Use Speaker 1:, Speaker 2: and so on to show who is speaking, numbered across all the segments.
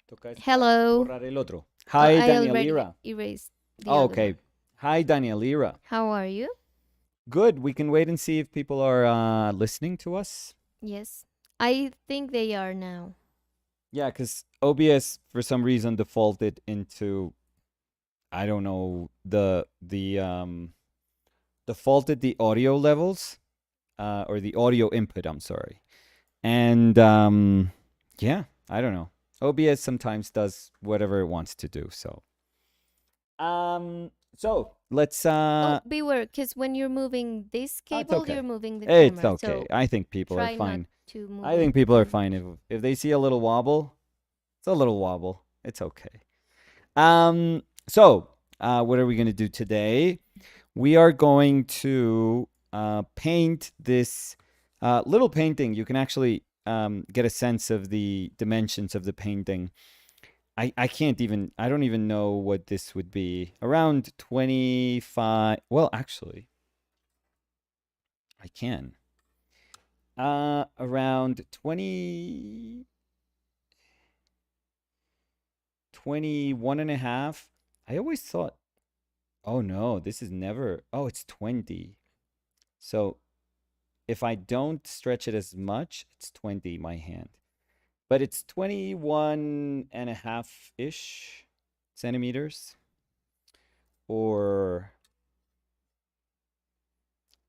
Speaker 1: Toca es
Speaker 2: Hello.
Speaker 1: borrar el otro.
Speaker 2: Oh,
Speaker 1: Hi,
Speaker 2: I already
Speaker 1: Danielira.
Speaker 2: erased the
Speaker 1: Oh,
Speaker 2: other
Speaker 1: okay.
Speaker 2: one.
Speaker 1: Hi, Danielira.
Speaker 2: How are you?
Speaker 1: Good. We can wait and see if people are listening to us.
Speaker 2: Yes. I think they are now.
Speaker 1: Yeah, because OBS for some reason defaulted into I don't know the defaulted the audio levels or the audio input. I'm sorry, and yeah, I don't know. OBS sometimes does whatever it wants to do. So let's
Speaker 2: Oh, beware, because when you're moving this
Speaker 1: oh, it's
Speaker 2: cable,
Speaker 1: okay.
Speaker 2: you're moving the
Speaker 1: It's
Speaker 2: camera.
Speaker 1: okay.
Speaker 2: So
Speaker 1: I think people are
Speaker 2: try not
Speaker 1: fine.
Speaker 2: to move
Speaker 1: I
Speaker 2: it
Speaker 1: think people
Speaker 2: too
Speaker 1: are fine
Speaker 2: much.
Speaker 1: if they see a little wobble. It's a little wobble. It's okay. So what are we gonna do today? We are going to paint this little painting. You can actually get a sense of the dimensions of the painting. I can't even, I don't even know what this would be. Around 25, well, actually, I can. Around 21 and a half. I always thought, oh no, this is never, oh, it's 20. So if I don't stretch it as much, it's 20, my hand. But it's 21 and a half-ish centimeters. Or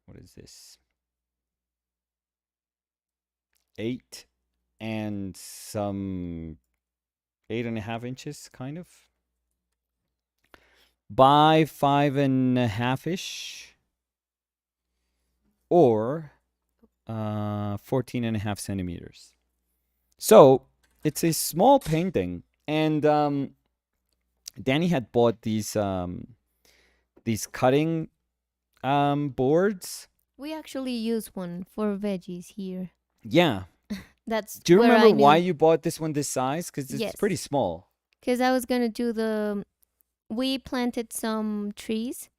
Speaker 1: what is this? 8 and some 8.5 inches, kind of. By 5.5-ish. Or 14.5 centimeters. So it's a small painting, and Danny had bought these cutting boards.
Speaker 2: We actually use one for veggies here.
Speaker 1: Yeah.
Speaker 2: That's
Speaker 1: Do you
Speaker 2: where
Speaker 1: remember
Speaker 2: I
Speaker 1: why
Speaker 2: knew.
Speaker 1: you bought this one this size? Because it's pretty
Speaker 2: Yes.
Speaker 1: small.
Speaker 2: Because I was going to do we planted some trees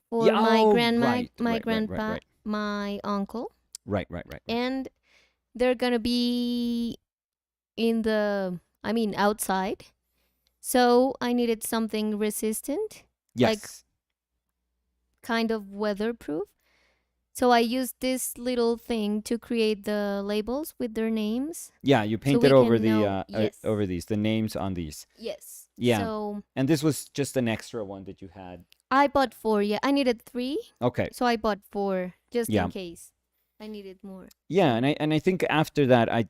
Speaker 1: Yeah.
Speaker 2: for my
Speaker 1: Oh,
Speaker 2: grandma,
Speaker 1: right,
Speaker 2: my
Speaker 1: right, right, right,
Speaker 2: grandpa,
Speaker 1: right,
Speaker 2: my uncle.
Speaker 1: right, right, right, right.
Speaker 2: And they're going to be outside. So I needed something resistant, like
Speaker 1: Yes.
Speaker 2: kind of weatherproof. So I used this little thing to create the labels with their names.
Speaker 1: Yeah, you
Speaker 2: So
Speaker 1: painted
Speaker 2: we
Speaker 1: over
Speaker 2: can
Speaker 1: the
Speaker 2: know, yes.
Speaker 1: over these, the names on these.
Speaker 2: Yes.
Speaker 1: Yeah.
Speaker 2: So
Speaker 1: And this was just an extra one that you had.
Speaker 2: I bought 4. Yeah, I needed 3.
Speaker 1: Okay.
Speaker 2: So I bought 4 just
Speaker 1: Yeah.
Speaker 2: in case I needed more.
Speaker 1: Yeah,
Speaker 2: So
Speaker 1: and I think after that I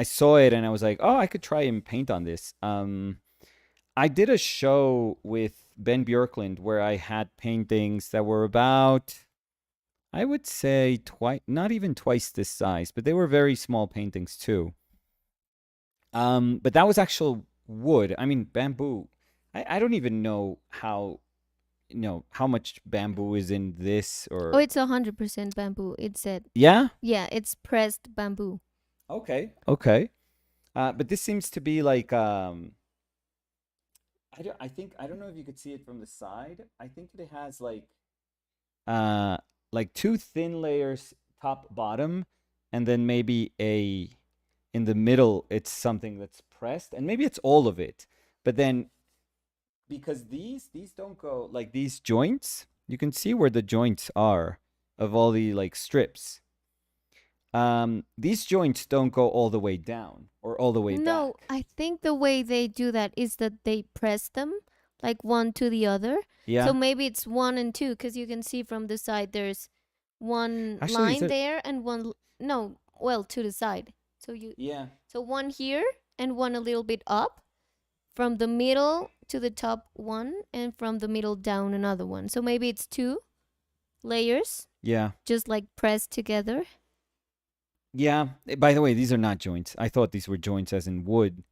Speaker 1: saw it and I was like, "Oh, I could try and paint on this." I did a show with Ben Bjorklund where I had paintings that were about, I would say, twice, not even twice this size, but they were very small paintings too. But that was actual wood. I mean, bamboo. I don't even know how, how much bamboo is in this
Speaker 2: oh,
Speaker 1: or.
Speaker 2: it's 100% bamboo. It said,
Speaker 1: Yeah?
Speaker 2: yeah, it's pressed bamboo.
Speaker 1: Okay. Okay. But this seems to be like I don't know if you could see it from the side. I think it has uh like two thin layers top bottom and then maybe a in the middle it's something that's pressed and maybe it's all of it. But then because these don't go like these joints, you can see where the joints are of all the like strips. These joints don't go all the way down or all the way
Speaker 2: No,
Speaker 1: back.
Speaker 2: I think the way they do that is that they press them like one to the other. So
Speaker 1: Yeah.
Speaker 2: maybe it's 1 and 2 because you can see from the side there's one
Speaker 1: Actually, is
Speaker 2: line
Speaker 1: it?
Speaker 2: there and one, no, well, to the side.
Speaker 1: Yeah.
Speaker 2: So one here and one a little bit up, from the middle to the top one, and from the middle down another one. So maybe it's 2 layers,
Speaker 1: Yeah.
Speaker 2: just like pressed together.
Speaker 1: Yeah. By the way, these are not joints. I thought these were joints as in wood.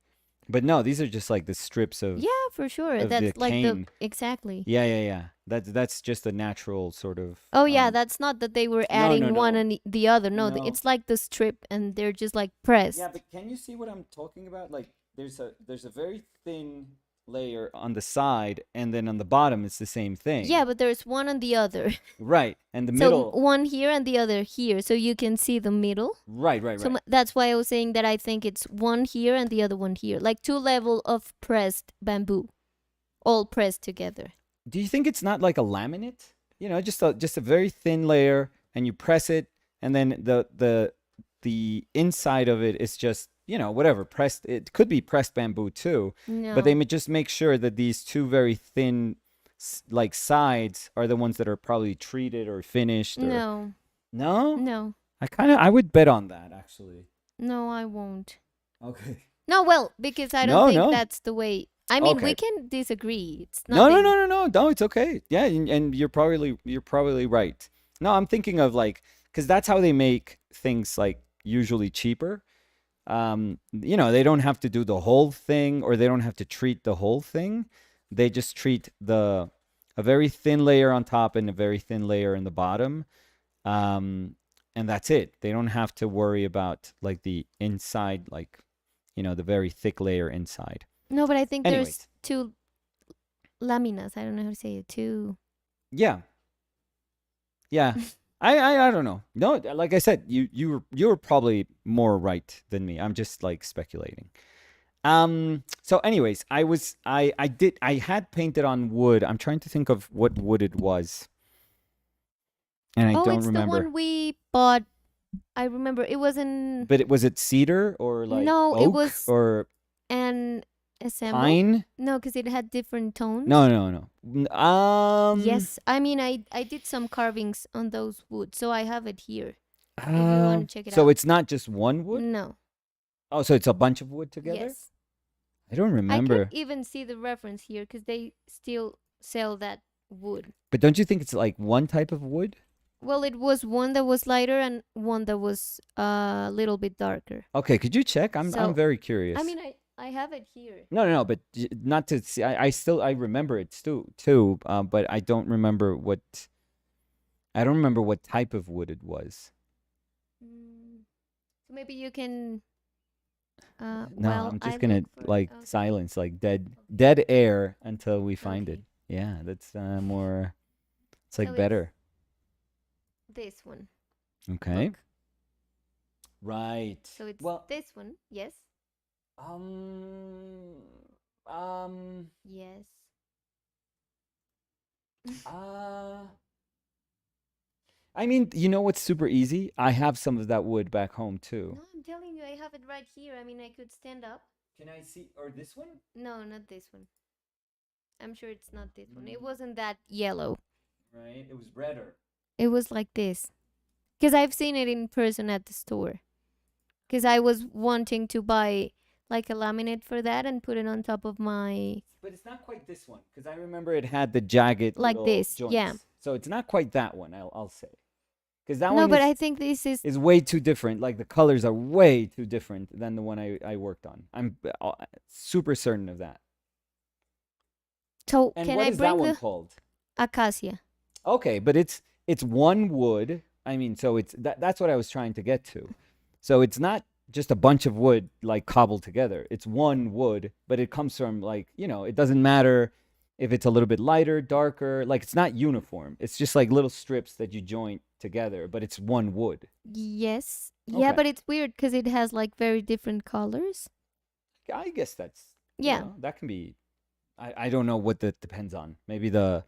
Speaker 1: But no, these are just like the strips
Speaker 2: Yeah, for sure.
Speaker 1: of the
Speaker 2: That's like the
Speaker 1: cane.
Speaker 2: exactly.
Speaker 1: Yeah, yeah, yeah. That's just a natural sort of
Speaker 2: Oh yeah, that's not that they were
Speaker 1: No, no,
Speaker 2: adding one
Speaker 1: no.
Speaker 2: and the other. No,
Speaker 1: No.
Speaker 2: it's like the strip, and they're just like
Speaker 1: Yeah,
Speaker 2: pressed.
Speaker 1: but can you see what I'm talking about? Like there's a very thin layer on the side, and then on the bottom it's the same thing.
Speaker 2: Yeah, but there's one on the other.
Speaker 1: Right. And the
Speaker 2: So
Speaker 1: middle.
Speaker 2: one here and the other here, so you can see the middle.
Speaker 1: Right.
Speaker 2: So that's why I was saying that I think it's one here and the other one here, like 2 level of pressed bamboo, all pressed together.
Speaker 1: Do you think it's not like a laminate? You know, just a very thin layer, and you press it, and then the inside of it is just, you know, whatever, pressed. It could be pressed bamboo too,
Speaker 2: No.
Speaker 1: but they just make sure that these two very thin like sides are the ones that are probably treated or finished. Or...
Speaker 2: No.
Speaker 1: No?
Speaker 2: No.
Speaker 1: I would bet on that, actually.
Speaker 2: No, I won't.
Speaker 1: Okay.
Speaker 2: No, well, because I don't think that's the way. I mean, we can disagree. It's nothing.
Speaker 1: No, it's okay. Yeah, and you're probably right. No, I'm thinking of like, because that's how they make things like usually cheaper. You know, they don't have to do the whole thing, or they don't have to treat the whole thing. They just treat a very thin layer on top and a very thin layer in the bottom. And that's it. They don't have to worry about like the inside, like, you know, the very thick layer inside.
Speaker 2: No, but I think
Speaker 1: Anyways.
Speaker 2: there's 2 laminas. I don't know how to say it. 2.
Speaker 1: Yeah. I don't know. No, like I said, you were probably more right than me. I'm just like speculating. So anyways, I had painted on wood. I'm trying to think of what wood it was. And I don't remember.
Speaker 2: The one we bought. I remember it was in.
Speaker 1: But was it cedar or like oak
Speaker 2: it was
Speaker 1: or
Speaker 2: an assemble.
Speaker 1: pine?
Speaker 2: No, because it had different tones.
Speaker 1: No.
Speaker 2: Yes, I mean I did some carvings on those wood, so I have it here. If you want to check it out.
Speaker 1: So it's not just one wood?
Speaker 2: No.
Speaker 1: Oh, so it's a bunch of wood together?
Speaker 2: Yes.
Speaker 1: I don't remember.
Speaker 2: I can even see the reference here because they still sell that wood.
Speaker 1: But don't you think it's like one type of wood?
Speaker 2: Well, it was one that was lighter and one that was a little bit darker.
Speaker 1: Okay, could you check? I'm very curious.
Speaker 2: I mean, I have it here.
Speaker 1: No, but not to see. I remember it too. But I don't remember what. I don't remember what type of wood it was.
Speaker 2: So maybe you can.
Speaker 1: No, I'm just gonna silence, like dead air until we find it. Yeah, that's more. It's like better.
Speaker 2: This one.
Speaker 1: Okay.
Speaker 2: Look.
Speaker 1: Right.
Speaker 2: So it's this one, yes. Yes.
Speaker 1: I mean, you know what's super easy? I have some of that wood back home too.
Speaker 2: No, I'm telling you, I have it right here. I mean, I could stand up.
Speaker 1: Can I see? Or this one?
Speaker 2: No, not this one. I'm sure it's not this one. It wasn't that yellow.
Speaker 1: Right? It was redder.
Speaker 2: It was like this. Because I've seen it in person at the store. Because I was wanting to buy like a laminate for that and put it on top of my...
Speaker 1: But it's not quite this one. Because I remember it had the jagged
Speaker 2: like this,
Speaker 1: joints.
Speaker 2: yeah.
Speaker 1: So it's not quite that one, I'll say. Because that
Speaker 2: one
Speaker 1: one
Speaker 2: but I think this
Speaker 1: is way too different. Like the colors are way too different than the one I worked on. I'm super certain of that.
Speaker 2: So
Speaker 1: and
Speaker 2: can
Speaker 1: what
Speaker 2: I
Speaker 1: is
Speaker 2: bring
Speaker 1: that one
Speaker 2: the
Speaker 1: called?
Speaker 2: Acacia.
Speaker 1: Okay, but it's one wood. I mean, so it's that's what I was trying to get to. So it's not just a bunch of wood like cobbled together. It's one wood, but it comes from like, you know, it doesn't matter if it's a little bit lighter, darker, like it's not uniform. It's just like little strips that you joint together, but it's one wood.
Speaker 2: Yes.
Speaker 1: Okay.
Speaker 2: Yeah, but it's weird because it has like very different colors.
Speaker 1: I guess that's,
Speaker 2: yeah,
Speaker 1: you know, that can be, I don't know what that depends on. Maybe the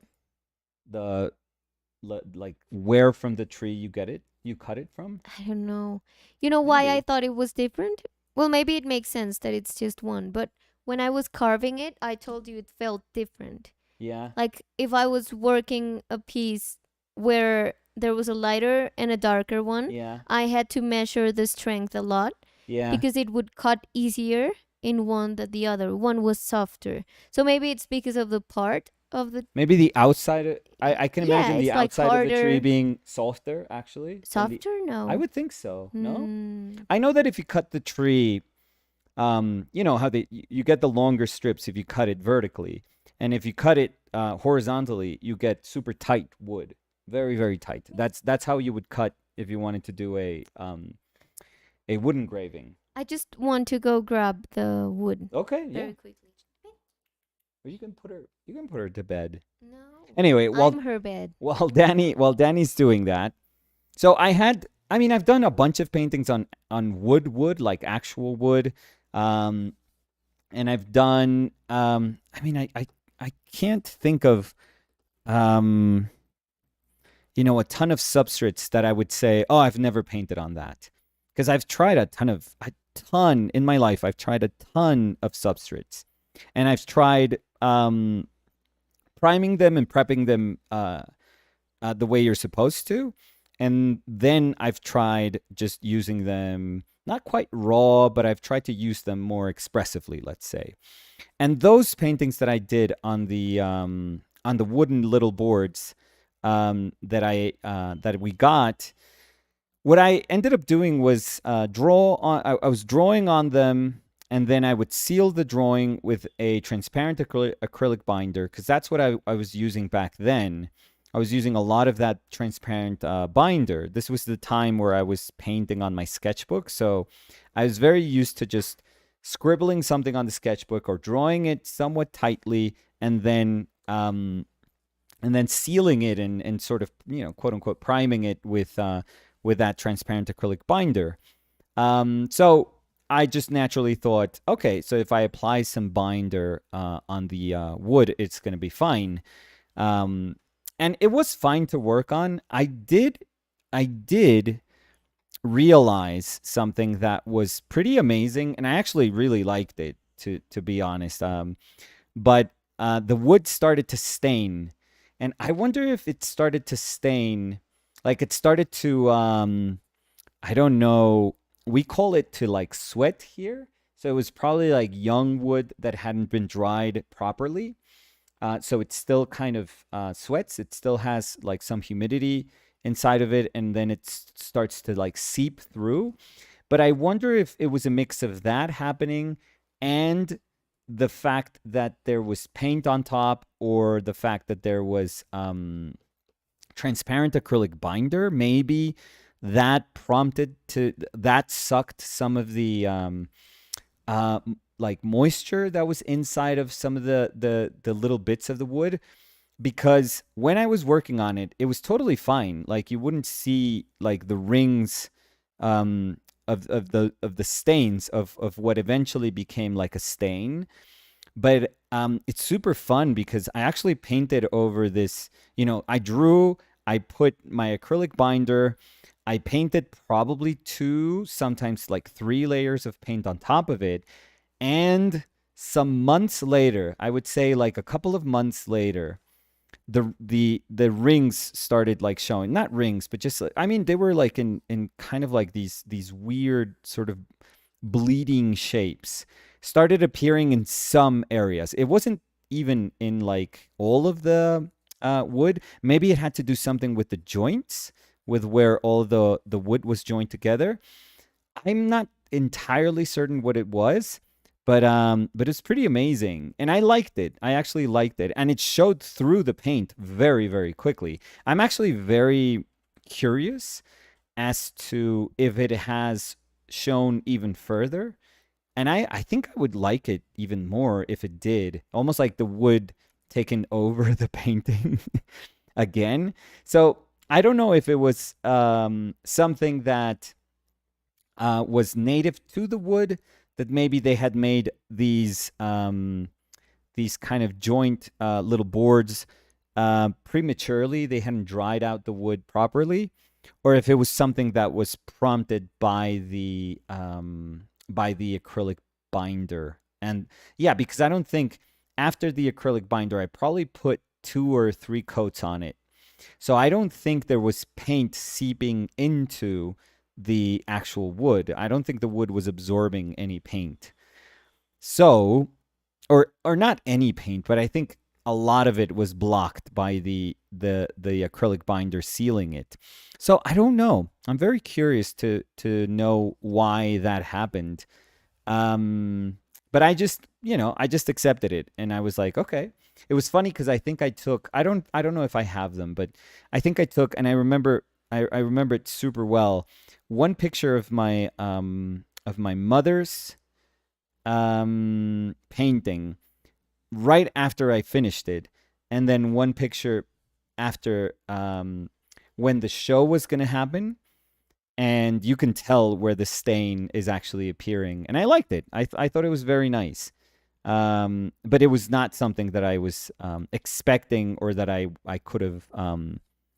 Speaker 1: like where from the tree you cut it from.
Speaker 2: I don't know. You know why
Speaker 1: Maybe.
Speaker 2: I thought it was different? Well, maybe it makes sense that it's just one, but when I was carving it, I told you it felt different.
Speaker 1: Yeah.
Speaker 2: Like if I was working a piece where there was a lighter and a darker one,
Speaker 1: Yeah.
Speaker 2: I had to measure the strength a lot.
Speaker 1: Yeah.
Speaker 2: Because it would cut easier in one than the other. One was softer. So maybe it's because of the part of the...
Speaker 1: Maybe the outside, I can imagine the
Speaker 2: it's like
Speaker 1: outside of the tree
Speaker 2: harder.
Speaker 1: being softer, actually.
Speaker 2: Softer? No.
Speaker 1: I would think so. No?
Speaker 2: Mm.
Speaker 1: I know that if you cut the tree, you know how you get the longer strips if you cut it vertically. And if you cut it horizontally, you get super tight wood. Very, very tight. That's how you would cut if you wanted to do a wood engraving.
Speaker 2: I just want to go grab the wood.
Speaker 1: Okay, yeah.
Speaker 2: Very quickly.
Speaker 1: Or you can put her to bed.
Speaker 2: No,
Speaker 1: Anyway,
Speaker 2: I'm her bed.
Speaker 1: while Danny's doing that, so I mean, I've done a bunch of paintings on wood, like actual wood. Um, and I've done I mean, I can't think of um a ton of substrates that I would say, oh, I've never painted on that. Because I've tried a ton in my life. I've tried a ton of substrates. And I've tried priming them and prepping them the way you're supposed to. And then I've tried just using them not quite raw, but I've tried to use them more expressively, let's say. And those paintings that I did on the wooden little boards that we got, what I ended up doing was draw on. I was drawing on them, and then I would seal the drawing with a transparent acrylic binder because that's what I was using back then. I was using a lot of that transparent binder. This was the time where I was painting on my sketchbook, so I was very used to just scribbling something on the sketchbook or drawing it somewhat tightly, and then sealing it and sort of quote unquote priming it with that transparent acrylic binder. So I just naturally thought, okay, so if I apply some binder on the wood, it's going to be fine. And it was fine to work on. I did realize something that was pretty amazing, and I actually really liked it, to be honest. But the wood started to stain, and I wonder if it started to stain, like it started to I don't know. We call it to like sweat here. So it was probably like young wood that hadn't been dried properly. So it still kind of sweats. It still has like some humidity inside of it, and then it starts to like seep through. But I wonder if it was a mix of that happening and the fact that there was paint on top, or the fact that there was transparent acrylic binder. Maybe that sucked some of the like moisture that was inside of some of the little bits of the wood, because when I was working on it, it was totally fine. Like you wouldn't see like the rings of the stains of what eventually became like a stain. But it's super fun because I actually painted over this. I put my acrylic binder. I painted probably 2, sometimes like 3 layers of paint on top of it. And some months later, I would say like a couple of months later, the rings started like showing. Not rings, but just I mean they were like in kind of like these weird sort of bleeding shapes started appearing in some areas. It wasn't even in like all of the wood. Maybe it had to do something with the joints, with where all the wood was joined together. I'm not entirely certain what it was, but it's pretty amazing, and I liked it. I actually liked it, and it showed through the paint very, very quickly. I'm actually very curious as to if it has shown even further, and I think I would like it even more if it did, almost like the wood taking over the painting again. So I don't know if it was something that was native to the wood, that maybe they had made these kind of joint little boards prematurely. They hadn't dried out the wood properly, or if it was something that was prompted by the acrylic binder. And yeah, because I don't think after the acrylic binder, I probably put 2 or 3 coats on it. So I don't think there was paint seeping into the actual wood. I don't think the wood was absorbing any paint. So, or not any paint, but I think a lot of it was blocked by the acrylic binder sealing it. So I don't know. I'm very curious to know why that happened. But I just accepted it, and I was like, okay. It was funny because I think I took, I don't know if I have them, but I think I took, and I remember it super well. One picture of my mother's painting, right after I finished it, and then one picture after when the show was going to happen, and you can tell where the stain is actually appearing. And I liked it. I thought it was very nice. But it was not something that I was expecting or that I could have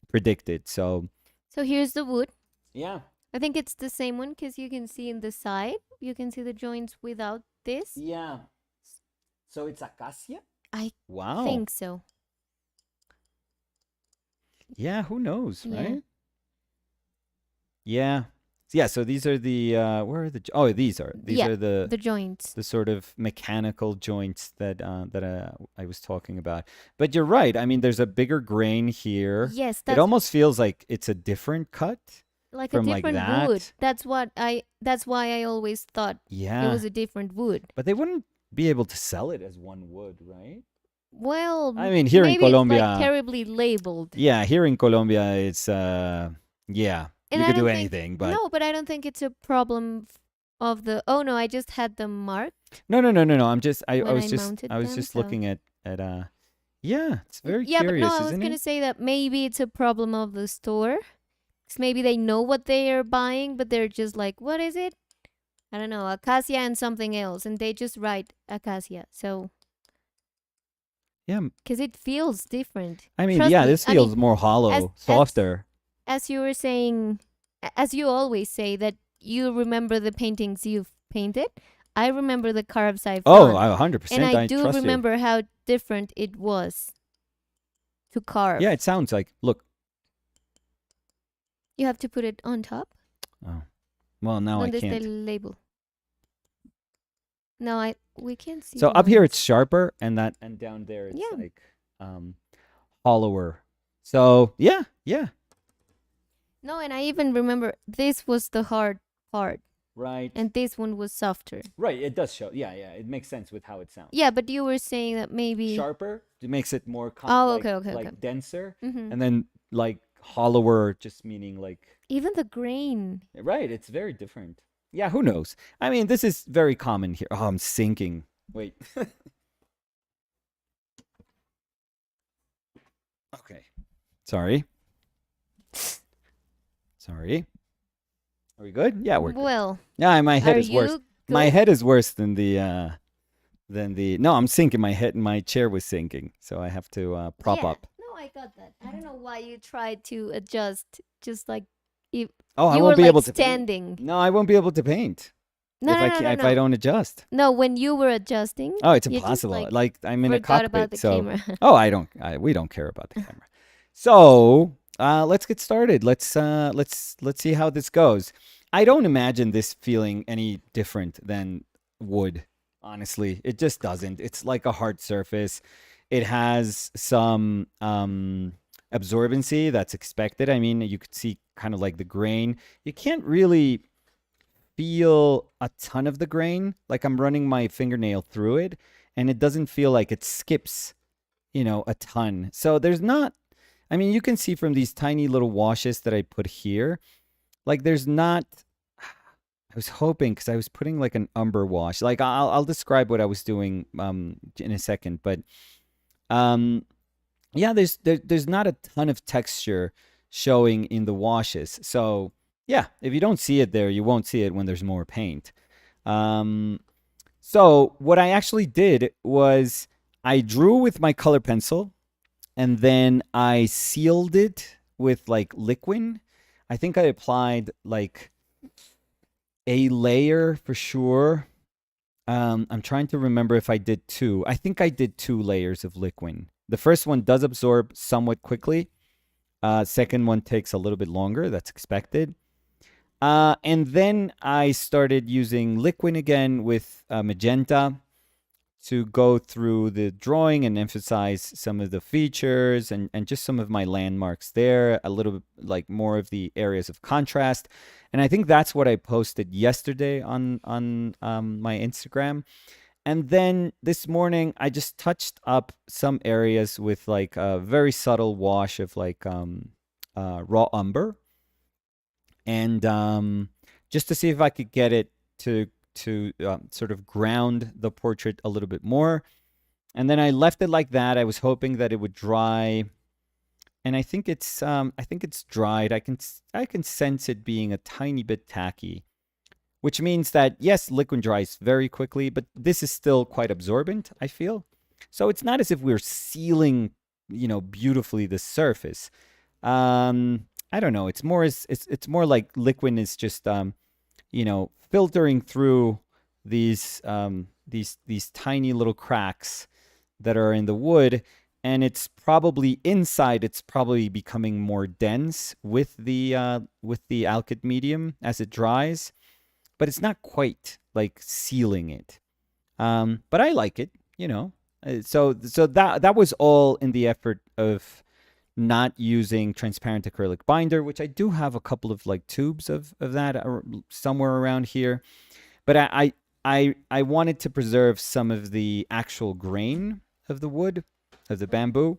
Speaker 1: predicted. So
Speaker 2: here's the wood.
Speaker 1: yeah,
Speaker 2: I think it's the same one because you can see in the side, you can see the joints without this.
Speaker 1: yeah. So it's acacia.
Speaker 2: I
Speaker 1: Wow.
Speaker 2: think so.
Speaker 1: Yeah, who knows,
Speaker 2: Yeah.
Speaker 1: right? Yeah. Yeah, so these are the where are the these are
Speaker 2: Yeah,
Speaker 1: the
Speaker 2: the joints.
Speaker 1: sort of mechanical joints that I was talking about. But you're right. I mean, there's a bigger grain here.
Speaker 2: Yes,
Speaker 1: It
Speaker 2: that's
Speaker 1: almost feels like it's a different cut
Speaker 2: like a
Speaker 1: from like
Speaker 2: different wood.
Speaker 1: that.
Speaker 2: That's why I always thought it
Speaker 1: Yeah.
Speaker 2: was a different wood.
Speaker 1: But they wouldn't be able to sell it as one wood, right?
Speaker 2: Well,
Speaker 1: I mean, here in
Speaker 2: maybe it's like
Speaker 1: Colombia,
Speaker 2: terribly labeled.
Speaker 1: yeah, here in Colombia, it's yeah,
Speaker 2: And
Speaker 1: you
Speaker 2: I
Speaker 1: could do
Speaker 2: don't think
Speaker 1: anything, but
Speaker 2: no, but I don't think it's a problem of the. Oh no, I just had them marked
Speaker 1: no. I'm just I
Speaker 2: when
Speaker 1: was
Speaker 2: I
Speaker 1: just
Speaker 2: mounted
Speaker 1: I was
Speaker 2: them.
Speaker 1: just
Speaker 2: So
Speaker 1: looking at yeah, it's very
Speaker 2: yeah, but no,
Speaker 1: curious,
Speaker 2: I was
Speaker 1: isn't
Speaker 2: gonna
Speaker 1: it?
Speaker 2: say that maybe it's a problem of the store. 'Cause maybe they know what they are buying, but they're just like, what is it? I don't know, acacia and something else, and they just write acacia. So
Speaker 1: Yeah,
Speaker 2: because it feels different.
Speaker 1: I mean,
Speaker 2: Trust
Speaker 1: yeah,
Speaker 2: me.
Speaker 1: this
Speaker 2: I mean,
Speaker 1: feels more hollow,
Speaker 2: as
Speaker 1: softer.
Speaker 2: as you were saying, as you always say that you remember the paintings you've painted. I remember the carves I've
Speaker 1: Oh,
Speaker 2: done,
Speaker 1: 100%.
Speaker 2: and I do
Speaker 1: trust you.
Speaker 2: remember how different it was to carve.
Speaker 1: Yeah, it sounds like. Look.
Speaker 2: You have to put it on top.
Speaker 1: Oh, well, now I
Speaker 2: ¿Dónde está
Speaker 1: can't.
Speaker 2: el label? No, we can't see.
Speaker 1: So
Speaker 2: the
Speaker 1: up here
Speaker 2: lines.
Speaker 1: it's sharper, and down there it's
Speaker 2: Yeah.
Speaker 1: like hollower. So yeah.
Speaker 2: No, and I even remember this was the hard part,
Speaker 1: Right.
Speaker 2: and this one was softer.
Speaker 1: Right. It does show. Yeah. It makes sense with how it sounds.
Speaker 2: Yeah, but you were saying that maybe.
Speaker 1: Sharper. It makes it more.
Speaker 2: Oh,
Speaker 1: like,
Speaker 2: okay.
Speaker 1: Like denser,
Speaker 2: Hmm.
Speaker 1: and then like hollower, just meaning like.
Speaker 2: Even the grain.
Speaker 1: Right. It's very different. Yeah. Who knows? I mean, this is very common here. Oh, I'm sinking. Wait. Okay. Sorry. Are we good? Yeah, we're good.
Speaker 2: Well,
Speaker 1: Yeah, my head
Speaker 2: are
Speaker 1: is worse.
Speaker 2: you
Speaker 1: My
Speaker 2: good?
Speaker 1: head is worse than the no, I'm sinking. My head and my chair was sinking, so I have to prop
Speaker 2: Yeah.
Speaker 1: up.
Speaker 2: No, I got that. I don't know why you tried to adjust, just like if
Speaker 1: Oh, I
Speaker 2: you
Speaker 1: won't
Speaker 2: were
Speaker 1: be able
Speaker 2: like
Speaker 1: to paint.
Speaker 2: standing.
Speaker 1: No, I won't be able to paint
Speaker 2: No, no, no, no,
Speaker 1: if I
Speaker 2: no.
Speaker 1: don't adjust.
Speaker 2: No, when you were adjusting,
Speaker 1: Oh, it's
Speaker 2: you just,
Speaker 1: impossible.
Speaker 2: like,
Speaker 1: I'm in a
Speaker 2: forgot
Speaker 1: cockpit,
Speaker 2: about the
Speaker 1: so
Speaker 2: camera.
Speaker 1: oh, we don't care about the camera. So let's get started. Let's see how this goes. I don't imagine this feeling any different than wood. Honestly, it just doesn't. It's like a hard surface. It has some absorbency that's expected. I mean, you could see kind of like the grain. You can't really feel a ton of the grain. Like I'm running my fingernail through it, and it doesn't feel like it skips, a ton. So there's not. I mean, you can see from these tiny little washes that I put here, like there's not. I was hoping because I was putting like an umber wash. Like I'll describe what I was doing in a second, but yeah, there's not a ton of texture showing in the washes. So yeah, if you don't see it there, you won't see it when there's more paint. So what I actually did was I drew with my color pencil, and then I sealed it with like liquid. I think I applied like a layer for sure. I'm trying to remember if I did two. I think I did 2 layers of liquid. The first one does absorb somewhat quickly. Second one takes a little bit longer. That's expected. And then I started using liquid again with magenta to go through the drawing and emphasize some of the features and just some of my landmarks there, a little bit like more of the areas of contrast. And I think that's what I posted yesterday on my Instagram. And then this morning, I just touched up some areas with like a very subtle wash of like raw umber, and just to see if I could get it to sort of ground the portrait a little bit more. And then I left it like that. I was hoping that it would dry, and I think it's dried. I can sense it being a tiny bit tacky, which means that yes, liquid dries very quickly, but this is still quite absorbent, I feel. So it's not as if we're sealing, beautifully the surface. I don't know. It's more like liquid is just filtering through these tiny little cracks that are in the wood, and it's probably inside. It's probably becoming more dense with the alkyd medium as it dries, but it's not quite like sealing it. But I like it, So that was all in the effort of not using transparent acrylic binder, which I do have a couple of like tubes of that somewhere around here. But I wanted to preserve some of the actual grain of the wood, of the bamboo,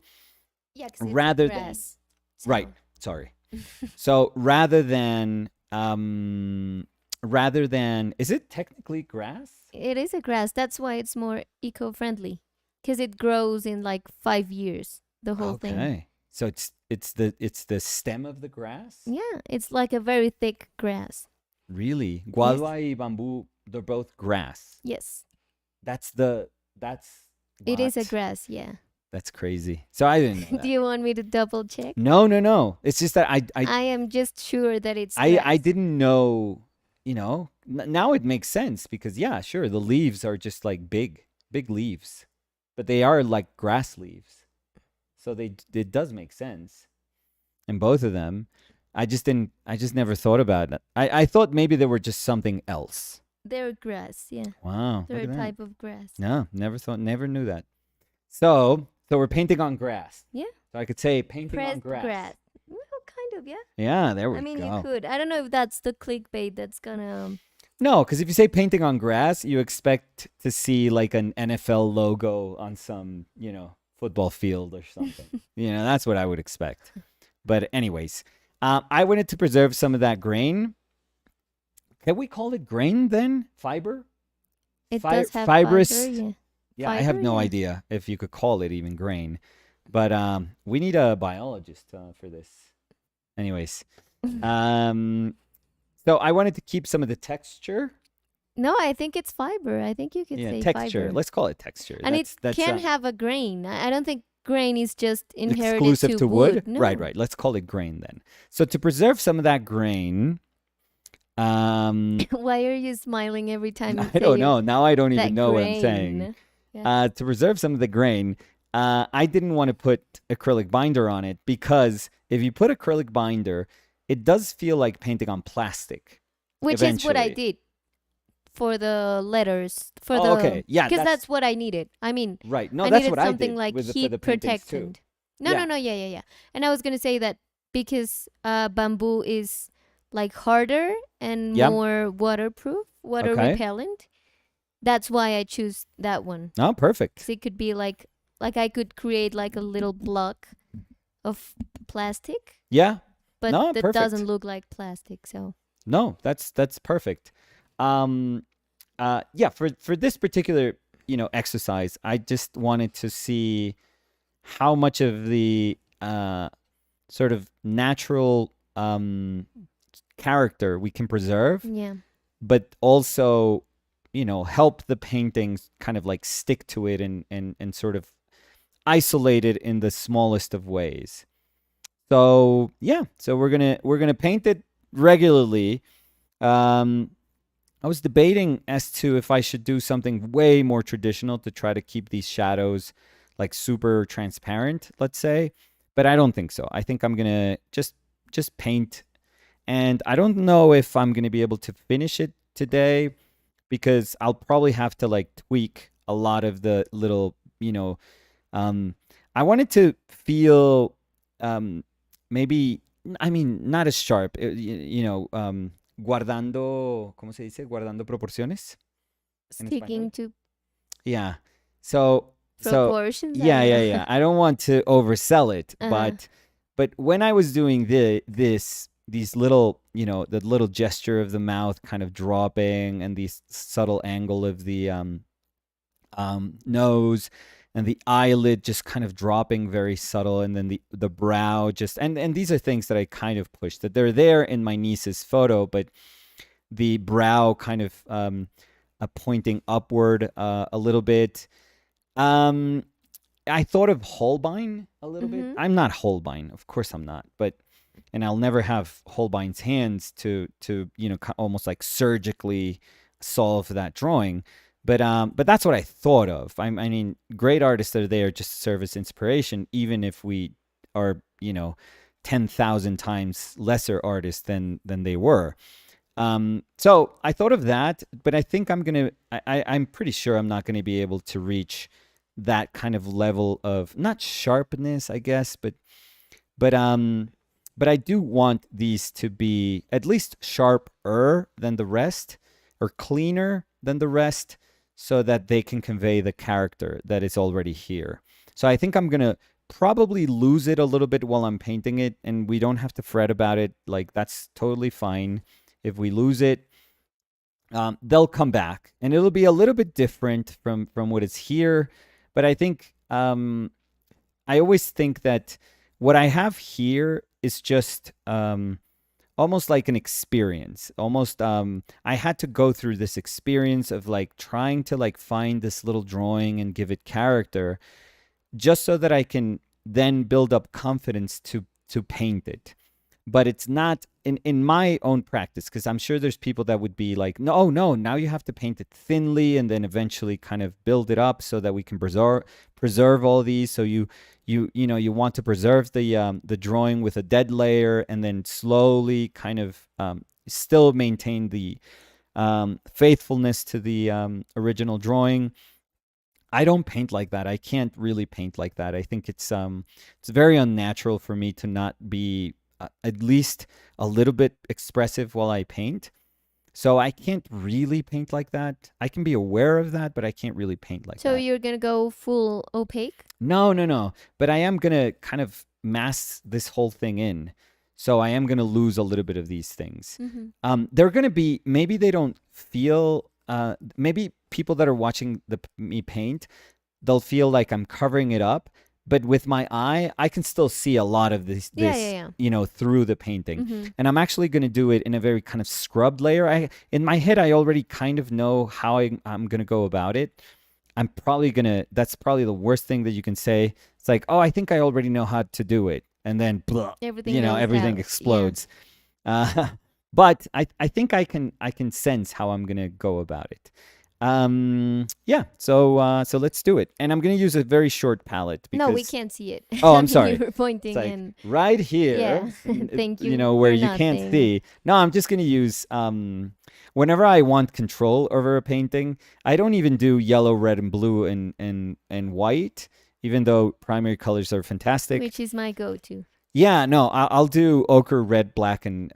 Speaker 2: Yeah, 'cause it's
Speaker 1: rather than
Speaker 2: grass.
Speaker 1: right.
Speaker 2: So.
Speaker 1: Sorry. So rather than is it technically grass?
Speaker 2: It is a grass. That's why it's more eco-friendly, because it grows in like 5 years. The whole thing.
Speaker 1: Okay. So it's the stem of the grass?
Speaker 2: Yeah, it's like a very thick grass.
Speaker 1: Really? Guadua y bamboo, they're both grass.
Speaker 2: Yes,
Speaker 1: That's
Speaker 2: it is a
Speaker 1: what?
Speaker 2: grass. Yeah.
Speaker 1: That's crazy. So I didn't know
Speaker 2: Do
Speaker 1: that.
Speaker 2: you want me to double check?
Speaker 1: No. It's just that
Speaker 2: I am just sure that it's
Speaker 1: I
Speaker 2: grass.
Speaker 1: didn't know, now it makes sense because yeah, sure, the leaves are just like big leaves. But they are like grass leaves. So it does make sense in both of them. I just never thought about it. I thought maybe they were just something else.
Speaker 2: They're grass. Yeah,
Speaker 1: Wow.
Speaker 2: they're
Speaker 1: Look
Speaker 2: a
Speaker 1: at that.
Speaker 2: type of grass.
Speaker 1: No, never knew that. So we're painting on grass.
Speaker 2: Yeah.
Speaker 1: So I could say painting on
Speaker 2: Pressed
Speaker 1: grass.
Speaker 2: Well, kind of. Yeah.
Speaker 1: Yeah, there we
Speaker 2: I mean,
Speaker 1: go.
Speaker 2: you could. I don't know if that's the clickbait that's gonna.
Speaker 1: No, because if you say painting on grass, you expect to see like an NFL logo on some, football field or something. That's what I would expect. But anyways, I wanted to preserve some of that grain. Can we call it grain then? Fiber?
Speaker 2: It does have
Speaker 1: fibrous.
Speaker 2: fiber. Yeah.
Speaker 1: Yeah, I have
Speaker 2: Fiber,
Speaker 1: no
Speaker 2: yeah.
Speaker 1: idea if you could call it even grain. But we need a biologist for this. Anyways, so I wanted to keep some of the texture.
Speaker 2: No, I think it's fiber. I think you could
Speaker 1: Yeah,
Speaker 2: say
Speaker 1: texture.
Speaker 2: fiber.
Speaker 1: Let's call it texture.
Speaker 2: And
Speaker 1: that's
Speaker 2: can have a grain. I don't think grain is just inherited
Speaker 1: exclusive to wood.
Speaker 2: No.
Speaker 1: Right. Let's call it grain then. So to preserve some of that grain,
Speaker 2: Why are you smiling every time you
Speaker 1: I don't know. Now I don't
Speaker 2: that
Speaker 1: even know what I'm saying.
Speaker 2: grain? Yeah.
Speaker 1: To preserve some of the grain, I didn't want to put acrylic binder on it because if you put acrylic binder, it does feel like painting on plastic.
Speaker 2: Which is what I
Speaker 1: eventually.
Speaker 2: did for the letters. For
Speaker 1: Oh,
Speaker 2: the
Speaker 1: okay. Yeah,
Speaker 2: because that's what I needed. I mean,
Speaker 1: right. No,
Speaker 2: I
Speaker 1: that's
Speaker 2: needed
Speaker 1: what I
Speaker 2: something
Speaker 1: did
Speaker 2: like
Speaker 1: with for
Speaker 2: heat
Speaker 1: the paintings too.
Speaker 2: protectant. No,
Speaker 1: Yeah.
Speaker 2: no, yeah. And I was gonna say that because bamboo is like harder and
Speaker 1: Yeah.
Speaker 2: more waterproof, water
Speaker 1: Okay.
Speaker 2: repellent. That's why I choose that one.
Speaker 1: Oh, perfect.
Speaker 2: 'Cause it could be like I could create like a little block of plastic,
Speaker 1: Yeah.
Speaker 2: but
Speaker 1: No,
Speaker 2: that
Speaker 1: perfect.
Speaker 2: doesn't look like plastic. So
Speaker 1: No, that's perfect. Yeah, for this particular, exercise, I just wanted to see how much of the sort of natural character we can preserve,
Speaker 2: yeah,
Speaker 1: but also, help the paintings kind of like stick to it and sort of isolate it in the smallest of ways. So yeah, so we're gonna paint it regularly. I was debating as to if I should do something way more traditional to try to keep these shadows like super transparent, let's say, but I don't think so. I think I'm gonna just paint, and I don't know if I'm gonna be able to finish it today because I'll probably have to like tweak a lot of the little, I wanted to feel maybe, I mean, not as sharp, guardando, ¿cómo se dice? Guardando proporciones en
Speaker 2: sticking
Speaker 1: español.
Speaker 2: to
Speaker 1: Yeah. So
Speaker 2: proportions. I
Speaker 1: yeah,
Speaker 2: don't know.
Speaker 1: I don't want to oversell it,
Speaker 2: Uh-huh.
Speaker 1: but when I was doing these little, the little gesture of the mouth kind of dropping and the subtle angle of the nose and the eyelid just kind of dropping very subtle, and then the brow just and these are things that I kind of pushed, that they're there in my niece's photo, but the brow kind of pointing upward a little bit. I thought of Holbein a little bit. I'm not Holbein, of course I'm not, and I'll never have Holbein's hands to almost like surgically solve that drawing. But that's what I thought of. I mean, great artists are there just to serve as inspiration, even if we are 10,000 times lesser artists than they were. So I thought of that, but I think I'm pretty sure I'm not gonna be able to reach that kind of level of, not sharpness, I guess, but I do want these to be at least sharper than the rest, or cleaner than the rest, so that they can convey the character that is already here. So I think I'm gonna probably lose it a little bit while I'm painting it, and we don't have to fret about it. Like, that's totally fine if we lose it. They'll come back, and it'll be a little bit different from what is here. But I think I always think that what I have here is just almost like an experience. Almost I had to go through this experience of like trying to like find this little drawing and give it character, just so that I can then build up confidence to paint it. But it's not in my own practice, because I'm sure there's people that would be like, no, now you have to paint it thinly and then eventually kind of build it up so that we can preserve all these. So you want to preserve the drawing with a dead layer, and then slowly kind of still maintain the faithfulness to the original drawing. I don't paint like that. I can't really paint like that. I think it's very unnatural for me to not be at least a little bit expressive while I paint. So I can't really paint like that. I can be aware of that, but I can't really paint like that.
Speaker 2: So you're going to go full opaque?
Speaker 1: No. But I am going to kind of mask this whole thing in. So I am going to lose a little bit of these things. They're going to be, maybe they don't feel, maybe people that are watching me paint, they'll feel like I'm covering it up. But with my eye, I can still see a lot of this through the painting. And I'm actually going to do it in a very kind of scrubbed layer. In my head, I already kind of know how I'm going to go about it. That's probably the worst thing that you can say. It's like, oh, I think I already know how to do it. And then, blah, everything explodes. Yeah. But I think I can sense how I'm going to go about it. So let's do it, and I'm gonna use a very short palette because...
Speaker 2: No, we can't see it.
Speaker 1: Oh, I'm sorry.
Speaker 2: You were pointing
Speaker 1: like
Speaker 2: and
Speaker 1: right here.
Speaker 2: Yeah. Thank you.
Speaker 1: Where you can't see. No, I'm just gonna use whenever I want control over a painting, I don't even do yellow, red, and blue and white, even though primary colors are fantastic.
Speaker 2: Which is my go-to.
Speaker 1: Yeah, no, I'll do ochre, red, black, and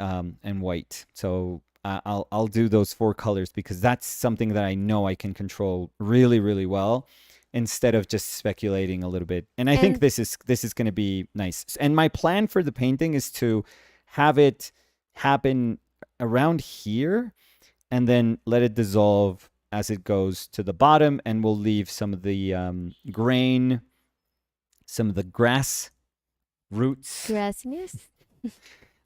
Speaker 1: white. So I'll do those 4 colors because that's something that I know I can control really, really well, instead of just speculating a little bit. And I think this is going to be nice. And my plan for the painting is to have it happen around here, and then let it dissolve as it goes to the bottom, and we'll leave some of the grain, some of the grass roots.
Speaker 2: Grassiness?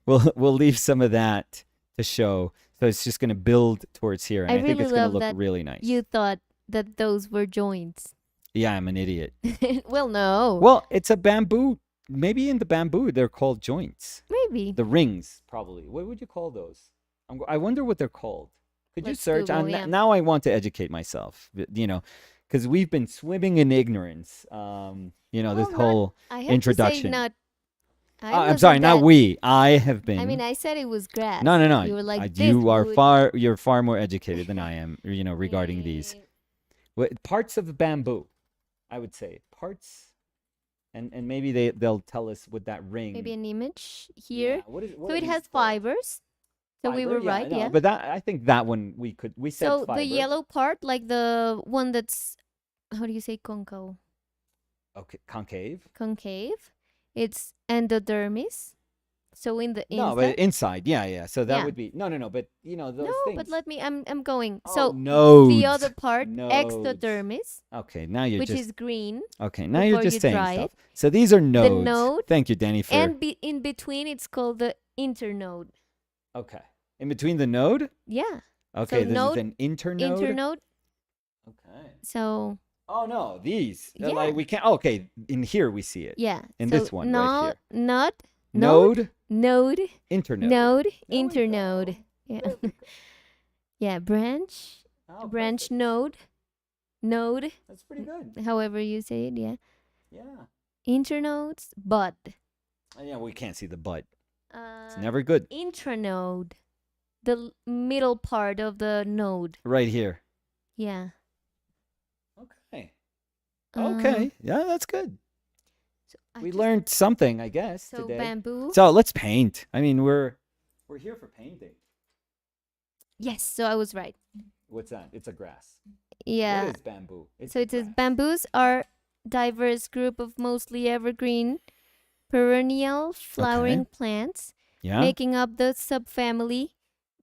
Speaker 1: We'll leave some of that to show. So it's just going to build towards here, and I think it's going to look really nice.
Speaker 2: You thought that those were joints.
Speaker 1: Yeah, I'm an idiot.
Speaker 2: Well, no.
Speaker 1: Well, it's a bamboo. Maybe in the bamboo, they're called joints.
Speaker 2: Maybe.
Speaker 1: The rings, probably. What would you call those? I wonder what they're called. Could you search?
Speaker 2: Google,
Speaker 1: now I want to educate myself, because we've been swimming in ignorance, this whole introduction. I'm sorry, not we. I have been.
Speaker 2: I mean, I said it was grass.
Speaker 1: No.
Speaker 2: You were like,
Speaker 1: you're far more educated than I am, regarding these. Parts of bamboo, I would say. Parts, and maybe they'll tell us with that ring.
Speaker 2: Maybe an image here.
Speaker 1: Yeah, what
Speaker 2: so it has fibers. So we were right, yeah.
Speaker 1: But I think that one we said
Speaker 2: so
Speaker 1: fiber.
Speaker 2: The yellow part, like the one that's, how do you say concave?
Speaker 1: Okay, concave.
Speaker 2: Concave. It's endodermis. So in the
Speaker 1: No,
Speaker 2: inside.
Speaker 1: but inside. Yeah. So that
Speaker 2: Yeah.
Speaker 1: would be no. But those
Speaker 2: No,
Speaker 1: things.
Speaker 2: but let me. I'm going.
Speaker 1: Oh,
Speaker 2: So
Speaker 1: nodes.
Speaker 2: the other part,
Speaker 1: Nodes.
Speaker 2: ectodermis,
Speaker 1: Okay, now you're
Speaker 2: which
Speaker 1: just
Speaker 2: is green.
Speaker 1: okay. Now you're
Speaker 2: before
Speaker 1: just
Speaker 2: you
Speaker 1: saying
Speaker 2: dry
Speaker 1: stuff.
Speaker 2: it.
Speaker 1: So these are nodes.
Speaker 2: The node,
Speaker 1: Thank you, Danny, for
Speaker 2: and in between, it's called the internode.
Speaker 1: okay. In between the node.
Speaker 2: Yeah.
Speaker 1: Okay,
Speaker 2: So
Speaker 1: this
Speaker 2: node,
Speaker 1: is an internode.
Speaker 2: internode.
Speaker 1: Okay.
Speaker 2: So
Speaker 1: Oh no, these.
Speaker 2: Yeah.
Speaker 1: Like we can't. Okay, in here we see it.
Speaker 2: yeah.
Speaker 1: In
Speaker 2: so
Speaker 1: this one right here.
Speaker 2: Not
Speaker 1: Node.
Speaker 2: node,
Speaker 1: Internode.
Speaker 2: node,
Speaker 1: There we
Speaker 2: internode.
Speaker 1: go.
Speaker 2: Yeah.
Speaker 1: There we go.
Speaker 2: Yeah. Branch,
Speaker 1: Oh,
Speaker 2: branch,
Speaker 1: perfect.
Speaker 2: node.
Speaker 1: That's pretty good.
Speaker 2: However you say it. Yeah.
Speaker 1: Yeah.
Speaker 2: Internodes, bud.
Speaker 1: Yeah, we can't see the butt. It's
Speaker 2: Uh,
Speaker 1: never good.
Speaker 2: intranode, the middle part of the node.
Speaker 1: Right here.
Speaker 2: Yeah.
Speaker 1: Okay.
Speaker 2: Uh,
Speaker 1: Okay. Yeah, that's good.
Speaker 2: So I
Speaker 1: We
Speaker 2: just-
Speaker 1: learned something, I guess,
Speaker 2: So
Speaker 1: today.
Speaker 2: bamboo.
Speaker 1: So let's paint. I mean, we're here for painting.
Speaker 2: Yes, so I was right.
Speaker 1: What's that? It's a grass.
Speaker 2: Yeah.
Speaker 1: What is bamboo? It's
Speaker 2: So it says
Speaker 1: grass.
Speaker 2: bamboos are diverse group of mostly evergreen, perennial flowering plants,
Speaker 1: Yeah.
Speaker 2: making up the subfamily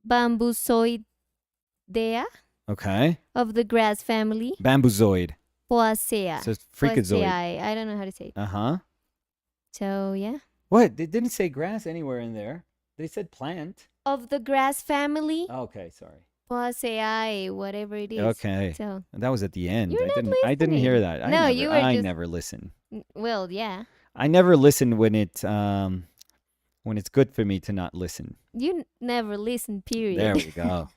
Speaker 2: Bambusoidea
Speaker 1: Okay.
Speaker 2: of the grass family
Speaker 1: Bamboozoid.
Speaker 2: Poaceae.
Speaker 1: So it's freakazoid.
Speaker 2: Poaceae. I don't know how to say it.
Speaker 1: Uh-huh.
Speaker 2: So yeah.
Speaker 1: What? They didn't say grass anywhere in there. They said plant.
Speaker 2: Of the grass family
Speaker 1: Okay, sorry.
Speaker 2: Poaceae, whatever it is.
Speaker 1: Okay.
Speaker 2: So
Speaker 1: That was at the end.
Speaker 2: You're not
Speaker 1: I didn't hear
Speaker 2: listening.
Speaker 1: that.
Speaker 2: No, you were
Speaker 1: I
Speaker 2: just-
Speaker 1: never listen.
Speaker 2: well, yeah.
Speaker 1: I never listen when it's good for me to not listen.
Speaker 2: You never listen, period.
Speaker 1: There we go.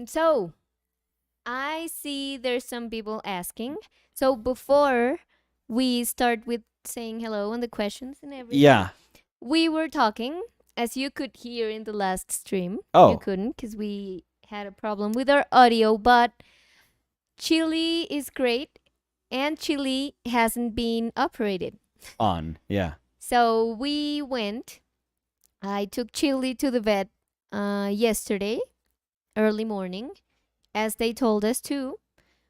Speaker 2: So I see there's some people asking. So before we start with saying hello and the questions and everything,
Speaker 1: Yeah.
Speaker 2: we were talking, as you could hear in the last stream.
Speaker 1: Oh.
Speaker 2: You couldn't because we had a problem with our audio, but Chile is great and Chile hasn't been operated.
Speaker 1: On. Yeah.
Speaker 2: So we went. I took Chili to the vet yesterday, early morning, as they told us to.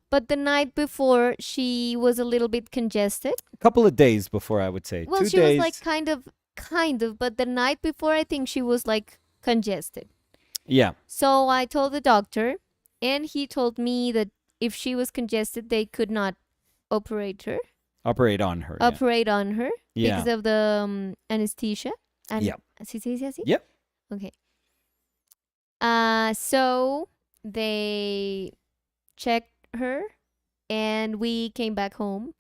Speaker 2: But the night before, she was a little bit congested.
Speaker 1: A couple of days before, I would say.
Speaker 2: Well,
Speaker 1: 2
Speaker 2: she
Speaker 1: days.
Speaker 2: was like kind of, but the night before, I think she was like congested.
Speaker 1: Yeah.
Speaker 2: So I told the doctor, and he told me that if she was congested, they could not operate her.
Speaker 1: Operate on her. Yeah.
Speaker 2: Operate on her
Speaker 1: Yeah.
Speaker 2: because of the anesthesia.
Speaker 1: Yep.
Speaker 2: ¿Sí se dice así?
Speaker 1: Yep.
Speaker 2: Okay. So they checked her and we came back home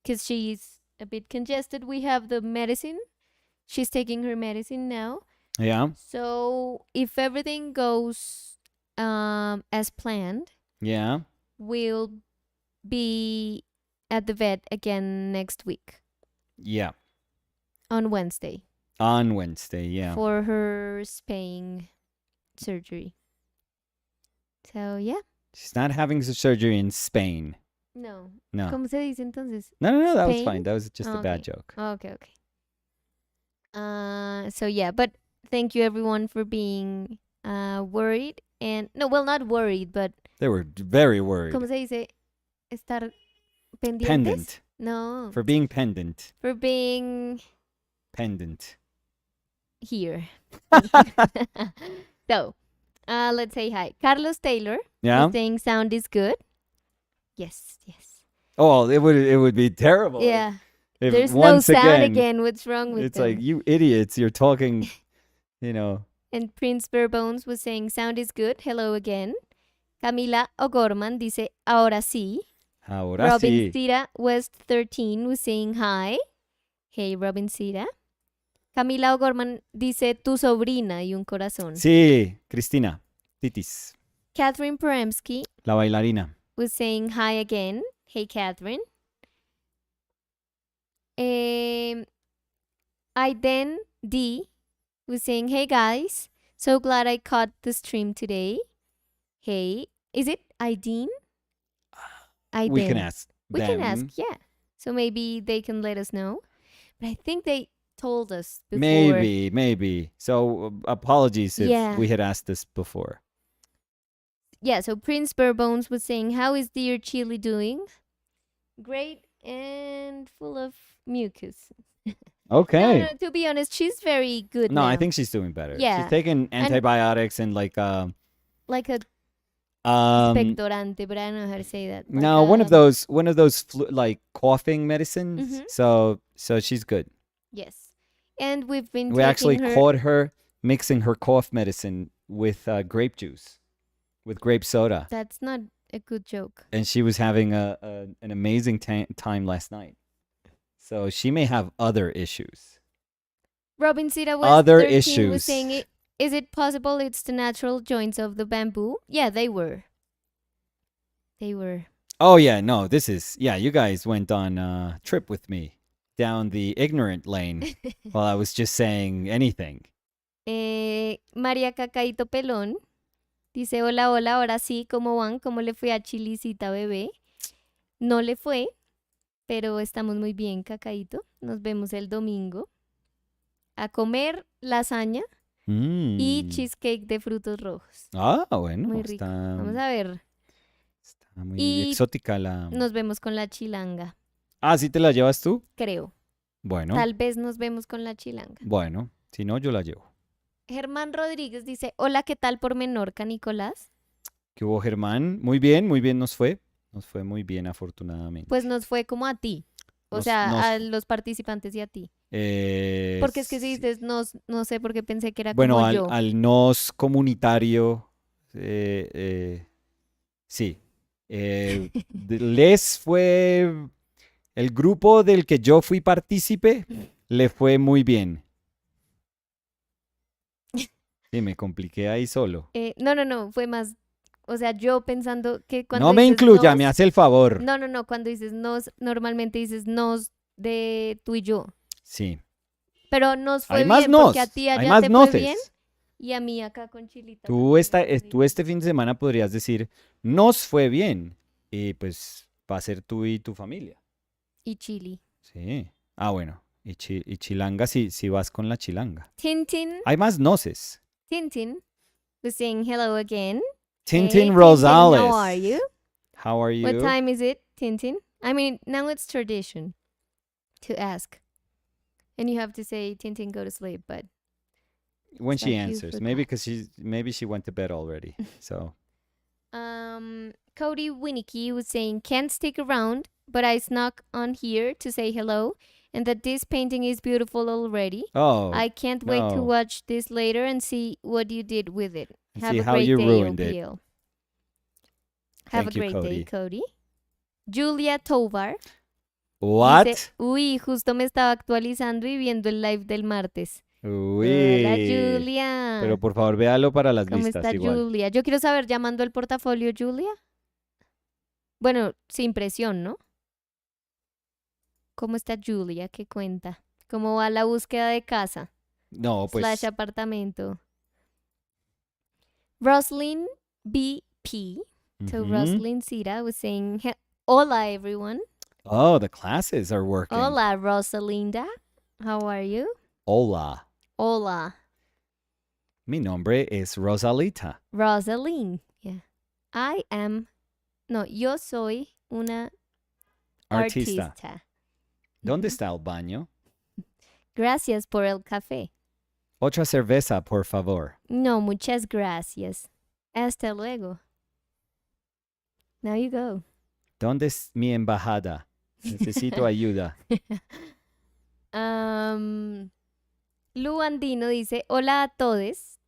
Speaker 2: because she's a bit congested. We have the medicine. She's taking her medicine now.
Speaker 1: Yeah.
Speaker 2: So if everything goes as planned,
Speaker 1: Yeah.
Speaker 2: we'll be at the vet again next week
Speaker 1: Yeah.
Speaker 2: on Wednesday
Speaker 1: On Wednesday. Yeah.
Speaker 2: for her spaying surgery. So yeah.
Speaker 1: She's not having surgery in Spain.
Speaker 2: No.
Speaker 1: No.
Speaker 2: ¿Cómo se dice entonces?
Speaker 1: No. That was
Speaker 2: Spain?
Speaker 1: fine. That was just a bad
Speaker 2: Okay.
Speaker 1: joke.
Speaker 2: Okay. So yeah, but thank you everyone for being worried and not worried, but
Speaker 1: They were very worried.
Speaker 2: ¿cómo se dice? Estar pendientes?
Speaker 1: Pendant.
Speaker 2: No.
Speaker 1: For being pendant.
Speaker 2: For being
Speaker 1: Pendant.
Speaker 2: here. So, let's say hi. Carlos Taylor
Speaker 1: Yeah.
Speaker 2: is saying sound is good. Yes.
Speaker 1: Oh, it would be terrible.
Speaker 2: Yeah.
Speaker 1: If
Speaker 2: There's no
Speaker 1: once
Speaker 2: sound again. What's wrong with
Speaker 1: It's
Speaker 2: them?
Speaker 1: like, you idiots, you're talking, you know.
Speaker 2: And Prince Barebones was saying sound is good. Hello again. Camila O'Gorman dice ahora sí.
Speaker 1: Ahora
Speaker 2: Robin
Speaker 1: sí.
Speaker 2: Cira West 13 was saying hi. Hey Robin Cira. Camila O'Gorman dice tu sobrina y un corazón.
Speaker 1: Sí, Cristina. Titis.
Speaker 2: Catherine Poremsky
Speaker 1: La bailarina.
Speaker 2: was saying hi again. Hey Catherine. Aiden D was saying hey guys. So glad I caught the stream today. Hey, is it Aiden? Aiden.
Speaker 1: We can ask
Speaker 2: We
Speaker 1: them.
Speaker 2: can ask, yeah. So maybe they can let us know. But I think they told us before.
Speaker 1: Maybe. So apologies if
Speaker 2: Yeah.
Speaker 1: we had asked this before.
Speaker 2: Yeah, so Prince Barebones was saying, how is dear Chili doing? Great and full of mucus.
Speaker 1: Okay.
Speaker 2: No, to be honest, she's very good
Speaker 1: No,
Speaker 2: now.
Speaker 1: I think she's doing better.
Speaker 2: Yeah.
Speaker 1: She's taking antibiotics and like
Speaker 2: like a
Speaker 1: um
Speaker 2: expectorante, but I don't know how to say that. Like
Speaker 1: no, one of those like coughing medicines.
Speaker 2: Mhm.
Speaker 1: So she's good.
Speaker 2: Yes. And we've been
Speaker 1: We actually
Speaker 2: taking her.
Speaker 1: caught her mixing her cough medicine with grape juice, with grape soda,
Speaker 2: That's not a good joke.
Speaker 1: and she was having an amazing time last night. So she may have other issues.
Speaker 2: Robin Sita was
Speaker 1: Other
Speaker 2: 13 was
Speaker 1: issues.
Speaker 2: saying, is it possible it's the natural joints of the bamboo? Yeah, they were. They were.
Speaker 1: Oh yeah, no, this is you guys went on a trip with me down the ignorant lane while I was just saying anything.
Speaker 2: María Cacaito Pelón dice, hola, hola, ahora sí, ¿cómo van? ¿Cómo le fue a Chilicita bebé? No le fue, pero estamos muy bien, Cacaito. Nos vemos el domingo a comer lasaña y cheesecake de frutos rojos.
Speaker 1: Ah, bueno,
Speaker 2: Muy rico. Vamos a ver.
Speaker 1: Está muy
Speaker 2: Y
Speaker 1: exótica la...
Speaker 2: Nos vemos con la chilanga,
Speaker 1: Ah, ¿sí te la llevas tú?
Speaker 2: creo.
Speaker 1: Bueno,
Speaker 2: Tal vez nos vemos con la chilanga.
Speaker 1: bueno, si no, yo la llevo.
Speaker 2: Germán Rodríguez dice, hola, ¿qué tal por Menorca, Nicolás?
Speaker 1: ¿Qué hubo, Germán? Muy bien nos fue. Nos fue muy bien, afortunadamente.
Speaker 2: Pues nos fue como a ti. O
Speaker 1: Nos-
Speaker 2: sea,
Speaker 1: nos-
Speaker 2: a los participantes y a ti. Porque es que si
Speaker 1: sí.
Speaker 2: dices nos, no sé por qué pensé que era
Speaker 1: Bueno,
Speaker 2: como
Speaker 1: al,
Speaker 2: yo.
Speaker 1: al nos comunitario, sí. Les fue... El grupo del que yo fui partícipe le fue muy bien. Sí, me compliqué ahí solo.
Speaker 2: No, fue más, o sea, yo pensando que cuando
Speaker 1: No me
Speaker 2: dices
Speaker 1: incluya,
Speaker 2: nos-
Speaker 1: me hace el favor.
Speaker 2: No, cuando dices nos, normalmente dices nos de tú y yo.
Speaker 1: Sí.
Speaker 2: Pero nos fue
Speaker 1: Hay más
Speaker 2: bien
Speaker 1: nos.
Speaker 2: porque a ti
Speaker 1: Hay
Speaker 2: allá
Speaker 1: más
Speaker 2: te
Speaker 1: noces.
Speaker 2: fue bien y a mí acá con Chilita.
Speaker 1: Tú, tú este fin de semana podrías decir, nos fue bien. Y pues va a ser tú y tu familia.
Speaker 2: Y Chili.
Speaker 1: Sí. Ah, bueno. Y chilanga si vas con la chilanga.
Speaker 2: Tintin
Speaker 1: Hay más noces.
Speaker 2: was saying hello again.
Speaker 1: Tintin
Speaker 2: Hey,
Speaker 1: Rosales.
Speaker 2: how are you?
Speaker 1: How are you?
Speaker 2: What time is it, Tintin? I mean, now it's tradition to ask. And you have to say, Tintin, go to sleep, but
Speaker 1: When
Speaker 2: it's
Speaker 1: she
Speaker 2: like you
Speaker 1: answers. Maybe she went to bed already. So
Speaker 2: Cody Winnicky was saying, can't stick around, but I snuck on here to say hello and that this painting is beautiful already. I can't wait to
Speaker 1: no.
Speaker 2: watch this later and see what you did with it.
Speaker 1: And
Speaker 2: Have
Speaker 1: see
Speaker 2: a
Speaker 1: how
Speaker 2: great
Speaker 1: you
Speaker 2: day,
Speaker 1: ruined it.
Speaker 2: OPL. Have
Speaker 1: Thank
Speaker 2: a
Speaker 1: you,
Speaker 2: great
Speaker 1: Cody.
Speaker 2: day, Cody. Julia Tovar
Speaker 1: What?
Speaker 2: dice, uy, justo me estaba actualizando y viendo el live del martes.
Speaker 1: Uy.
Speaker 2: Hola, Julia.
Speaker 1: Pero por favor, véalo para las
Speaker 2: ¿Cómo
Speaker 1: vistas
Speaker 2: está
Speaker 1: igual.
Speaker 2: Julia? Yo quiero saber, llamando el portafolio, Julia. Bueno, sin presión, ¿no? ¿Cómo está Julia? ¿Qué cuenta? ¿Cómo va la búsqueda de casa?
Speaker 1: No, pues.
Speaker 2: Slash apartamento. Roslyn BP. So
Speaker 1: Mhm.
Speaker 2: Roslyn Sira was saying, hola everyone.
Speaker 1: Oh, the classes are working.
Speaker 2: Hola Rosalinda. How are you?
Speaker 1: Hola.
Speaker 2: Hola.
Speaker 1: Mi nombre es Rosalita.
Speaker 2: Rosaline. Yeah. Yo soy una
Speaker 1: Artista.
Speaker 2: artista.
Speaker 1: ¿Dónde está el baño?
Speaker 2: Gracias por el café.
Speaker 1: Otra cerveza, por favor.
Speaker 2: No, muchas gracias. Hasta luego. Now you go.
Speaker 1: ¿Dónde es mi embajada? Necesito ayuda.
Speaker 2: Lu Andino dice, hola a todos.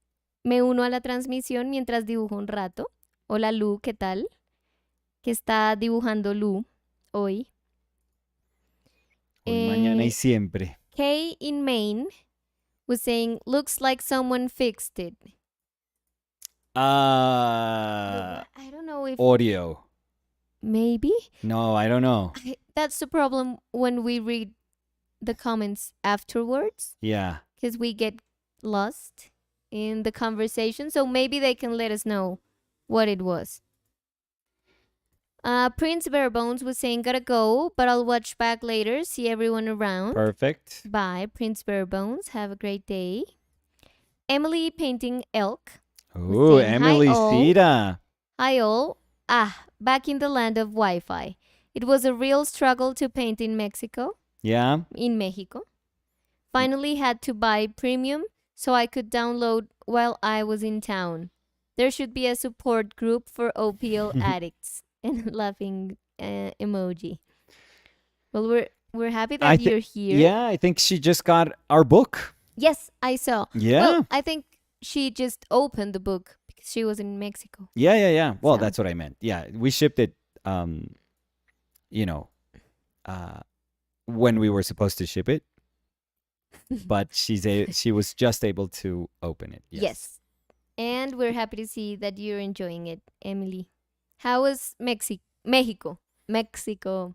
Speaker 2: Me uno a la transmisión mientras dibujo un rato. Hola Lu, ¿qué tal? ¿Qué está dibujando Lu hoy?
Speaker 1: Hoy, mañana y siempre.
Speaker 2: Kay in Maine was saying, looks like someone fixed it. I don't know if...
Speaker 1: Audio.
Speaker 2: Maybe?
Speaker 1: No, I don't know.
Speaker 2: That's the problem when we read the comments afterwards.
Speaker 1: Yeah.
Speaker 2: Because we get lost in the conversation. So maybe they can let us know what it was. Prince Barebones was saying, gotta go, but I'll watch back later. See everyone around.
Speaker 1: Perfect.
Speaker 2: Bye, Prince Barebones. Have a great day. Emily Painting Elk.
Speaker 1: Ooh,
Speaker 2: saying,
Speaker 1: Emily
Speaker 2: hi, all.
Speaker 1: Cira.
Speaker 2: Hi all. Back in the land of Wi-Fi. It was a real struggle to paint in Mexico.
Speaker 1: Yeah.
Speaker 2: In Mexico. Finally had to buy premium so I could download while I was in town. There should be a support group for OPL addicts and laughing emoji. Well, we're happy
Speaker 1: I
Speaker 2: that you're here.
Speaker 1: Yeah, I think she just got our book.
Speaker 2: Yes, I saw.
Speaker 1: Yeah.
Speaker 2: Well, I think she just opened the book because she was in Mexico.
Speaker 1: Yeah. Well,
Speaker 2: So-
Speaker 1: that's what I meant. Yeah, we shipped it. You know, when we were supposed to ship it, but she was just able to open it.
Speaker 2: Yes. And we're happy to see that you're enjoying it, Emily. How was Mexico? Mexico. How was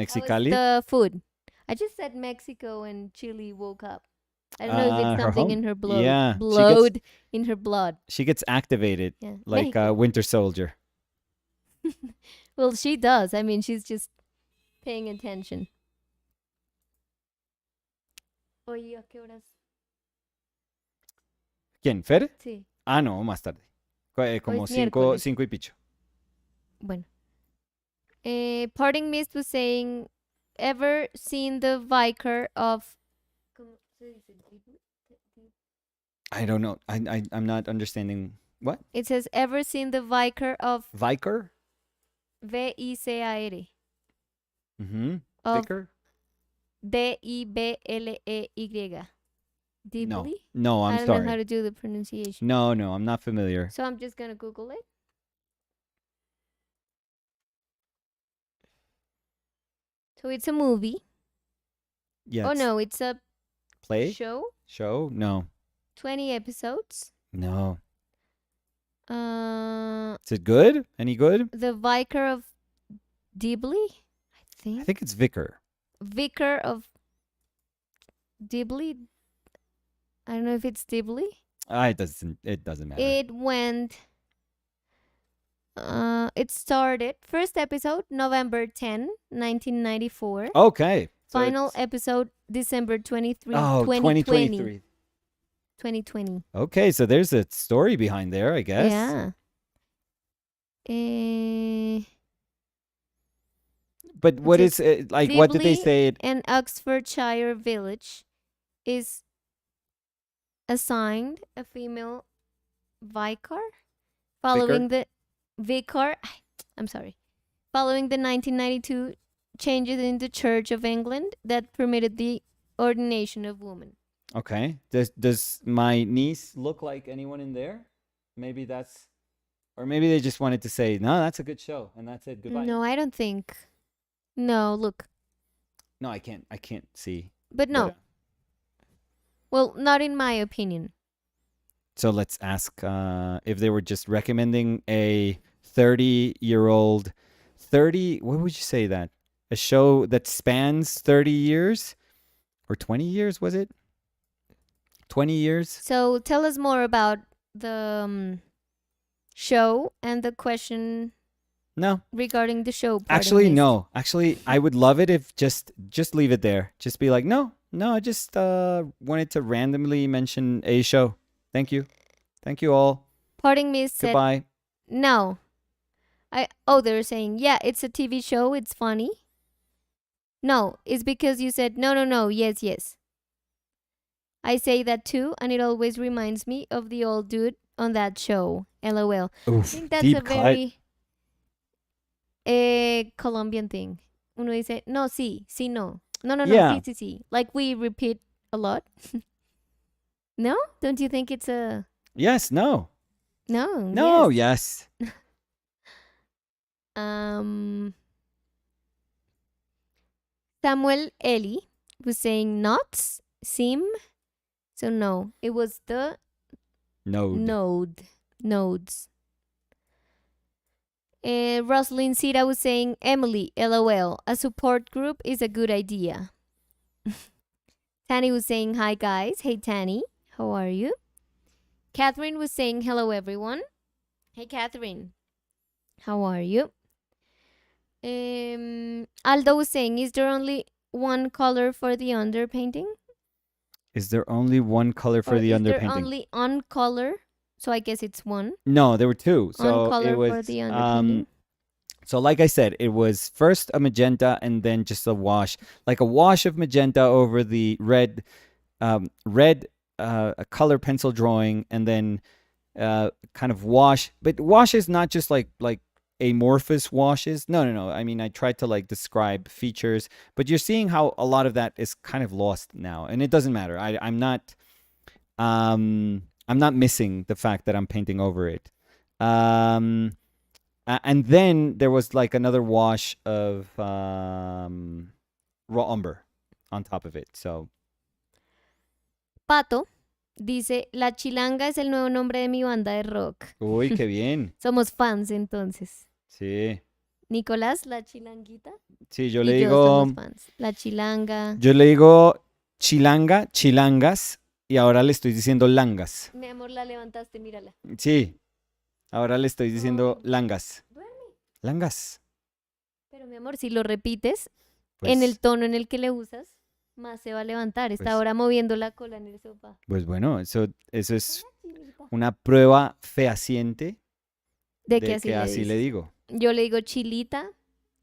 Speaker 1: Mexicali.
Speaker 2: the food? I just said Mexico and Chile woke up. I don't know if
Speaker 1: Her
Speaker 2: it's something
Speaker 1: home-
Speaker 2: in her blood.
Speaker 1: yeah, she
Speaker 2: Blood in her blood.
Speaker 1: She gets activated
Speaker 2: Yeah.
Speaker 1: like
Speaker 2: Mexico.
Speaker 1: a Winter Soldier.
Speaker 2: Well, she does. I mean, she's just paying attention. Oye, ¿a qué horas?
Speaker 1: ¿Quién? ¿Fer?
Speaker 2: Sí.
Speaker 1: Ah, no, más tarde. Como
Speaker 2: es miércoles.
Speaker 1: 5 y picho.
Speaker 2: Bueno. Parting Mist was saying, ever seen the vicar of... ¿Cómo se dice?
Speaker 1: I don't know. I'm not understanding. What?
Speaker 2: It says, ever seen the vicar of
Speaker 1: Vicar?
Speaker 2: V-I-C-A-R?
Speaker 1: Mm-hmm.
Speaker 2: Of
Speaker 1: Vicar?
Speaker 2: D-I-B-L-E-Y. Dibley?
Speaker 1: No,
Speaker 2: I
Speaker 1: I'm
Speaker 2: don't
Speaker 1: sorry.
Speaker 2: know how to do the pronunciation.
Speaker 1: No, I'm not familiar.
Speaker 2: So I'm just going to Google it. So it's a movie.
Speaker 1: Yeah.
Speaker 2: Oh, no, it's a
Speaker 1: Play?
Speaker 2: show.
Speaker 1: Show? No.
Speaker 2: 20 episodes.
Speaker 1: No.
Speaker 2: Uh,
Speaker 1: Is it good? Any good?
Speaker 2: The Vicar of Dibley, I
Speaker 1: I think it's Vicar.
Speaker 2: Vicar of Dibley. I don't know if it's Dibley.
Speaker 1: It doesn't matter.
Speaker 2: It went. It started first episode November 10, 1994.
Speaker 1: Okay. So
Speaker 2: Final
Speaker 1: it's-
Speaker 2: episode December 23,
Speaker 1: Oh,
Speaker 2: 2020.
Speaker 1: 2023.
Speaker 2: 2020.
Speaker 1: Okay, so there's a story behind there, I guess.
Speaker 2: Yeah.
Speaker 1: But what
Speaker 2: It's
Speaker 1: is it like? What did they
Speaker 2: Dibley
Speaker 1: say?
Speaker 2: An Oxfordshire village is assigned a female vicar following the vicar. I'm sorry. Following the 1992 changes in the Church of England that permitted the ordination of women.
Speaker 1: Okay. Does my niece look like anyone in there? Maybe that's, or maybe they just wanted to say, no, that's a good show, and that's it. Goodbye.
Speaker 2: No, I don't think. No, look.
Speaker 1: No, I can't see.
Speaker 2: But no.
Speaker 1: But,
Speaker 2: Well, not in my opinion.
Speaker 1: so let's ask if they were just recommending a 30-year-old, 30. What would you say that? A show that spans 30 years, or 20 years? Was it? 20 years.
Speaker 2: So tell us more about the show and the question
Speaker 1: No.
Speaker 2: regarding the show.
Speaker 1: Actually, no. Actually, I would love it if just leave it there. Just be like, no, I just wanted to randomly mention a show. Thank you all.
Speaker 2: Parting Mist said
Speaker 1: Goodbye.
Speaker 2: no. They were saying, yeah, it's a TV show, it's funny. No, it's because you said no, yes. I say that too, and it always reminds me of the old dude on that show. LOL. I
Speaker 1: Oof,
Speaker 2: think that's
Speaker 1: deep
Speaker 2: a
Speaker 1: cut.
Speaker 2: very Colombian thing. Uno dice, no, sí, no. No,
Speaker 1: Yeah.
Speaker 2: sí. Like we repeat a lot. No? Don't you think it's a...
Speaker 1: Yes. No.
Speaker 2: No.
Speaker 1: Yes.
Speaker 2: Samuel Eli was saying knots, seem. So no, it was the
Speaker 1: No.
Speaker 2: nodes. Rosalind Sita was saying, Emily, LOL, a support group is a good idea. Tanny was saying, hi guys. Hey Tanny, how are you? Catherine was saying, hello everyone. Hey Catherine, how are you? Aldo was saying, is there only one color for the underpainting?
Speaker 1: Is there only one color for
Speaker 2: Or
Speaker 1: the
Speaker 2: is there
Speaker 1: underpainting?
Speaker 2: only on color? So I guess it's one.
Speaker 1: No, there were two.
Speaker 2: On
Speaker 1: So
Speaker 2: color
Speaker 1: it was
Speaker 2: for the underpainting.
Speaker 1: So like I said, it was first a magenta and then just a wash, like a wash of magenta over the red, red a color pencil drawing, and then kind of wash. But wash is not just like amorphous washes. No. I mean, I tried to like describe features, but you're seeing how a lot of that is kind of lost now, and it doesn't matter. I'm not missing the fact that I'm painting over it. And then there was like another wash of raw umber on top of it. So
Speaker 2: Pato dice, La Chilanga es el nuevo nombre de mi banda de rock.
Speaker 1: uy, qué bien.
Speaker 2: Somos fans entonces.
Speaker 1: Sí.
Speaker 2: Nicolás, La Chilanguita.
Speaker 1: Sí, yo
Speaker 2: y
Speaker 1: le
Speaker 2: yo
Speaker 1: digo,
Speaker 2: somos fans. La Chilanga.
Speaker 1: yo le digo chilanga, chilangas, y ahora le estoy diciendo langas.
Speaker 2: Mi amor, la levantaste, mírala.
Speaker 1: Sí, ahora le estoy diciendo
Speaker 2: Ay,
Speaker 1: langas.
Speaker 2: duerme.
Speaker 1: Langas.
Speaker 2: Pero mi amor, si lo repites
Speaker 1: Pues,
Speaker 2: en el tono en el que le usas, más se va a levantar. Está
Speaker 1: Pues-
Speaker 2: ahora moviendo la cola en el sofá.
Speaker 1: pues bueno, eso es
Speaker 2: Chinita.
Speaker 1: una prueba fehaciente
Speaker 2: De
Speaker 1: de
Speaker 2: que así
Speaker 1: que
Speaker 2: le
Speaker 1: así le
Speaker 2: dices.
Speaker 1: digo.
Speaker 2: Yo le digo chilita,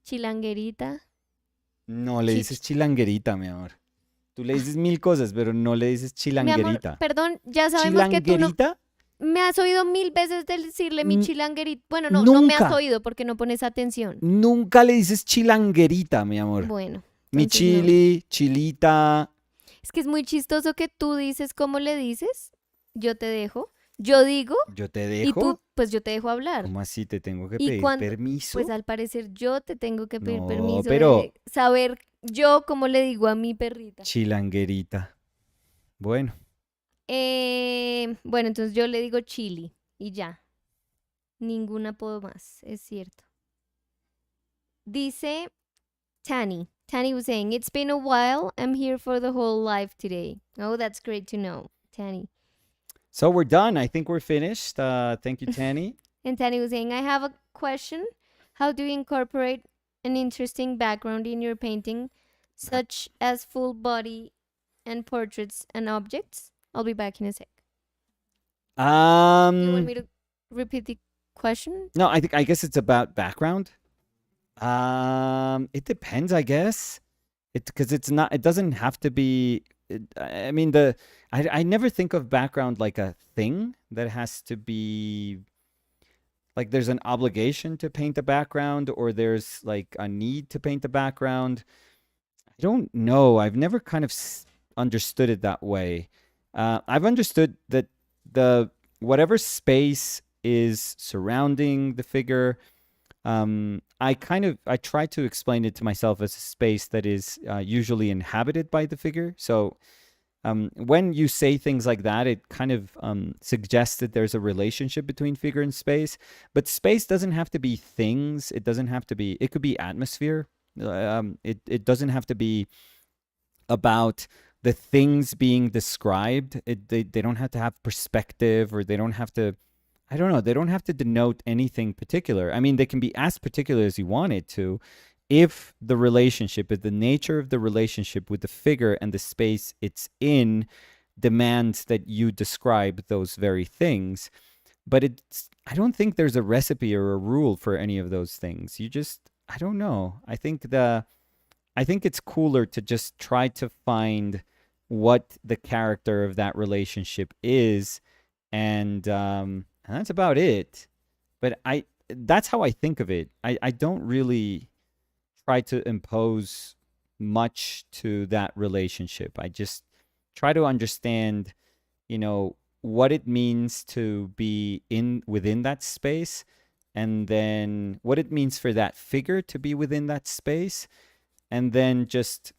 Speaker 2: chilanguerita.
Speaker 1: No le
Speaker 2: Chi-
Speaker 1: dices chilanguerita, mi amor. Tú le dices mil cosas, pero no le dices
Speaker 2: Mi amor,
Speaker 1: chilanguerita.
Speaker 2: perdón, ya sabemos que tú no
Speaker 1: ¿Chilanguerita?
Speaker 2: me has oído 1000 veces decirle mi
Speaker 1: N-
Speaker 2: chilanguerita. Bueno, no me has
Speaker 1: nunca.
Speaker 2: oído porque no pones atención.
Speaker 1: Nunca le dices chilanguerita, mi amor.
Speaker 2: Bueno,
Speaker 1: Mi
Speaker 2: entonces no.
Speaker 1: chili, chilita.
Speaker 2: Es que es muy chistoso que tú dices cómo le dices, yo te dejo, yo digo
Speaker 1: Yo te
Speaker 2: y
Speaker 1: dejo.
Speaker 2: tú, pues yo te dejo hablar.
Speaker 1: ¿Cómo así te tengo que
Speaker 2: Y
Speaker 1: pedir
Speaker 2: cuando,
Speaker 1: permiso?
Speaker 2: pues al parecer yo te tengo que pedir
Speaker 1: No,
Speaker 2: permiso
Speaker 1: pero-
Speaker 2: de saber yo cómo le digo a mi perrita.
Speaker 1: Chilanguerita. Bueno,
Speaker 2: Bueno, entonces yo le digo chili y ya. Ningún apodo más, es cierto. Dice Tani. Tani was saying, it's been a while. I'm here for the whole life today. Oh, that's great to know, Tani.
Speaker 1: so we're done. I think we're finished. Thank you, Tanny.
Speaker 2: And Tani was saying, I have a question. How do you incorporate an interesting background in your painting, such as full body and portraits and objects? I'll be back in a sec. Do you want me to repeat the question?
Speaker 1: No, I guess it's about background. It depends, I guess. Because it doesn't have to be. I mean, I never think of background like a thing that has to be. Like there's an obligation to paint the background, or there's like a need to paint the background. I don't know. I've never kind of understood it that way. I've understood that the whatever space is surrounding the figure, I try to explain it to myself as a space that is usually inhabited by the figure. So when you say things like that, it kind of suggests that there's a relationship between figure and space. But space doesn't have to be things. It doesn't have to be. It could be atmosphere. It doesn't have to be about the things being described. They don't have to have perspective, or they don't have to. I don't know. They don't have to denote anything particular. I mean, they can be as particular as you want it to, if the relationship, if the nature of the relationship with the figure and the space it's in demands that you describe those very things. But I don't think there's a recipe or a rule for any of those things. I don't know. I think it's cooler to just try to find what the character of that relationship is, and that's about it. But that's how I think of it. I don't really try to impose much to that relationship. I just try to understand, what it means to be within that space, and then what it means for that figure to be within that space, and then just,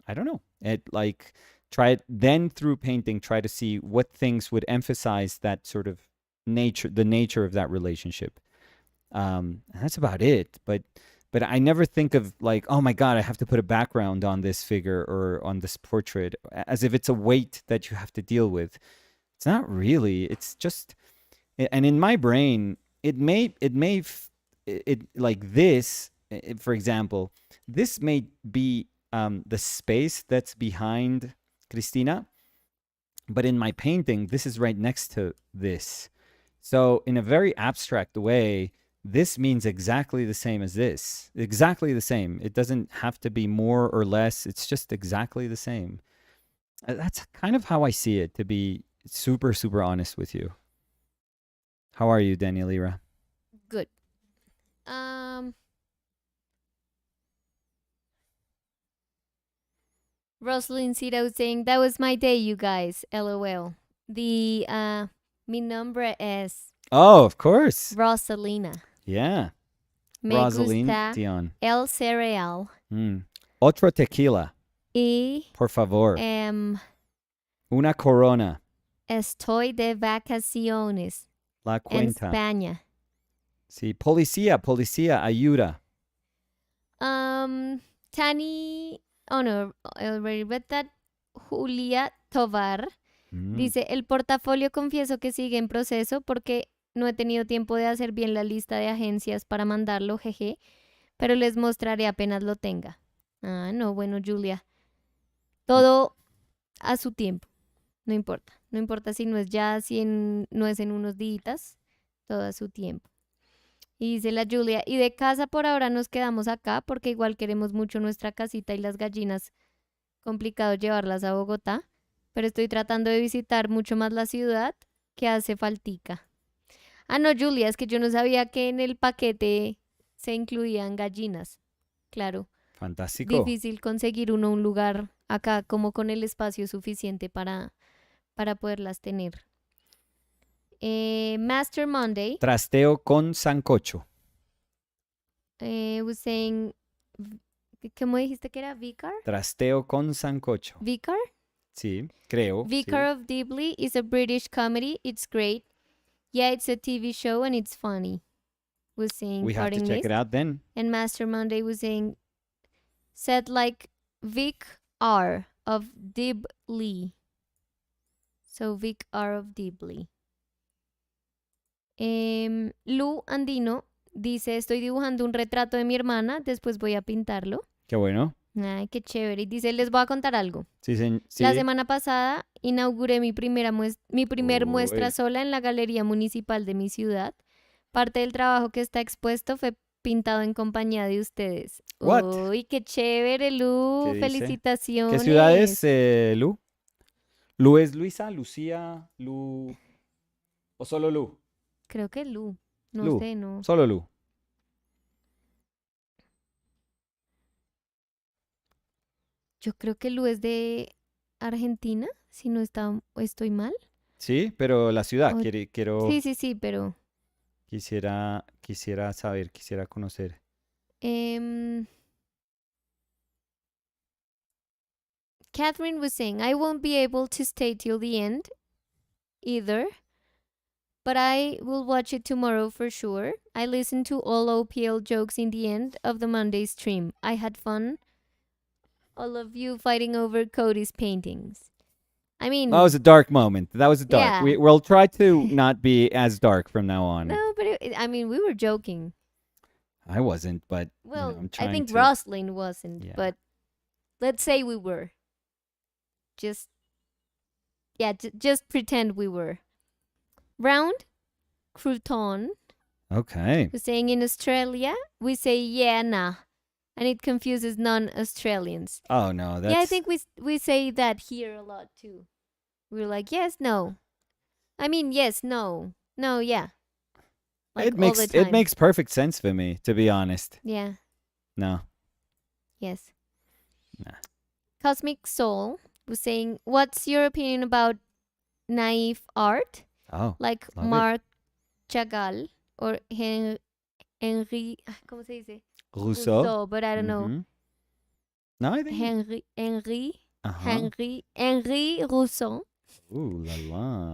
Speaker 1: I don't know, try it then through painting, try to see what things would emphasize that sort of the nature of that relationship. And that's about it. But I never think of like, oh my God, I have to put a background on this figure or on this portrait, as if it's a weight that you have to deal with. It's not really. It's just, and in my brain, it like this, for example, this may be the space that's behind Cristina, but in my painting, this is right next to this. So in a very abstract way, this means exactly the same as this. Exactly the same. It doesn't have to be more or less. It's just exactly the same. That's kind of how I see it, to be super, super honest with you. How are you, Daniel Ira?
Speaker 2: Good. Um, Rosalind Cito saying, that was my day, you guys. LOL. Mi nombre es
Speaker 1: Oh, of course.
Speaker 2: Rosalina.
Speaker 1: Yeah.
Speaker 2: Me
Speaker 1: Rosaline
Speaker 2: gusta
Speaker 1: Dion.
Speaker 2: el cereal.
Speaker 1: Otro tequila,
Speaker 2: Y
Speaker 1: por favor. Una corona.
Speaker 2: estoy de vacaciones
Speaker 1: La
Speaker 2: en
Speaker 1: cuenta.
Speaker 2: España.
Speaker 1: Sí, policía, ayuda.
Speaker 2: Tani, oh no, I already read that. Julia Tovar dice, el portafolio confieso que sigue en proceso porque no he tenido tiempo de hacer bien la lista de agencias para mandarlo, jeje, pero les mostraré apenas lo tenga. Ah, no, bueno, Julia. Todo a su tiempo. No importa. No importa si no es ya, si no es en unos días. Todo a su tiempo. Y dice la Julia, y de casa por ahora nos quedamos acá porque igual queremos mucho nuestra casita y las gallinas. Complicado llevarlas a Bogotá, pero estoy tratando de visitar mucho más la ciudad que hace faltica. Ah, no, Julia, es que yo no sabía que en el paquete se incluían gallinas. Claro.
Speaker 1: Fantástico.
Speaker 2: Difícil conseguir un lugar acá como con el espacio suficiente para poderlas tener. Master Monday
Speaker 1: Trasteo con sancocho.
Speaker 2: was saying, ¿cómo dijiste que era? Vicar?
Speaker 1: Trasteo con sancocho.
Speaker 2: Vicar?
Speaker 1: Sí, creo.
Speaker 2: Vicar
Speaker 1: sí.
Speaker 2: of Dibley is a British comedy. It's great. Yeah, it's a TV show and it's funny. Was saying
Speaker 1: We have to check it out then.
Speaker 2: And Master Monday was saying, said like Vic R of Dibley. So Vic R of Dibley. Lu Andino dice, estoy dibujando un retrato de mi hermana, después voy a pintarlo.
Speaker 1: Qué bueno.
Speaker 2: Ay, qué chévere. Y dice, les voy a contar algo.
Speaker 1: Sí.
Speaker 2: La semana pasada inauguré mi primer muestra sola en la Galería Municipal de mi ciudad. Parte del trabajo que está expuesto fue pintado en compañía de ustedes.
Speaker 1: What?
Speaker 2: Uy, qué chévere, Lu.
Speaker 1: ¿Qué dice?
Speaker 2: Felicitaciones.
Speaker 1: ¿Qué ciudad es, Lu? ¿Lu es Luisa, Lucía, Lu? ¿O solo Lu?
Speaker 2: Creo que Lu. No
Speaker 1: Lu.
Speaker 2: sé, no.
Speaker 1: Solo Lu.
Speaker 2: Yo creo que Lu es de Argentina, si no estoy mal.
Speaker 1: Sí, pero la ciudad,
Speaker 2: O-
Speaker 1: quiero...
Speaker 2: Sí, pero...
Speaker 1: Quisiera saber, quisiera conocer.
Speaker 2: Catherine was saying, I won't be able to stay till the end either, but I will watch it tomorrow for sure. I listened to all OPL jokes in the end of the Monday stream. I had fun. All of you fighting over Cody's paintings. I mean...
Speaker 1: That was a dark moment. That was dark.
Speaker 2: Yeah.
Speaker 1: We'll try to not be as dark from now on.
Speaker 2: No, but we were joking.
Speaker 1: I wasn't, but
Speaker 2: Well,
Speaker 1: I'm
Speaker 2: I
Speaker 1: trying
Speaker 2: think
Speaker 1: to...
Speaker 2: Rosalind wasn't,
Speaker 1: Yeah.
Speaker 2: but let's say we were. Just pretend we were. Round Crouton
Speaker 1: Okay.
Speaker 2: was saying in Australia, we say yeah, nah. And it confuses non-Australians.
Speaker 1: Oh, no, that's...
Speaker 2: Yeah, I think we say that here a lot too. We're like, yes, no. I mean, yes, no. No, yeah. Like
Speaker 1: it makes
Speaker 2: all the time.
Speaker 1: it makes perfect sense for me, to be honest.
Speaker 2: Yeah.
Speaker 1: No.
Speaker 2: Yes.
Speaker 1: Nah.
Speaker 2: Cosmic Soul was saying, what's your opinion about naive art?
Speaker 1: Oh,
Speaker 2: Like
Speaker 1: love it.
Speaker 2: Marc Chagall or Henri, ¿cómo se dice?
Speaker 1: Rousseau.
Speaker 2: But I don't know.
Speaker 1: Mhm. No, I think...
Speaker 2: Henri Rousseau.
Speaker 1: Ooh la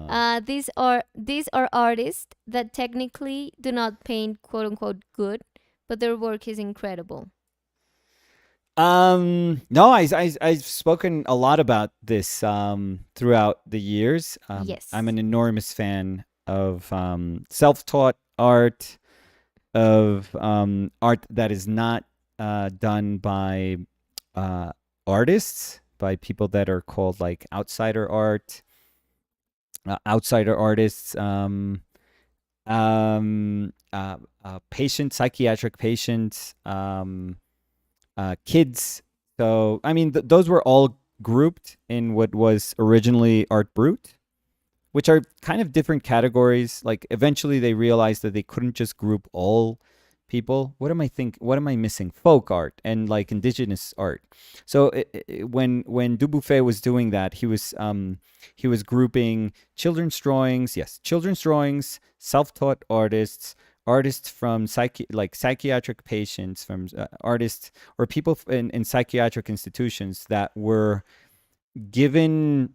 Speaker 1: la.
Speaker 2: These are artists that technically do not paint quote unquote good, but their work is incredible.
Speaker 1: No, I've spoken a lot about this throughout the years.
Speaker 2: Yes.
Speaker 1: I'm an enormous fan of self-taught art, of art that is not done by artists, by people that are called like outsider art, outsider artists, psychiatric patients, kids. So, I mean, those were all grouped in what was originally Art Brut, which are kind of different categories. Like eventually they realized that they couldn't just group all people. What am I missing? Folk art and like indigenous art. So when Dubuffet was doing that, he was grouping children's drawings, yes, children's drawings, self-taught artists, artists from psychiatric patients, from artists or people in psychiatric institutions that were given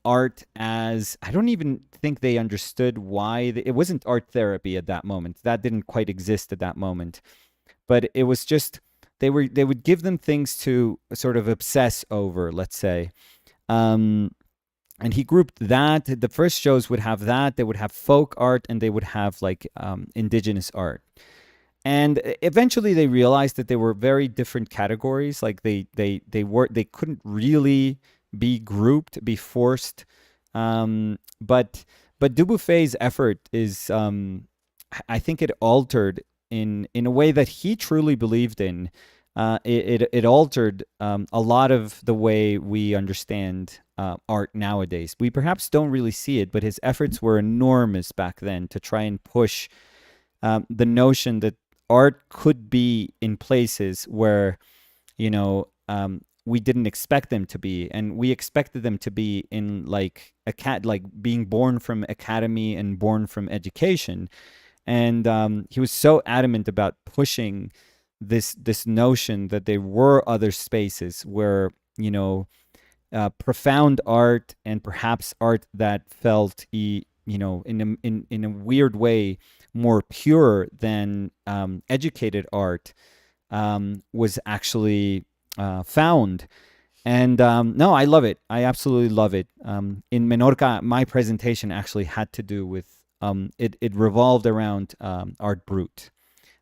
Speaker 1: art as, I don't even think they understood why it wasn't art therapy at that moment. That didn't quite exist at that moment. But it was just they would give them things to sort of obsess over, let's say. And he grouped that. The first shows would have that. They would have folk art and they would have like indigenous art. And eventually they realized that they were very different categories. Like they couldn't really be grouped, be forced. But Dubuffet's effort is, I think it altered in a way that he truly believed in. It altered a lot of the way we understand art nowadays. We perhaps don't really see it, but his efforts were enormous back then to try and push the notion that art could be in places where, we didn't expect them to be, and we expected them to be in like being born from academy and born from education. And he was so adamant about pushing this notion that there were other spaces where profound art and perhaps art that felt in a weird way more pure than educated art was actually found. And no, I love it. I absolutely love it. In Menorca, my presentation actually had to do with it revolved around Art Brut.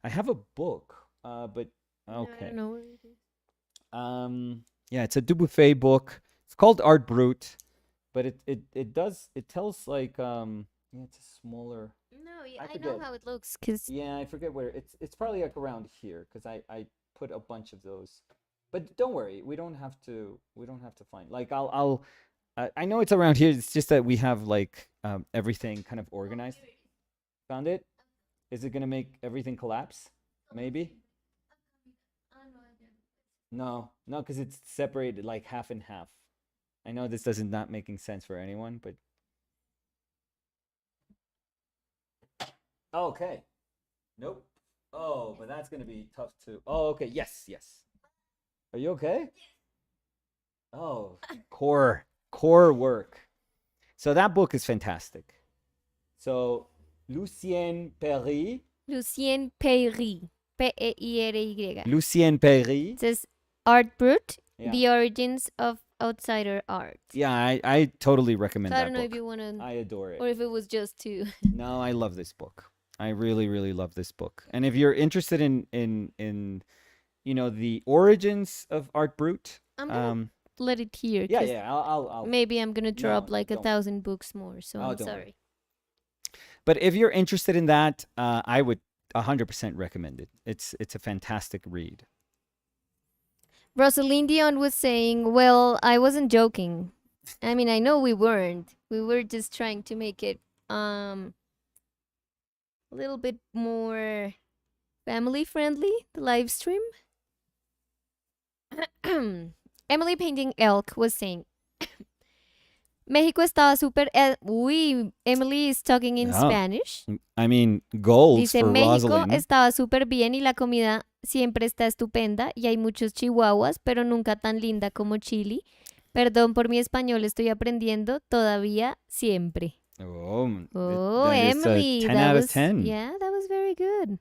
Speaker 1: I have a book, but okay.
Speaker 2: I don't know where it is.
Speaker 1: Yeah, it's a Dubuffet book. It's called Art Brut, but it tells like yeah, it's a smaller.
Speaker 2: No, yeah,
Speaker 1: I
Speaker 2: I know
Speaker 1: forget.
Speaker 2: how it looks because
Speaker 1: Yeah, I forget where it's probably like around here because I put a bunch of those. But don't worry, we don't have to find. Like I know it's around here. It's just that we have like everything kind of organized. Found it? Is it gonna make everything collapse? Maybe. No, no, because it's separated like half and half. I know this doesn't not making sense for anyone, but oh, okay. Nope. Oh, but that's gonna be tough too. Oh, okay. Yes, yes. Are you okay? Oh, core work. So that book is fantastic. So Lucien Perry,
Speaker 2: Lucien Peyri, Peiry.
Speaker 1: Lucien Perry.
Speaker 2: It says Art Brut,
Speaker 1: Yeah,
Speaker 2: The Origins of Outsider Art.
Speaker 1: yeah. I totally recommend
Speaker 2: So I
Speaker 1: that
Speaker 2: don't know
Speaker 1: book.
Speaker 2: if you want to,
Speaker 1: I adore it.
Speaker 2: or if it was just to.
Speaker 1: No, I love this book. I really, really love this book. And if you're interested in the origins of Art Brut,
Speaker 2: I'm gonna let it here
Speaker 1: yeah,
Speaker 2: because
Speaker 1: yeah, I'll
Speaker 2: maybe I'm gonna draw
Speaker 1: no,
Speaker 2: up like
Speaker 1: don't worry.
Speaker 2: 1,000 books more. So
Speaker 1: Oh,
Speaker 2: I'm
Speaker 1: don't worry.
Speaker 2: sorry.
Speaker 1: But if you're interested in that, I would 100% recommend it. It's a fantastic read.
Speaker 2: Rosalind Dion was saying, "Well, I wasn't joking. I mean, I know we weren't. We were just trying to make it a little bit more family friendly. The live stream." Emily Painting Elk was saying, México estaba súper. Uy, Emily is talking in
Speaker 1: Oh,
Speaker 2: Spanish.
Speaker 1: I mean, goals
Speaker 2: Dice,
Speaker 1: for
Speaker 2: México
Speaker 1: Rosalind.
Speaker 2: estaba súper bien y la comida siempre está estupenda y hay muchos chihuahuas, pero nunca tan linda como Chile. Perdón por mi español, estoy aprendiendo todavía siempre.
Speaker 1: Oh,
Speaker 2: Oh,
Speaker 1: that is a
Speaker 2: Emily,
Speaker 1: 10
Speaker 2: that
Speaker 1: out of
Speaker 2: was
Speaker 1: 10.
Speaker 2: yeah, that was very good.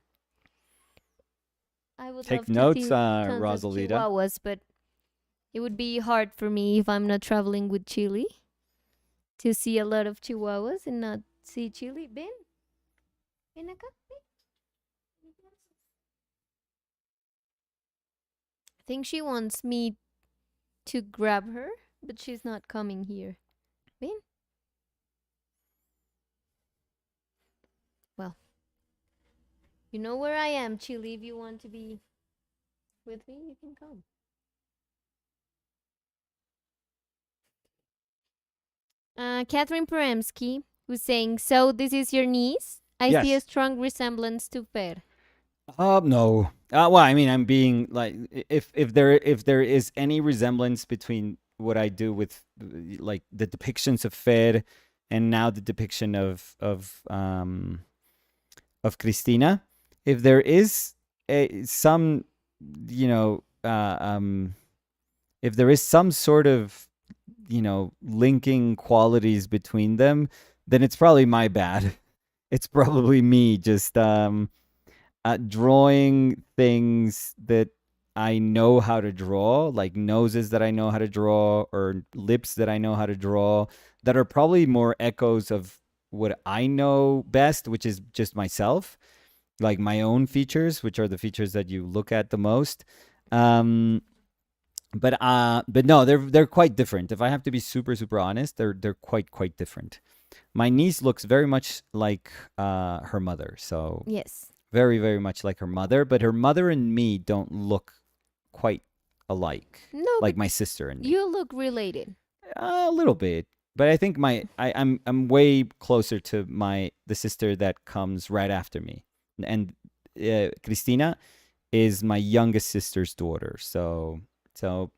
Speaker 2: I would
Speaker 1: Take
Speaker 2: love
Speaker 1: notes,
Speaker 2: to see tons of
Speaker 1: Rosalita.
Speaker 2: chihuahuas, but it would be hard for me if I'm not traveling with Chile to see a lot of chihuahuas and not see Chile. Ven, ven acá. Ven. I think she wants me to grab her, but she's not coming here. Ven. Well, you know where I am, Chile. If you want to be with me, you can come. Catherine Peremsky was saying, so this is your niece? I see a
Speaker 1: Yes.
Speaker 2: strong resemblance to Fer.
Speaker 1: No. Well, I mean, I'm being like, if there is any resemblance between what I do with like the depictions of Fer and now the depiction of Cristina, if there is some, you know, if there is some sort of, you know, linking qualities between them, then it's probably my bad. It's probably me just drawing things that I know how to draw, like noses that I know how to draw or lips that I know how to draw, that are probably more echoes of what I know best, which is just myself, like my own features, which are the features that you look at the most. But no, they're quite different. If I have to be super honest, they're quite different. My niece looks very much like her mother, so
Speaker 2: Yes.
Speaker 1: very much like her mother. But her mother and me don't look quite alike,
Speaker 2: No,
Speaker 1: like
Speaker 2: but
Speaker 1: my sister and me.
Speaker 2: you look related.
Speaker 1: A little bit, but I think I'm way closer to the sister that comes right after me, and Cristina is my youngest sister's daughter. So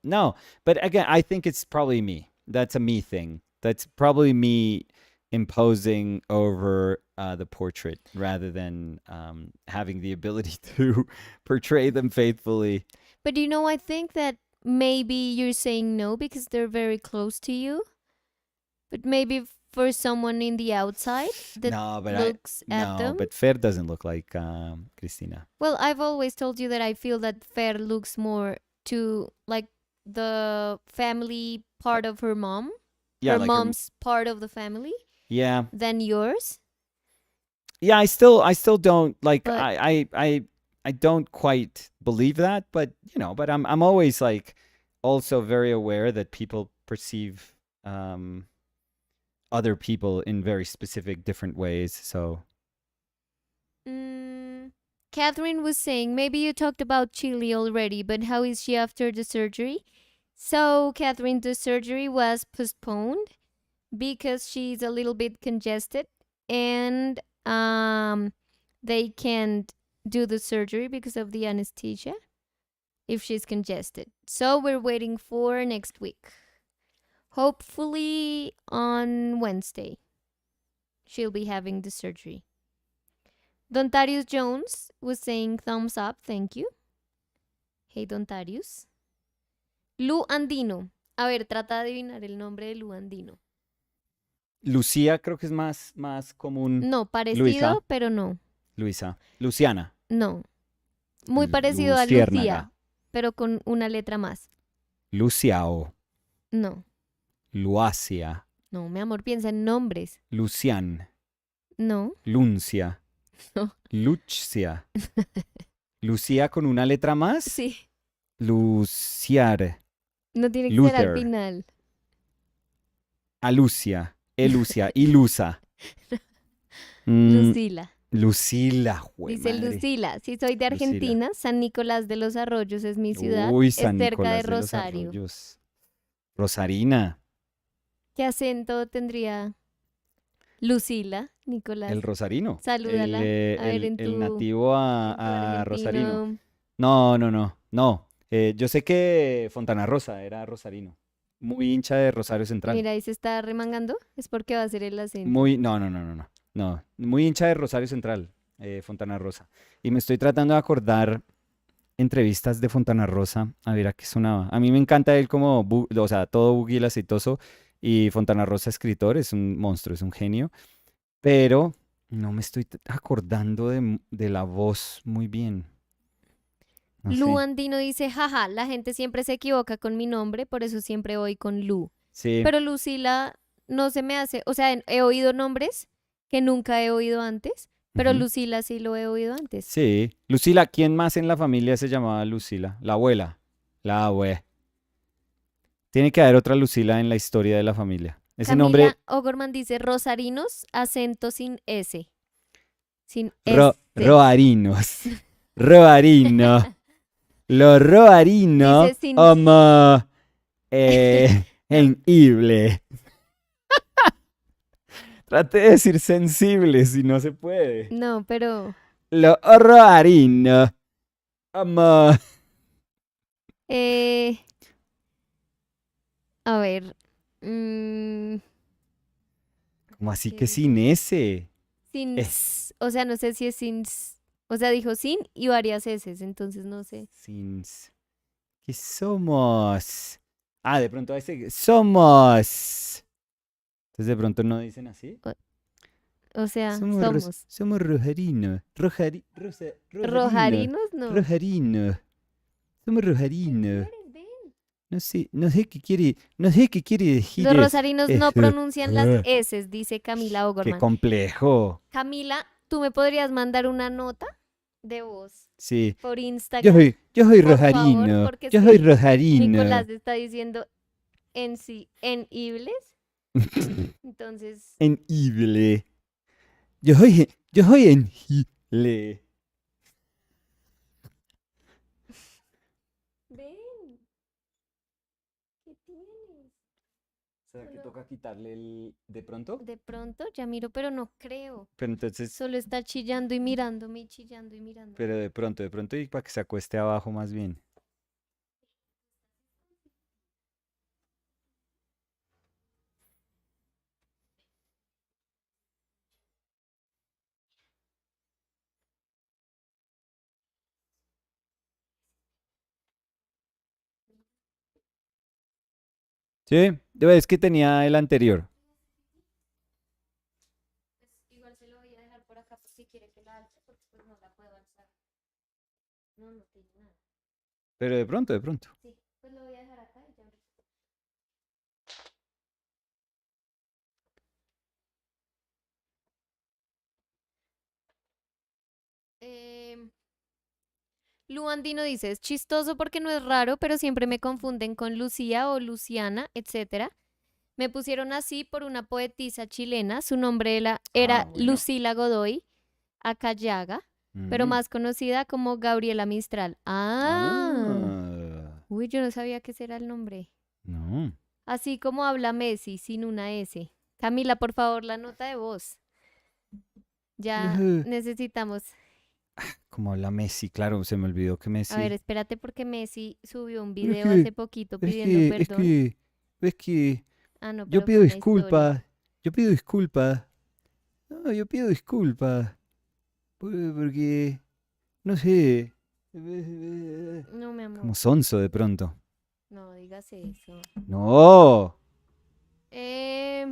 Speaker 1: no, but again, I think it's probably me. That's a me thing. That's probably me imposing over the portrait rather than having the ability to portray them faithfully.
Speaker 2: But you know, I think that maybe you're saying no because they're very close to you. But maybe for someone in the outside that
Speaker 1: No, but
Speaker 2: looks at
Speaker 1: no,
Speaker 2: them.
Speaker 1: but Fer doesn't look like Cristina.
Speaker 2: Well, I've always told you that I feel that Fer looks more to like the family part of her mom,
Speaker 1: Yeah,
Speaker 2: her
Speaker 1: like
Speaker 2: mom's part of the family,
Speaker 1: yeah,
Speaker 2: than yours.
Speaker 1: yeah. I still don't like.
Speaker 2: But
Speaker 1: I don't quite believe that, but you know, but I'm always like also very aware that people perceive other people in very specific different ways. So
Speaker 2: Catherine was saying, maybe you talked about Chile already, but how is she after the surgery? So, Catherine, the surgery was postponed because she's a little bit congested and they can't do the surgery because of the anesthesia if she's congested. So, we're waiting for next week. Hopefully on Wednesday, she'll be having the surgery. Dontarius Jones was saying thumbs up, thank you. Hey, Dontarius. Lu Andino. A ver, trata de adivinar el nombre de Lu Andino.
Speaker 1: Lucía creo que es más común.
Speaker 2: No, parecido,
Speaker 1: Luisa.
Speaker 2: pero no.
Speaker 1: Luisa. Luciana.
Speaker 2: No. Muy parecido a Lucía,
Speaker 1: Luciérnaga.
Speaker 2: pero con una letra más.
Speaker 1: Luciao.
Speaker 2: No.
Speaker 1: Luacia.
Speaker 2: No, mi amor, piensa en nombres.
Speaker 1: Lucian.
Speaker 2: No.
Speaker 1: Luncia.
Speaker 2: No.
Speaker 1: Lucia. Lucía con una letra más.
Speaker 2: Sí.
Speaker 1: Luciar.
Speaker 2: No tiene que ser
Speaker 1: Luther.
Speaker 2: al final.
Speaker 1: Alucia. Elucia. Ilusa.
Speaker 2: Lucila.
Speaker 1: Lucila,
Speaker 2: Dice Lucila, si soy de Argentina,
Speaker 1: Lucila.
Speaker 2: San Nicolás de los Arroyos es mi ciudad.
Speaker 1: Uy,
Speaker 2: es
Speaker 1: San
Speaker 2: cerca
Speaker 1: Nicolás
Speaker 2: de
Speaker 1: de los
Speaker 2: Rosario.
Speaker 1: Arroyos. Rosarina.
Speaker 2: ¿Qué acento tendría Lucila, Nicolás?
Speaker 1: El rosarino.
Speaker 2: Salúdala. A ver, en
Speaker 1: el
Speaker 2: tu-
Speaker 1: nativo
Speaker 2: en tu
Speaker 1: a rosarino.
Speaker 2: argentino.
Speaker 1: No. Yo sé que Fontana Rosa era rosarino. Muy hincha de Rosario Central.
Speaker 2: Mira, ahí se está remangando. Es porque va a ser el acento.
Speaker 1: No, muy hincha de Rosario Central, Fontana Rosa. Y me estoy tratando de acordar entrevistas de Fontana Rosa, a ver a qué sonaba. A mí me encanta él como, o sea, todo buguil aceitoso, y Fontana Rosa escritor, es un monstruo, es un genio, pero no me estoy acordando de la voz muy bien. No
Speaker 2: Lu
Speaker 1: sé.
Speaker 2: Andino dice, jaja, la gente siempre se equivoca con mi nombre, por eso siempre voy con Lu.
Speaker 1: Sí,
Speaker 2: Pero Lucila no se me hace, o sea, he oído nombres que nunca he oído antes, pero
Speaker 1: ujú.
Speaker 2: Lucila sí lo he oído antes.
Speaker 1: Sí. Lucila, ¿quién más en la familia se llamaba Lucila? La abuela. La abue. Tiene que haber otra Lucila en la historia de la familia. Ese
Speaker 2: Camila
Speaker 1: nombre,
Speaker 2: O'Gorman dice rosarinos, acento sin S. Sin
Speaker 1: Ro-
Speaker 2: S.
Speaker 1: Roarinos. Roarino. Los roarinos
Speaker 2: Dice sin-
Speaker 1: como en Ible. Trate de decir sensible si no se puede.
Speaker 2: No, pero...
Speaker 1: Lo rojarino. Amor.
Speaker 2: Eh, a ver. mm,
Speaker 1: ¿Cómo así
Speaker 2: ¿qué
Speaker 1: que sin
Speaker 2: dijo?
Speaker 1: S?
Speaker 2: Sin...
Speaker 1: Es
Speaker 2: O sea, no sé si es sin... O sea, dijo sin y varias S, entonces no sé.
Speaker 1: sin. ¿Qué somos? Ah, de pronto ese. Somos. Entonces de pronto no dicen así.
Speaker 2: O sea,
Speaker 1: Somos,
Speaker 2: somos.
Speaker 1: somos rojarino. Rojarino.
Speaker 2: Rojarinos, no.
Speaker 1: Rojarino. Somos
Speaker 2: Pero
Speaker 1: rojarino.
Speaker 2: mueren, ven.
Speaker 1: No sé qué quiere, no sé qué quiere decir
Speaker 2: Los rosarinos no
Speaker 1: eso.
Speaker 2: pronuncian las S, dice Camila
Speaker 1: Qué
Speaker 2: Ogorman.
Speaker 1: complejo.
Speaker 2: Camila, ¿tú me podrías mandar una nota de voz
Speaker 1: Sí.
Speaker 2: por Instagram?
Speaker 1: Yo soy
Speaker 2: Por favor,
Speaker 1: rojarino.
Speaker 2: porque es
Speaker 1: Yo soy
Speaker 2: que
Speaker 1: rojarino.
Speaker 2: Nicolás está diciendo en sí, en ibles. Entonces,
Speaker 1: En Ible. Yo soy en Ible.
Speaker 2: ven, ¿qué tienes?
Speaker 1: ¿Será que
Speaker 2: Solo
Speaker 1: toca quitarle el de pronto?
Speaker 2: de pronto ya miro, pero no creo.
Speaker 1: Pero entonces,
Speaker 2: Solo está chillando y mirándome, y chillando y mirándome.
Speaker 1: pero de pronto y para que se acueste abajo más bien. Sí, es que tenía el anterior.
Speaker 2: Pues igual se lo voy a dejar por acá por si quiere que la alce, porque pues no la puedo alzar. No, no tiene nada.
Speaker 1: Pero de pronto, de pronto.
Speaker 2: Sí, pues lo voy a dejar acá y ya ahorita. Eh, Luandino dice, es chistoso porque no es raro, pero siempre me confunden con Lucía o Luciana, etcétera. Me pusieron así por una poetisa chilena, su nombre
Speaker 1: Ah,
Speaker 2: era
Speaker 1: bueno.
Speaker 2: Lucila Godoy Acayaga, pero
Speaker 1: Mm.
Speaker 2: más conocida como Gabriela Mistral. Ah,
Speaker 1: Ah,
Speaker 2: uy, yo no sabía que ese era el nombre.
Speaker 1: no.
Speaker 2: Así como habla Messi, sin una S. Camila, por favor, la nota de voz. Ya necesitamos.
Speaker 1: Como habla Messi, claro, se me olvidó que
Speaker 2: A ver,
Speaker 1: Messi.
Speaker 2: espérate porque Messi subió un
Speaker 1: Es
Speaker 2: video
Speaker 1: que,
Speaker 2: hace poquito
Speaker 1: es
Speaker 2: pidiendo
Speaker 1: que, es
Speaker 2: perdón.
Speaker 1: que, es que
Speaker 2: Ah, no,
Speaker 1: yo
Speaker 2: pero
Speaker 1: pido
Speaker 2: fue una historia.
Speaker 1: disculpas. Yo pido disculpas. No, yo pido disculpas. Porque, no sé.
Speaker 2: No, mi
Speaker 1: Como
Speaker 2: amor,
Speaker 1: sonso de pronto.
Speaker 2: no digas eso.
Speaker 1: No.
Speaker 2: Eh,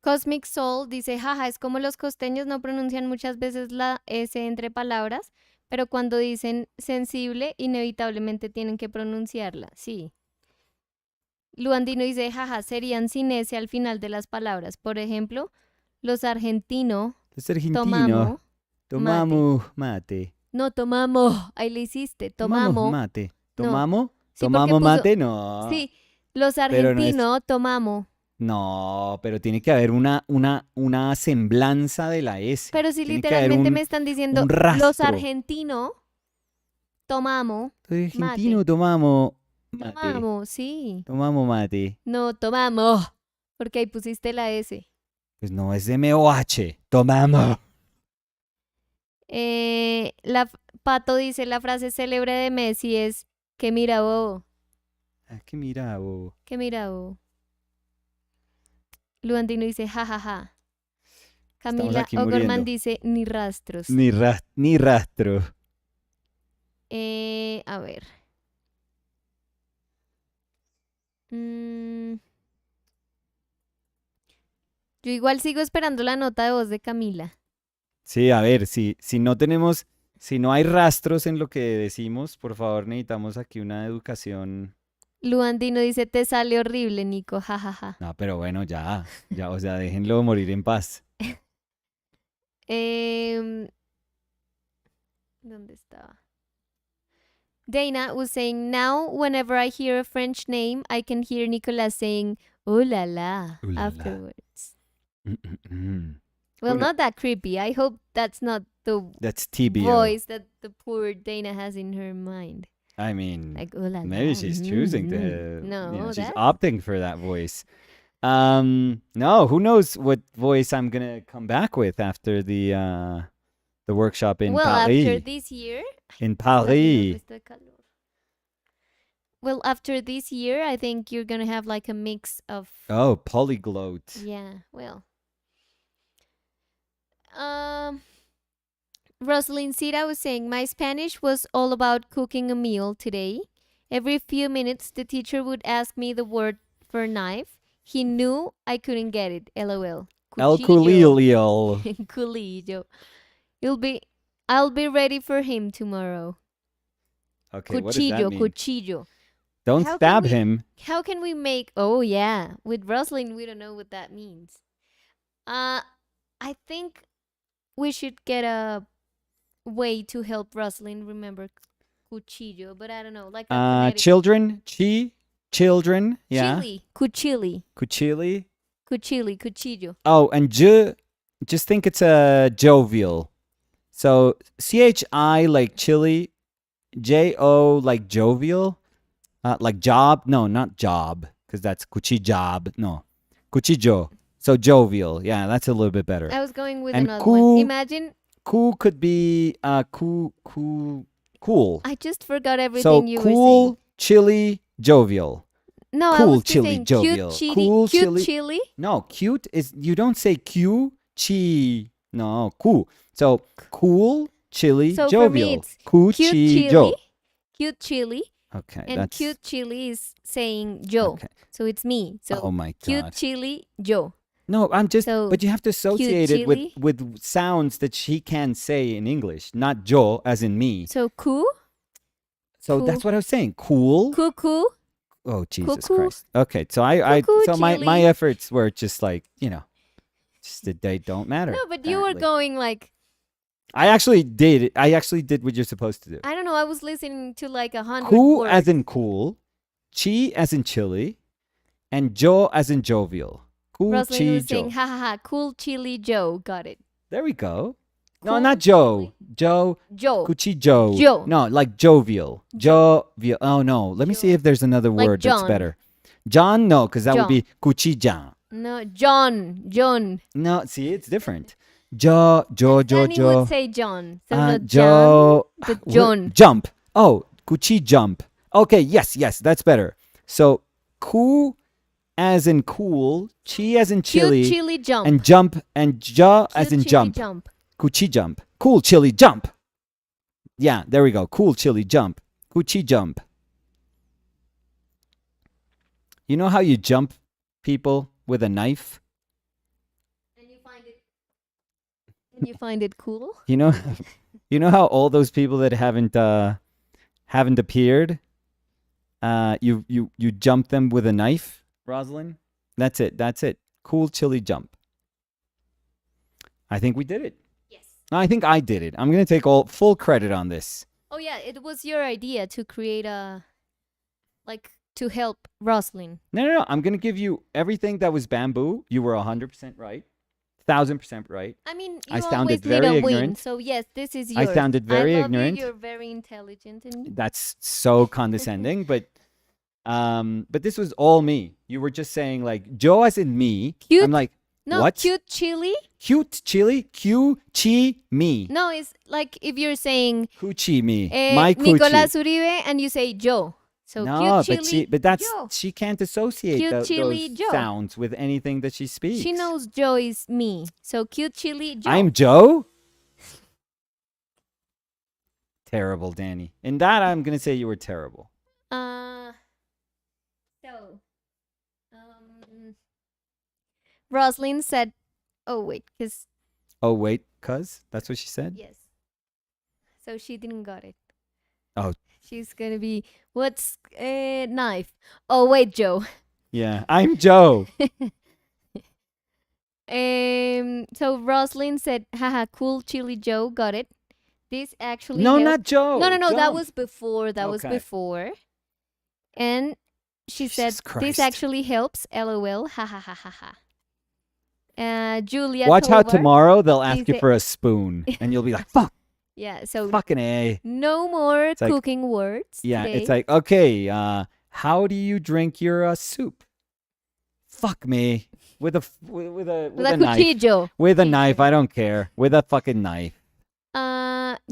Speaker 2: Cosmic Soul dice, jaja, es como los costeños no pronuncian muchas veces la S entre palabras, pero cuando dicen sensible, inevitablemente tienen que pronunciarla. Sí. Luandino dice, jaja, serían sin S al final de las palabras. Por ejemplo, los argentinos
Speaker 1: Es argentino.
Speaker 2: tomamos mate.
Speaker 1: Tomamos mate.
Speaker 2: No, tomamos. Ahí le hiciste.
Speaker 1: Tomamos
Speaker 2: Tomamos.
Speaker 1: mate.
Speaker 2: No.
Speaker 1: ¿Tomamos?
Speaker 2: Sí, porque
Speaker 1: ¿Tomamos
Speaker 2: puso.
Speaker 1: mate? No.
Speaker 2: Sí, los
Speaker 1: Pero no es.
Speaker 2: argentinos tomamos.
Speaker 1: No, pero tiene que haber una semblanza de la S.
Speaker 2: Pero si
Speaker 1: Tiene que haber
Speaker 2: literalmente me están diciendo,
Speaker 1: un
Speaker 2: los
Speaker 1: rastro.
Speaker 2: argentinos tomamos
Speaker 1: Soy
Speaker 2: mate.
Speaker 1: argentino, tomamos mate.
Speaker 2: Tomamos, sí.
Speaker 1: Tomamos mate.
Speaker 2: No, tomamos. Porque ahí pusiste la S.
Speaker 1: Pues no, es M-O-H. Tomamos.
Speaker 2: Pato dice, la frase célebre de Messi es, que mira bobo,
Speaker 1: Ah, que mira, bobo.
Speaker 2: que mira bobo. Luandino dice, jajaja.
Speaker 1: Estamos
Speaker 2: Camila
Speaker 1: aquí
Speaker 2: O'Gorman
Speaker 1: muriendo.
Speaker 2: dice, ni rastros.
Speaker 1: Ni rastro.
Speaker 2: A ver. Mm, yo igual sigo esperando la nota de voz de Camila.
Speaker 1: Sí, a ver, si no tenemos, si no hay rastros en lo que decimos, por favor necesitamos aquí una educación.
Speaker 2: Luandino dice, te sale horrible, Nico, jajaja.
Speaker 1: No, pero bueno, ya, o sea, déjenlo morir en paz.
Speaker 2: Em, ¿Dónde estaba? Dana was saying, now whenever I hear a French name, I can hear Nicolas saying, ooh la la,
Speaker 1: Ooh la la.
Speaker 2: afterwards.
Speaker 1: Mm.
Speaker 2: Well,
Speaker 1: Una-
Speaker 2: not that creepy. I hope that's not the
Speaker 1: That's TBO.
Speaker 2: voice that the poor Dana has in her mind.
Speaker 1: I mean,
Speaker 2: Like, ooh la la.
Speaker 1: maybe she's choosing to,
Speaker 2: No,
Speaker 1: she's
Speaker 2: that's...
Speaker 1: opting for that voice. No, who knows what voice I'm gonna come back with after the workshop in
Speaker 2: Well,
Speaker 1: Paris.
Speaker 2: after this year,
Speaker 1: In
Speaker 2: está haciendo
Speaker 1: Paris.
Speaker 2: resto de calor. Well, after this year, I think you're gonna have like a mix of.
Speaker 1: Oh, polyglot.
Speaker 2: Yeah. Well. Um. Rosalind Sita was saying, my Spanish was all about cooking a meal today. Every few minutes, the teacher would ask me the word for knife. He knew I couldn't get it. LOL.
Speaker 1: El
Speaker 2: Cuchillo.
Speaker 1: culillo.
Speaker 2: Culillo. I'll be ready for him tomorrow.
Speaker 1: Okay, what does that mean?
Speaker 2: Cuchillo.
Speaker 1: Don't
Speaker 2: How
Speaker 1: stab
Speaker 2: can we-
Speaker 1: him.
Speaker 2: How can we make? Oh yeah, with Rosalind, we don't know what that means. I think we should get a way to help Rosalind remember cuchillo, but I don't know, like a phonetic-
Speaker 1: Children. Children. Yeah.
Speaker 2: Chili. Cuchilli.
Speaker 1: Cuchilli.
Speaker 2: Cuchilli. Cuchillo.
Speaker 1: Oh, and just think it's a jovial. So CHI like chili, JO like jovial, like job. No, not job, because that's cuchillo. No, cuchillo. So jovial. Yeah, that's a little bit better.
Speaker 2: I was going with
Speaker 1: And
Speaker 2: another
Speaker 1: cool-
Speaker 2: one. Imagine.
Speaker 1: Cool could be cool.
Speaker 2: I just forgot everything
Speaker 1: So
Speaker 2: you were
Speaker 1: cool,
Speaker 2: saying.
Speaker 1: chili, jovial.
Speaker 2: No, I
Speaker 1: cool
Speaker 2: was just
Speaker 1: chili,
Speaker 2: saying
Speaker 1: jovial.
Speaker 2: cute chili.
Speaker 1: Cool
Speaker 2: cute
Speaker 1: chili-
Speaker 2: chili.
Speaker 1: No, cute is you don't say Q chi. No, cool. So cool, chili,
Speaker 2: So
Speaker 1: jovial.
Speaker 2: for me, it's
Speaker 1: Cool
Speaker 2: Cute
Speaker 1: chi
Speaker 2: chili.
Speaker 1: jo.
Speaker 2: Cute chili.
Speaker 1: Okay,
Speaker 2: And
Speaker 1: that's
Speaker 2: cute chili is saying Joe.
Speaker 1: okay.
Speaker 2: So it's me. So
Speaker 1: Oh my
Speaker 2: cute
Speaker 1: god.
Speaker 2: chili Joe.
Speaker 1: No, I'm just.
Speaker 2: So,
Speaker 1: but you have to associate it
Speaker 2: chili.
Speaker 1: with sounds that she can say in English, not Jo as in me.
Speaker 2: So cool.
Speaker 1: So
Speaker 2: cool.
Speaker 1: that's what I was saying. Cool.
Speaker 2: Cuckoo.
Speaker 1: Oh Jesus
Speaker 2: Cuckoo.
Speaker 1: Christ. Okay, so I
Speaker 2: Cuckoo,
Speaker 1: so my
Speaker 2: chili.
Speaker 1: efforts were just like just that they don't matter.
Speaker 2: No, but you were
Speaker 1: apparently.
Speaker 2: going like,
Speaker 1: I actually did. I actually did what you're supposed to do.
Speaker 2: I don't know. I was listening to like 100
Speaker 1: Cool
Speaker 2: words.
Speaker 1: as in cool, chi as in chili, and Jo as in jovial. Cool
Speaker 2: Rosalind
Speaker 1: chi
Speaker 2: was saying,
Speaker 1: Jo.
Speaker 2: ha ha ha, cool chili Joe. Got it.
Speaker 1: There we go. No,
Speaker 2: Cool
Speaker 1: not Joe. Joe.
Speaker 2: Joe.
Speaker 1: Kuchi Joe.
Speaker 2: Joe.
Speaker 1: No, like jovial. Jovial. Oh no. Let me see
Speaker 2: Joe.
Speaker 1: if there's another
Speaker 2: Like
Speaker 1: word that's
Speaker 2: John.
Speaker 1: better. John, no, because that would
Speaker 2: John.
Speaker 1: be Kuchi Jan.
Speaker 2: No, John. John.
Speaker 1: No, see, it's different. Jo.
Speaker 2: Danny would say John. So not John,
Speaker 1: Jo.
Speaker 2: but
Speaker 1: What-
Speaker 2: John.
Speaker 1: Jump. Oh, Kuchi jump. Okay, yes, that's better. So, ku as in cool, chi as in chili,
Speaker 2: Cute chili jump.
Speaker 1: and jump, and ja as
Speaker 2: Cute
Speaker 1: in
Speaker 2: chili
Speaker 1: jump. Kuchi jump. Cool chili jump. Yeah, there we go. Cool chili jump. Kuchi jump. You know how you jump people with a knife?
Speaker 2: And you find it cool?
Speaker 1: You know you know how all those people that haven't appeared, you jump them with a knife, Rosalind? That's it. Cool chili jump. I think we did it.
Speaker 2: Yes.
Speaker 1: I think I did it. I'm going to take full credit on this.
Speaker 2: Oh yeah, it was your idea to create to help Rosalind.
Speaker 1: No. I'm going to give you everything that was bamboo. You were 100% right. 1,000% right.
Speaker 2: I mean, you
Speaker 1: I sounded
Speaker 2: always need
Speaker 1: very
Speaker 2: a win,
Speaker 1: ignorant.
Speaker 2: so yes, this is
Speaker 1: I
Speaker 2: yours.
Speaker 1: sounded very
Speaker 2: I love
Speaker 1: ignorant.
Speaker 2: You. You're very intelligent, and
Speaker 1: That's so condescending, but this was all me. You were just saying like Joe as in me.
Speaker 2: Cute?
Speaker 1: I'm like,
Speaker 2: no,
Speaker 1: what?
Speaker 2: cute chili.
Speaker 1: Cute chili, Q chi me.
Speaker 2: No, it's like if you're saying
Speaker 1: Coochie me. My coochie.
Speaker 2: Nicolas Uribe and you say Joe. So
Speaker 1: No,
Speaker 2: cute chili.
Speaker 1: but that's
Speaker 2: Joe.
Speaker 1: she can't associate
Speaker 2: Cute chili
Speaker 1: those
Speaker 2: Joe.
Speaker 1: sounds with anything that she speaks.
Speaker 2: She knows Joe is me. So cute chili Joe.
Speaker 1: I'm Joe. Terrible, Danny. In that, I'm gonna say you were terrible.
Speaker 2: So Roslyn said, oh wait, because
Speaker 1: Oh wait, cuz that's what she said.
Speaker 2: yes. So she didn't got it.
Speaker 1: Oh.
Speaker 2: She's gonna be, what's a knife? Oh wait, Joe.
Speaker 1: Yeah, I'm Joe.
Speaker 2: So Roslyn said, haha, cool chili Joe, got it. This actually
Speaker 1: No,
Speaker 2: helped-
Speaker 1: not Joe.
Speaker 2: No, that
Speaker 1: Jump.
Speaker 2: was before. That was
Speaker 1: Okay.
Speaker 2: before. And she
Speaker 1: Jesus
Speaker 2: said, this
Speaker 1: Christ.
Speaker 2: actually helps. LOL. Ha ha ha ha ha. Julia
Speaker 1: Watch how
Speaker 2: Tovar.
Speaker 1: tomorrow they'll ask you
Speaker 2: dice-
Speaker 1: for a spoon, and you'll be like, "Fuck,
Speaker 2: Yeah, so
Speaker 1: fucking a."
Speaker 2: no more
Speaker 1: It's like-
Speaker 2: cooking words.
Speaker 1: Yeah,
Speaker 2: today.
Speaker 1: it's like, okay, how do you drink your soup? Fuck me. With a
Speaker 2: With a
Speaker 1: knife.
Speaker 2: cuchillo.
Speaker 1: With a knife, I don't care. With a fucking knife.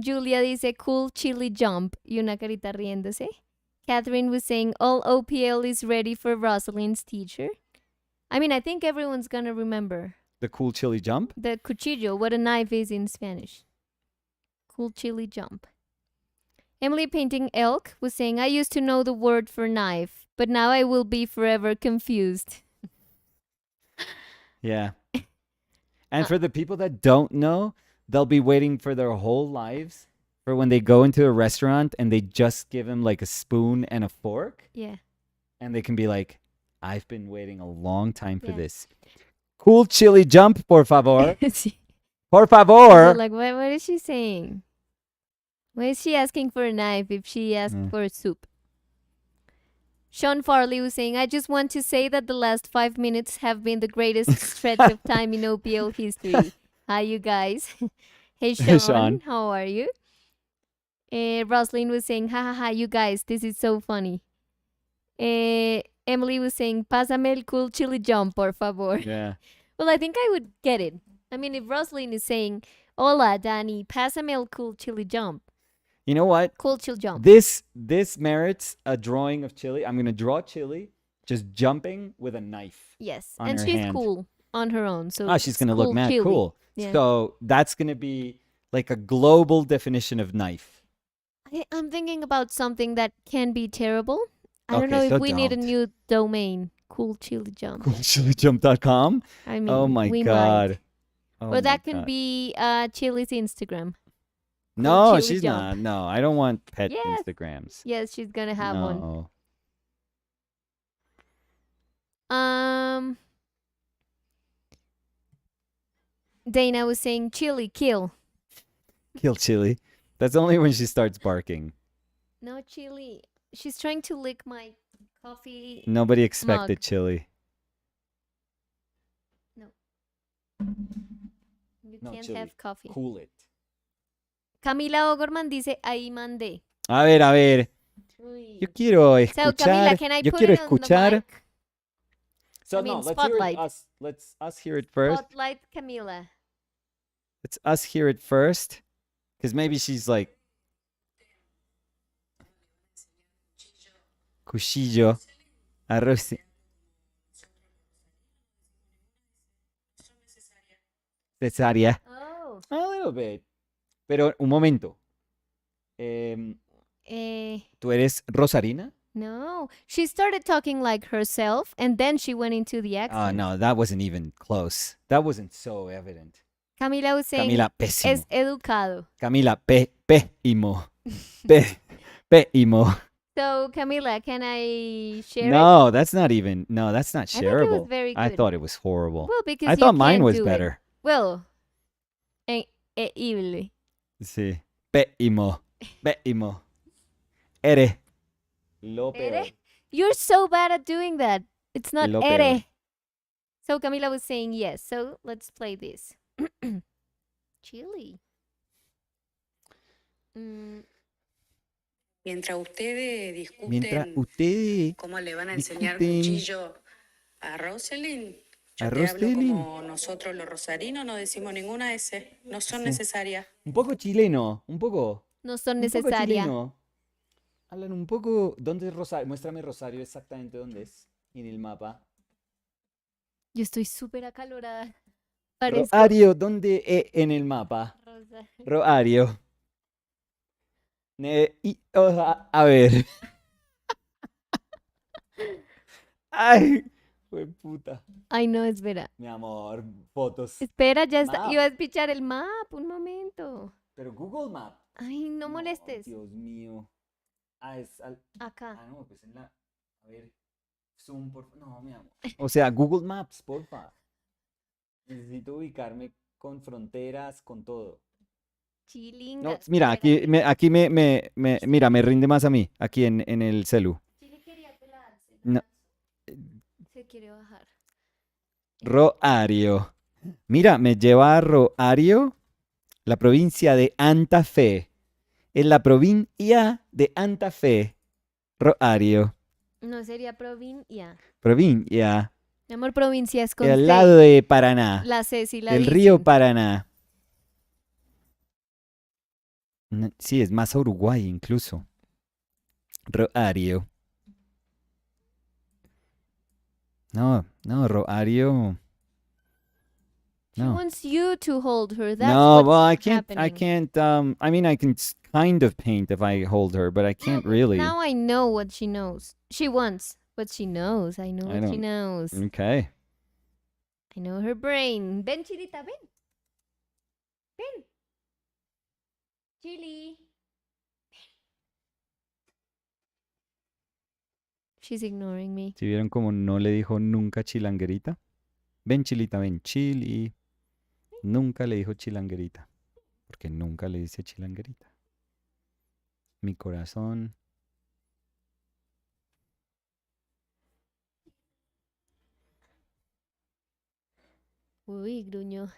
Speaker 2: Julia dice cool chili jump y una carita riéndose. Catherine was saying all OPL is ready for Rosalind's teacher. I mean, I think everyone's gonna remember
Speaker 1: The cool chili jump?
Speaker 2: the cuchillo, what a knife is in Spanish. Cool chili jump. Emily Painting Elk was saying, I used to know the word for knife, but now I will be forever confused.
Speaker 1: Yeah. And for the people that don't know, they'll be waiting for their whole lives for when they go into a restaurant and they just give them like a spoon and a fork.
Speaker 2: Yeah.
Speaker 1: And they can be like, I've been waiting a long time for
Speaker 2: Yeah.
Speaker 1: this. Cool chili jump, por favor.
Speaker 2: Sí.
Speaker 1: Por
Speaker 2: So
Speaker 1: favor.
Speaker 2: like, what is she saying? Why is she asking for a knife if she asked for soup? Sean Farley was saying, I just want to say that the last 5 minutes have been the greatest stretch of time in OPL history. Hi, you guys. Hey, Sean.
Speaker 1: Hey, Sean.
Speaker 2: How are you? Roslyn was saying, ha ha ha, you guys, this is so funny. Emily was saying, pásame el cool chili jump, por favor.
Speaker 1: Yeah.
Speaker 2: Well, I think I would get it. I mean, if Roslyn is saying, hola, Danny, pásame el cool chili jump.
Speaker 1: You know what?
Speaker 2: Cool chill jump.
Speaker 1: This merits a drawing of Chili. I'm going to draw Chili just jumping with a knife.
Speaker 2: Yes.
Speaker 1: On
Speaker 2: And
Speaker 1: her
Speaker 2: she's
Speaker 1: hand.
Speaker 2: cool on her own. So
Speaker 1: She's going to look mad
Speaker 2: chili.
Speaker 1: cool.
Speaker 2: Yeah.
Speaker 1: So that's going to be like a global definition of knife.
Speaker 2: I'm thinking about something that can be terrible. I don't
Speaker 1: Okay,
Speaker 2: know if
Speaker 1: so
Speaker 2: we need a
Speaker 1: don't.
Speaker 2: new domain. Cool chili jump.
Speaker 1: CoolChiliJump.com.
Speaker 2: I mean,
Speaker 1: Oh my
Speaker 2: we
Speaker 1: God.
Speaker 2: might.
Speaker 1: Oh
Speaker 2: Well, that
Speaker 1: my
Speaker 2: can
Speaker 1: God.
Speaker 2: be Chili's Instagram.
Speaker 1: No,
Speaker 2: Chili
Speaker 1: she's
Speaker 2: Jump.
Speaker 1: not. No, I don't want pet
Speaker 2: Yes.
Speaker 1: Instagrams.
Speaker 2: Yes, she's gonna have one.
Speaker 1: No.
Speaker 2: Dana was saying chili, kill.
Speaker 1: Kill Chili. That's only when she starts barking.
Speaker 2: No chili. She's trying to lick my coffee.
Speaker 1: Nobody expected
Speaker 2: Mug.
Speaker 1: Chili.
Speaker 2: You
Speaker 1: No,
Speaker 2: can't
Speaker 1: chili.
Speaker 2: have coffee.
Speaker 1: Cool it.
Speaker 2: Camila Ogorman dice, ahí mandé.
Speaker 1: A ver.
Speaker 2: Uy.
Speaker 1: Yo quiero
Speaker 2: So, Camila,
Speaker 1: escuchar.
Speaker 2: can I
Speaker 1: Yo
Speaker 2: put
Speaker 1: quiero
Speaker 2: it on the
Speaker 1: escuchar.
Speaker 2: mic?
Speaker 1: So
Speaker 2: I mean,
Speaker 1: let's
Speaker 2: spotlight.
Speaker 1: hear it. Let's us hear it first.
Speaker 2: Spotlight Camila.
Speaker 1: Let's us hear it first. Because maybe she's like. Cuchillo. Arroz. Cesárea.
Speaker 2: Oh.
Speaker 1: A little bit. Pero un momento. ¿Tú eres Rosarina?
Speaker 2: No. She started talking like herself and then she went into the accent.
Speaker 1: Oh, no, that wasn't even close. That wasn't so evident.
Speaker 2: Camila was saying,
Speaker 1: Camila, pésimo.
Speaker 2: es educado.
Speaker 1: Camila, pésimo. Pésimo.
Speaker 2: So, Camila, can I share it?
Speaker 1: No, that's not even. No, that's not
Speaker 2: I think it was
Speaker 1: shareable.
Speaker 2: very
Speaker 1: I
Speaker 2: good.
Speaker 1: thought it was horrible.
Speaker 2: Well, because
Speaker 1: I
Speaker 2: you
Speaker 1: thought mine
Speaker 2: can't
Speaker 1: was
Speaker 2: do it.
Speaker 1: better.
Speaker 2: Well, evil.
Speaker 1: Sí. Pésimo. Pésimo. Eres lo peor.
Speaker 2: Ere? You're so bad at doing that. It's not
Speaker 1: Lo
Speaker 2: ere.
Speaker 1: peor.
Speaker 2: So Camila was saying yes. So let's play this. Chili.
Speaker 3: Mientras ustedes
Speaker 1: Mientras
Speaker 3: discuten
Speaker 1: ustedes
Speaker 3: cómo le van a enseñar
Speaker 1: discuten
Speaker 3: cuchillo a Rosalind, yo
Speaker 1: a
Speaker 3: te hablo
Speaker 1: Rosalind.
Speaker 3: como nosotros los rosarinos no decimos ninguna S, no son
Speaker 1: Sí.
Speaker 3: necesarias.
Speaker 1: Un poco chileno, un poco.
Speaker 2: No son
Speaker 1: Un poco
Speaker 2: necesarias.
Speaker 1: chileno. Hablan un poco. ¿Dónde es Rosario? Muéstrame Rosario exactamente dónde es en el mapa.
Speaker 2: Yo estoy súper acalorada. Parezco
Speaker 1: Rosario, ¿dónde es en el mapa?
Speaker 2: Rosa.
Speaker 1: Rosario. A ver. Ay, fue puta.
Speaker 2: Ay, no, espera.
Speaker 1: Mi amor, fotos.
Speaker 2: Espera, ya está.
Speaker 1: Map.
Speaker 2: Iba a pichar el map. Un momento.
Speaker 1: Pero Google Map.
Speaker 2: Ay, no molestes.
Speaker 1: Dios mío. Es
Speaker 2: Acá.
Speaker 1: no, pues en la. A ver. Zoom, por No, mi amor. O sea, Google Maps, porfa. Necesito ubicarme con fronteras, con todo.
Speaker 2: Chilinga.
Speaker 1: No, mira, aquí mira, me rinde más a mí, aquí en el celu.
Speaker 2: Chile quería pelarse.
Speaker 1: No.
Speaker 2: Se quiere bajar.
Speaker 1: Roario. Mira, me lleva a Roario, la provincia de Santa Fe. Es la provincia de Santa Fe. Roario.
Speaker 2: No sería provincia.
Speaker 1: Provincia.
Speaker 2: Mi amor, provincias con
Speaker 1: El
Speaker 2: C.
Speaker 1: lado de Paraná.
Speaker 2: La C sí la
Speaker 1: El río
Speaker 2: dicen.
Speaker 1: Paraná. Sí, es más a Uruguay incluso. Roario. No, Roario.
Speaker 2: She
Speaker 1: No.
Speaker 2: wants you to hold her. That's
Speaker 1: No,
Speaker 2: what's
Speaker 1: well, I
Speaker 2: happening.
Speaker 1: can't, I mean, I can kind of paint if I hold her, but I can't really.
Speaker 2: Now I know what she knows. She wants, but she knows. I know
Speaker 1: I
Speaker 2: what she
Speaker 1: don't-
Speaker 2: knows.
Speaker 1: Okay.
Speaker 2: I know her brain. Ven, Chilita, ven. Ven. Chili. She's ignoring me.
Speaker 1: ¿Sí vieron cómo no le dijo nunca chilanguerita? Ven, Chilita, ven, Chili. Nunca le dijo chilanguerita. Porque nunca le dice chilanguerita. Mi corazón.
Speaker 2: Uy, gruñó.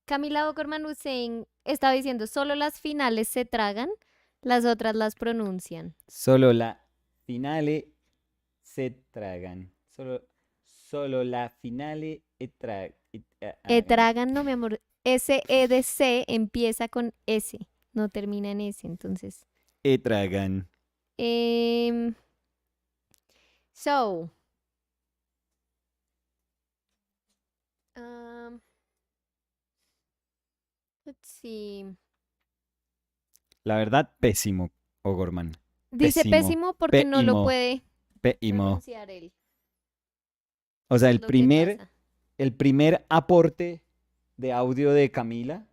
Speaker 2: Camila Ocorman Hussein estaba diciendo, solo las finales se tragan, las otras las pronuncian.
Speaker 1: Solo la finale se tragan. Solo la finale
Speaker 2: Tragan, no, mi amor. S-E de C empieza con S, no termina en S, entonces.
Speaker 1: tragan.
Speaker 2: So. Let's see.
Speaker 1: La verdad, pésimo, O'Gorman.
Speaker 2: Dice pésimo porque no lo
Speaker 1: Pésimo.
Speaker 2: puede
Speaker 1: Pésimo.
Speaker 2: pronunciar él.
Speaker 1: O sea,
Speaker 2: Es lo que pasa.
Speaker 1: el primer aporte de audio de Camila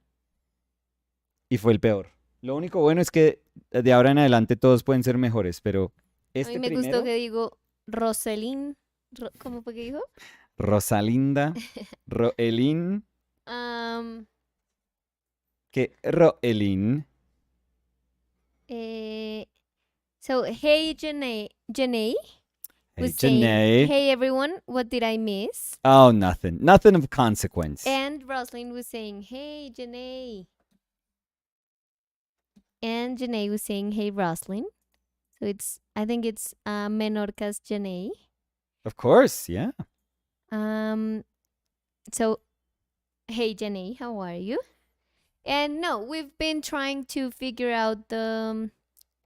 Speaker 1: y fue el peor. Lo único bueno es que de ahora en adelante todos pueden ser mejores, pero
Speaker 2: A mí me gustó que digo Roselín. ¿Cómo fue que dijo?
Speaker 1: Rosalinda, Roelín,
Speaker 2: Um,
Speaker 1: que Roelín.
Speaker 2: So, hey, Janae.
Speaker 1: Hey,
Speaker 2: Was saying,
Speaker 1: Janae.
Speaker 2: hey, everyone, what did I miss?
Speaker 1: Oh, nothing. Nothing of consequence.
Speaker 2: And Rosalind was saying, hey, Janae. And Janae was saying, hey, Rosalind. So I think it's Menorca's Janae.
Speaker 1: Of course, yeah.
Speaker 2: So, hey, Janae, how are you? And no, we've been trying to figure out an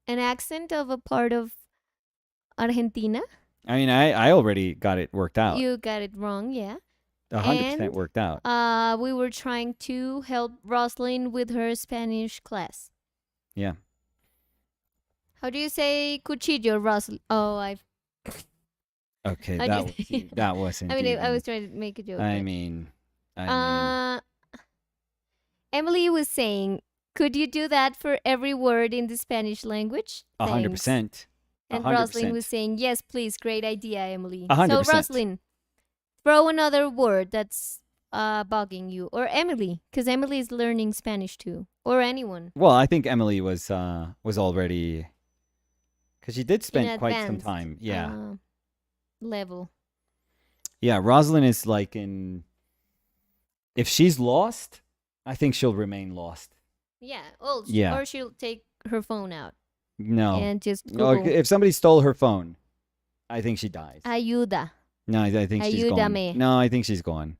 Speaker 2: accent of a part of Argentina.
Speaker 1: I mean, I already got it worked out.
Speaker 2: You got it wrong, yeah.
Speaker 1: 100% worked out.
Speaker 2: We were trying to help Rosalind with her Spanish class.
Speaker 1: Yeah.
Speaker 2: How do you say cuchillo, Rosalind? Oh,
Speaker 1: Okay,
Speaker 2: How do you say-
Speaker 1: that wasn't.
Speaker 2: I mean, I
Speaker 1: even-
Speaker 2: was trying to make a joke.
Speaker 1: I
Speaker 2: but-
Speaker 1: mean.
Speaker 2: Emily was saying, could you do that for every word in the Spanish language?
Speaker 1: 100%.
Speaker 2: Thanks. And
Speaker 1: 100%.
Speaker 2: Rosalind was saying, yes, please, great idea, Emily.
Speaker 1: 100%.
Speaker 2: So, Rosalind, throw another word that's bugging you. Or Emily, because Emily is learning Spanish too. Or anyone.
Speaker 1: Well, I think Emily was already, because she did spend quite some
Speaker 2: advanced,
Speaker 1: time. Yeah.
Speaker 2: Level.
Speaker 1: Yeah, Rosalind is like if she's lost, I think she'll remain lost.
Speaker 2: Yeah.
Speaker 1: Yeah.
Speaker 2: Or she'll take her phone out
Speaker 1: No.
Speaker 2: and just
Speaker 1: No,
Speaker 2: Google.
Speaker 1: if somebody stole her phone, I think she dies.
Speaker 2: Ayuda.
Speaker 1: No, I think she's gone.
Speaker 2: Ayúdame.
Speaker 1: No, I think she's gone.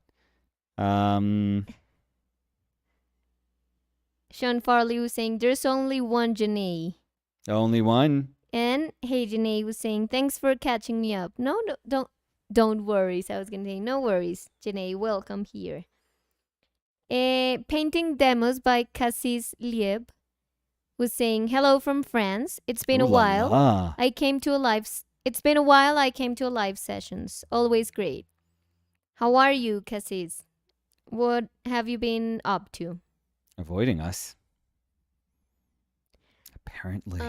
Speaker 2: Sean Farley was saying, there's only one Janae.
Speaker 1: Only one.
Speaker 2: And Hey Janae was saying, thanks for catching me up. No, don't worry. So I was going to say, no worries, Janae, welcome here. Painting Demos by Cassis Lieb was saying, hello from France. It's been
Speaker 1: Ooh
Speaker 2: a
Speaker 1: la
Speaker 2: while.
Speaker 1: la.
Speaker 2: It's been a while I came to a live sessions. Always great. How are you, Cassis? What have you been up to?
Speaker 1: Avoiding us. Apparently.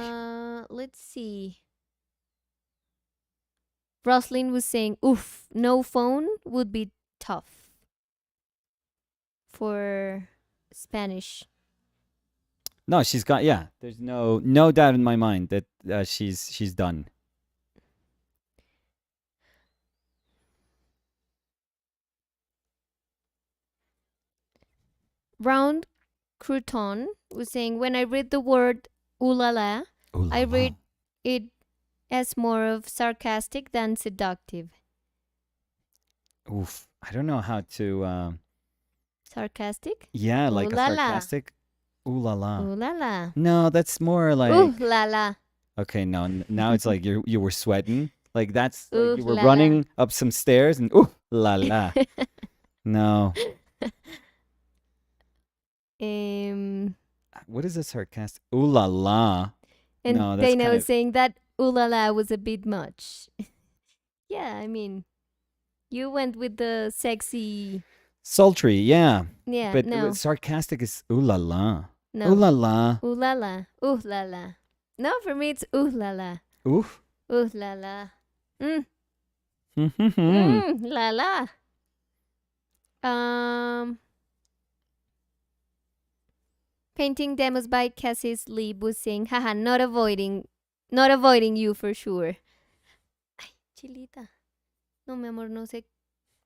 Speaker 2: Let's see. Rosalind was saying, oof, no phone would be tough for Spanish.
Speaker 1: No, she's got. Yeah, there's no doubt in my mind that she's done.
Speaker 2: Round Crouton was saying, when I read the word ooh la la,
Speaker 1: Ooh la
Speaker 2: I
Speaker 1: la.
Speaker 2: read it as more of sarcastic than seductive.
Speaker 1: Oof. I don't know how to.
Speaker 2: Sarcastic?
Speaker 1: Yeah,
Speaker 2: Ooh
Speaker 1: like a
Speaker 2: la la.
Speaker 1: sarcastic. Ooh la la.
Speaker 2: Ooh la la.
Speaker 1: No, that's more like.
Speaker 2: Ooh la la.
Speaker 1: Okay, no. Now it's like you were sweating. Like that's like
Speaker 2: Ooh
Speaker 1: you were
Speaker 2: la la.
Speaker 1: running up some stairs and ooh la la. No. What is a sarcastic? Ooh la la.
Speaker 2: And
Speaker 1: No, that's
Speaker 2: Dana
Speaker 1: kind
Speaker 2: was
Speaker 1: of.
Speaker 2: saying that ooh la la was a bit much. Yeah, I mean, you went with the sexy.
Speaker 1: Sultry, yeah.
Speaker 2: Yeah,
Speaker 1: But
Speaker 2: no,
Speaker 1: sarcastic is ooh la la. Ooh
Speaker 2: no.
Speaker 1: la la.
Speaker 2: Ooh la la. Ooh la la. No, for me it's ooh la la.
Speaker 1: Oof.
Speaker 2: Ooh la la. Mm.
Speaker 1: Hmm.
Speaker 2: La la. Painting demos by Cassie's Leib was saying, haha, not avoiding you for sure. Ay, chilita. No, mi amor, no sé.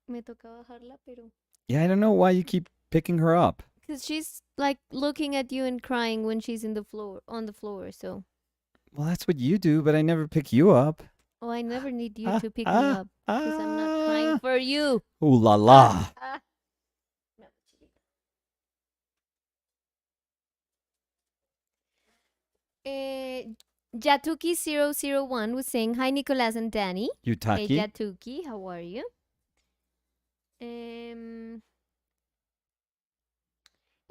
Speaker 2: Me toca bajarla, pero.
Speaker 1: Yeah, I don't know why you keep picking her up.
Speaker 2: Because she's like looking at you and crying when she's on the floor, so.
Speaker 1: Well, that's what you do, but I never pick you up.
Speaker 2: Oh, I never need you to pick me up. Because I'm not crying for you.
Speaker 1: Ooh la la.
Speaker 2: No, chilita. Jatuki001 was saying, hi, Nicolas and Danny. Hey,
Speaker 1: Yutaki.
Speaker 2: Jatuki, how are you?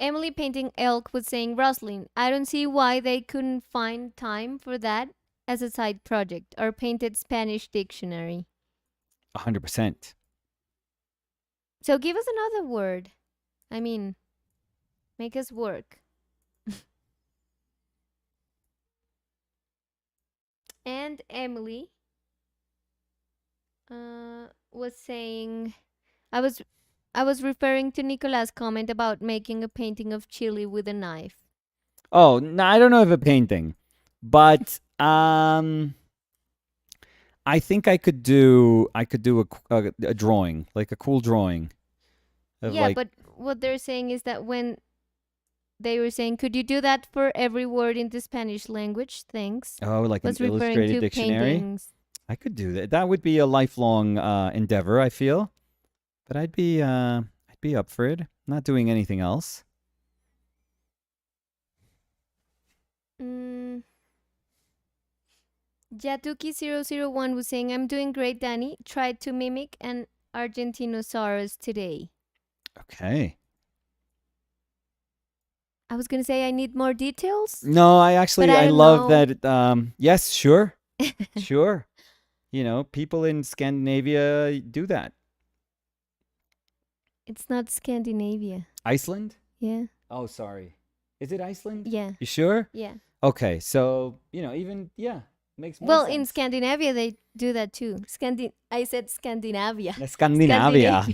Speaker 2: Emily Painting Elk was saying, Rosalind, I don't see why they couldn't find time for that as a side project or painted Spanish dictionary.
Speaker 1: 100%.
Speaker 2: So give us another word. I mean, make us work. And Emily was saying, I was referring to Nicolas' comment about making a painting of Chile with a knife.
Speaker 1: Oh, no, I don't know if a painting, but I think I could do a drawing, like a cool drawing. Of
Speaker 2: Yeah,
Speaker 1: like,
Speaker 2: but what they're saying is that when they were saying, could you do that for every word in the Spanish language? Thanks.
Speaker 1: oh, like an
Speaker 2: Was referring
Speaker 1: illustrated
Speaker 2: to
Speaker 1: dictionary.
Speaker 2: paintings.
Speaker 1: I could do that. That would be a lifelong endeavor, I feel. But I'd be up for it. Not doing anything else.
Speaker 2: Jatuki001 was saying, I'm doing great, Danny. Tried to mimic an Argentinosaurus today.
Speaker 1: Okay.
Speaker 2: I was going to say I need more details.
Speaker 1: No, I actually
Speaker 2: But I
Speaker 1: I
Speaker 2: don't
Speaker 1: love
Speaker 2: know.
Speaker 1: that. Yes, sure, sure. You know, people in Scandinavia do that.
Speaker 2: It's not Scandinavia.
Speaker 1: Iceland?
Speaker 2: Yeah.
Speaker 1: Oh, sorry. Is it Iceland?
Speaker 2: Yeah.
Speaker 1: You sure?
Speaker 2: Yeah.
Speaker 1: Okay, so even makes more
Speaker 2: Well,
Speaker 1: sense.
Speaker 2: in Scandinavia, they do that too. I said Scandinavia.
Speaker 1: Scandinavia.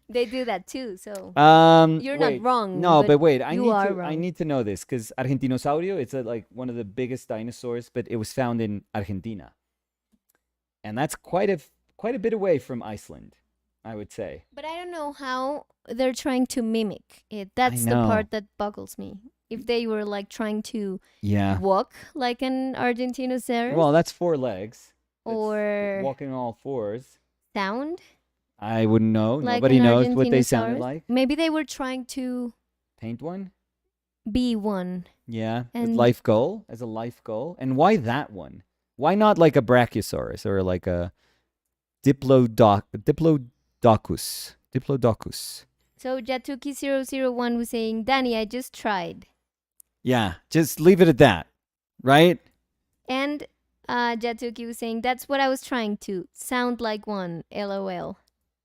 Speaker 2: They do that too, so. You're
Speaker 1: wait.
Speaker 2: not wrong.
Speaker 1: No, but wait. I
Speaker 2: you are
Speaker 1: I
Speaker 2: wrong.
Speaker 1: need to know this because Argentinosaurio. It's like one of the biggest dinosaurs, but it was found in Argentina, and that's quite a bit away from Iceland, I would say.
Speaker 2: But I don't know how they're trying to mimic it. That's the
Speaker 1: know.
Speaker 2: part that boggles me. If they were like trying to
Speaker 1: Yeah.
Speaker 2: walk like an Argentinosaurus.
Speaker 1: Well, that's 4 legs. That's
Speaker 2: or
Speaker 1: walking on all fours.
Speaker 2: sound
Speaker 1: I wouldn't know.
Speaker 2: like
Speaker 1: Nobody
Speaker 2: an
Speaker 1: knows what they sounded
Speaker 2: Argentinosaurus.
Speaker 1: like.
Speaker 2: Maybe they were trying to
Speaker 1: Paint one?
Speaker 2: be one.
Speaker 1: Yeah.
Speaker 2: And-
Speaker 1: As a life goal. And why that one? Why not like a Brachiosaurus or like a Diplodocus?
Speaker 2: So Jatuki001 was saying, Danny, I just tried.
Speaker 1: Yeah, just leave it at that, right?
Speaker 2: And Jatuki was saying, that's what I was trying to sound like one. LOL.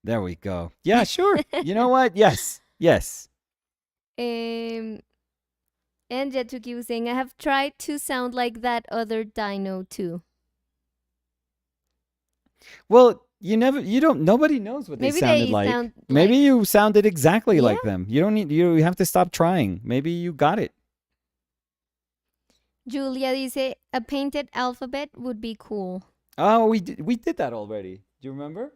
Speaker 1: There we go. Yeah, sure. You know what? Yes.
Speaker 2: And Jatuki was saying, I have tried to sound like that other dino too.
Speaker 1: Well, nobody knows what they
Speaker 2: Maybe
Speaker 1: sounded
Speaker 2: they
Speaker 1: like.
Speaker 2: sound
Speaker 1: Maybe
Speaker 2: like-
Speaker 1: you sounded exactly like
Speaker 2: Yeah.
Speaker 1: them. You have to stop trying. Maybe you got it.
Speaker 2: Julia dice, a painted alphabet would be cool.
Speaker 1: Oh, we did that already. Do you remember?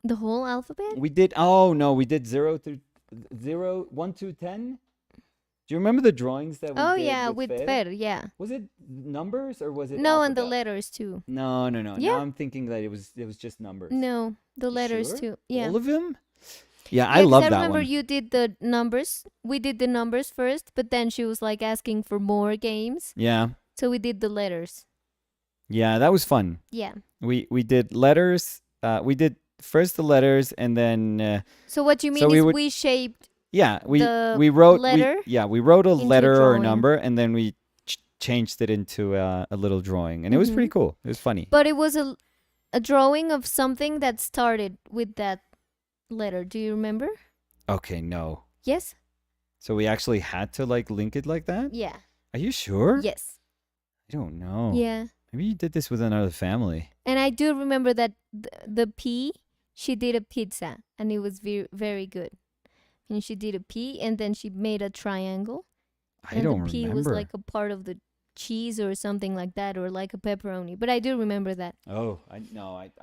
Speaker 2: The whole alphabet?
Speaker 1: We did. Oh no, we did 1 to 10. Do you remember the drawings that we
Speaker 2: Oh
Speaker 1: did
Speaker 2: yeah,
Speaker 1: with
Speaker 2: with
Speaker 1: Fer?
Speaker 2: Fer, yeah.
Speaker 1: Was it numbers or was it
Speaker 2: No, and the
Speaker 1: alphabet?
Speaker 2: letters too.
Speaker 1: No.
Speaker 2: Yeah.
Speaker 1: Now I'm thinking that it was just numbers.
Speaker 2: No, the
Speaker 1: You
Speaker 2: letters
Speaker 1: sure?
Speaker 2: too. Yeah.
Speaker 1: All of them? Yeah, I
Speaker 2: Yeah, because
Speaker 1: love
Speaker 2: I
Speaker 1: that
Speaker 2: remember
Speaker 1: one.
Speaker 2: you did the numbers. We did the numbers first, but then she was like asking for more games.
Speaker 1: Yeah.
Speaker 2: So we did the letters.
Speaker 1: Yeah, that was fun.
Speaker 2: Yeah.
Speaker 1: We did letters. We did first the letters and then
Speaker 2: So what you mean
Speaker 1: So we
Speaker 2: is
Speaker 1: would-
Speaker 2: we shaped
Speaker 1: yeah,
Speaker 2: the
Speaker 1: we wrote
Speaker 2: letter
Speaker 1: we wrote a
Speaker 2: into a
Speaker 1: letter or a
Speaker 2: drawing.
Speaker 1: number and then we changed it into a little drawing and it was pretty
Speaker 2: Mhm.
Speaker 1: cool. It was funny.
Speaker 2: but it was a drawing of something that started with that letter. Do you remember?
Speaker 1: Okay, no.
Speaker 2: Yes?
Speaker 1: So we actually had to like link it like that?
Speaker 2: Yeah.
Speaker 1: Are you sure?
Speaker 2: Yes.
Speaker 1: I don't know.
Speaker 2: Yeah.
Speaker 1: Maybe you did this with another family.
Speaker 2: And I do remember that the P, she did a pizza and it was very, very good. And she did a P and then she made a triangle.
Speaker 1: I
Speaker 2: And
Speaker 1: don't
Speaker 2: the P
Speaker 1: remember.
Speaker 2: was like a part of the cheese or something like that, or like a pepperoni. But I do remember that.
Speaker 1: Oh, I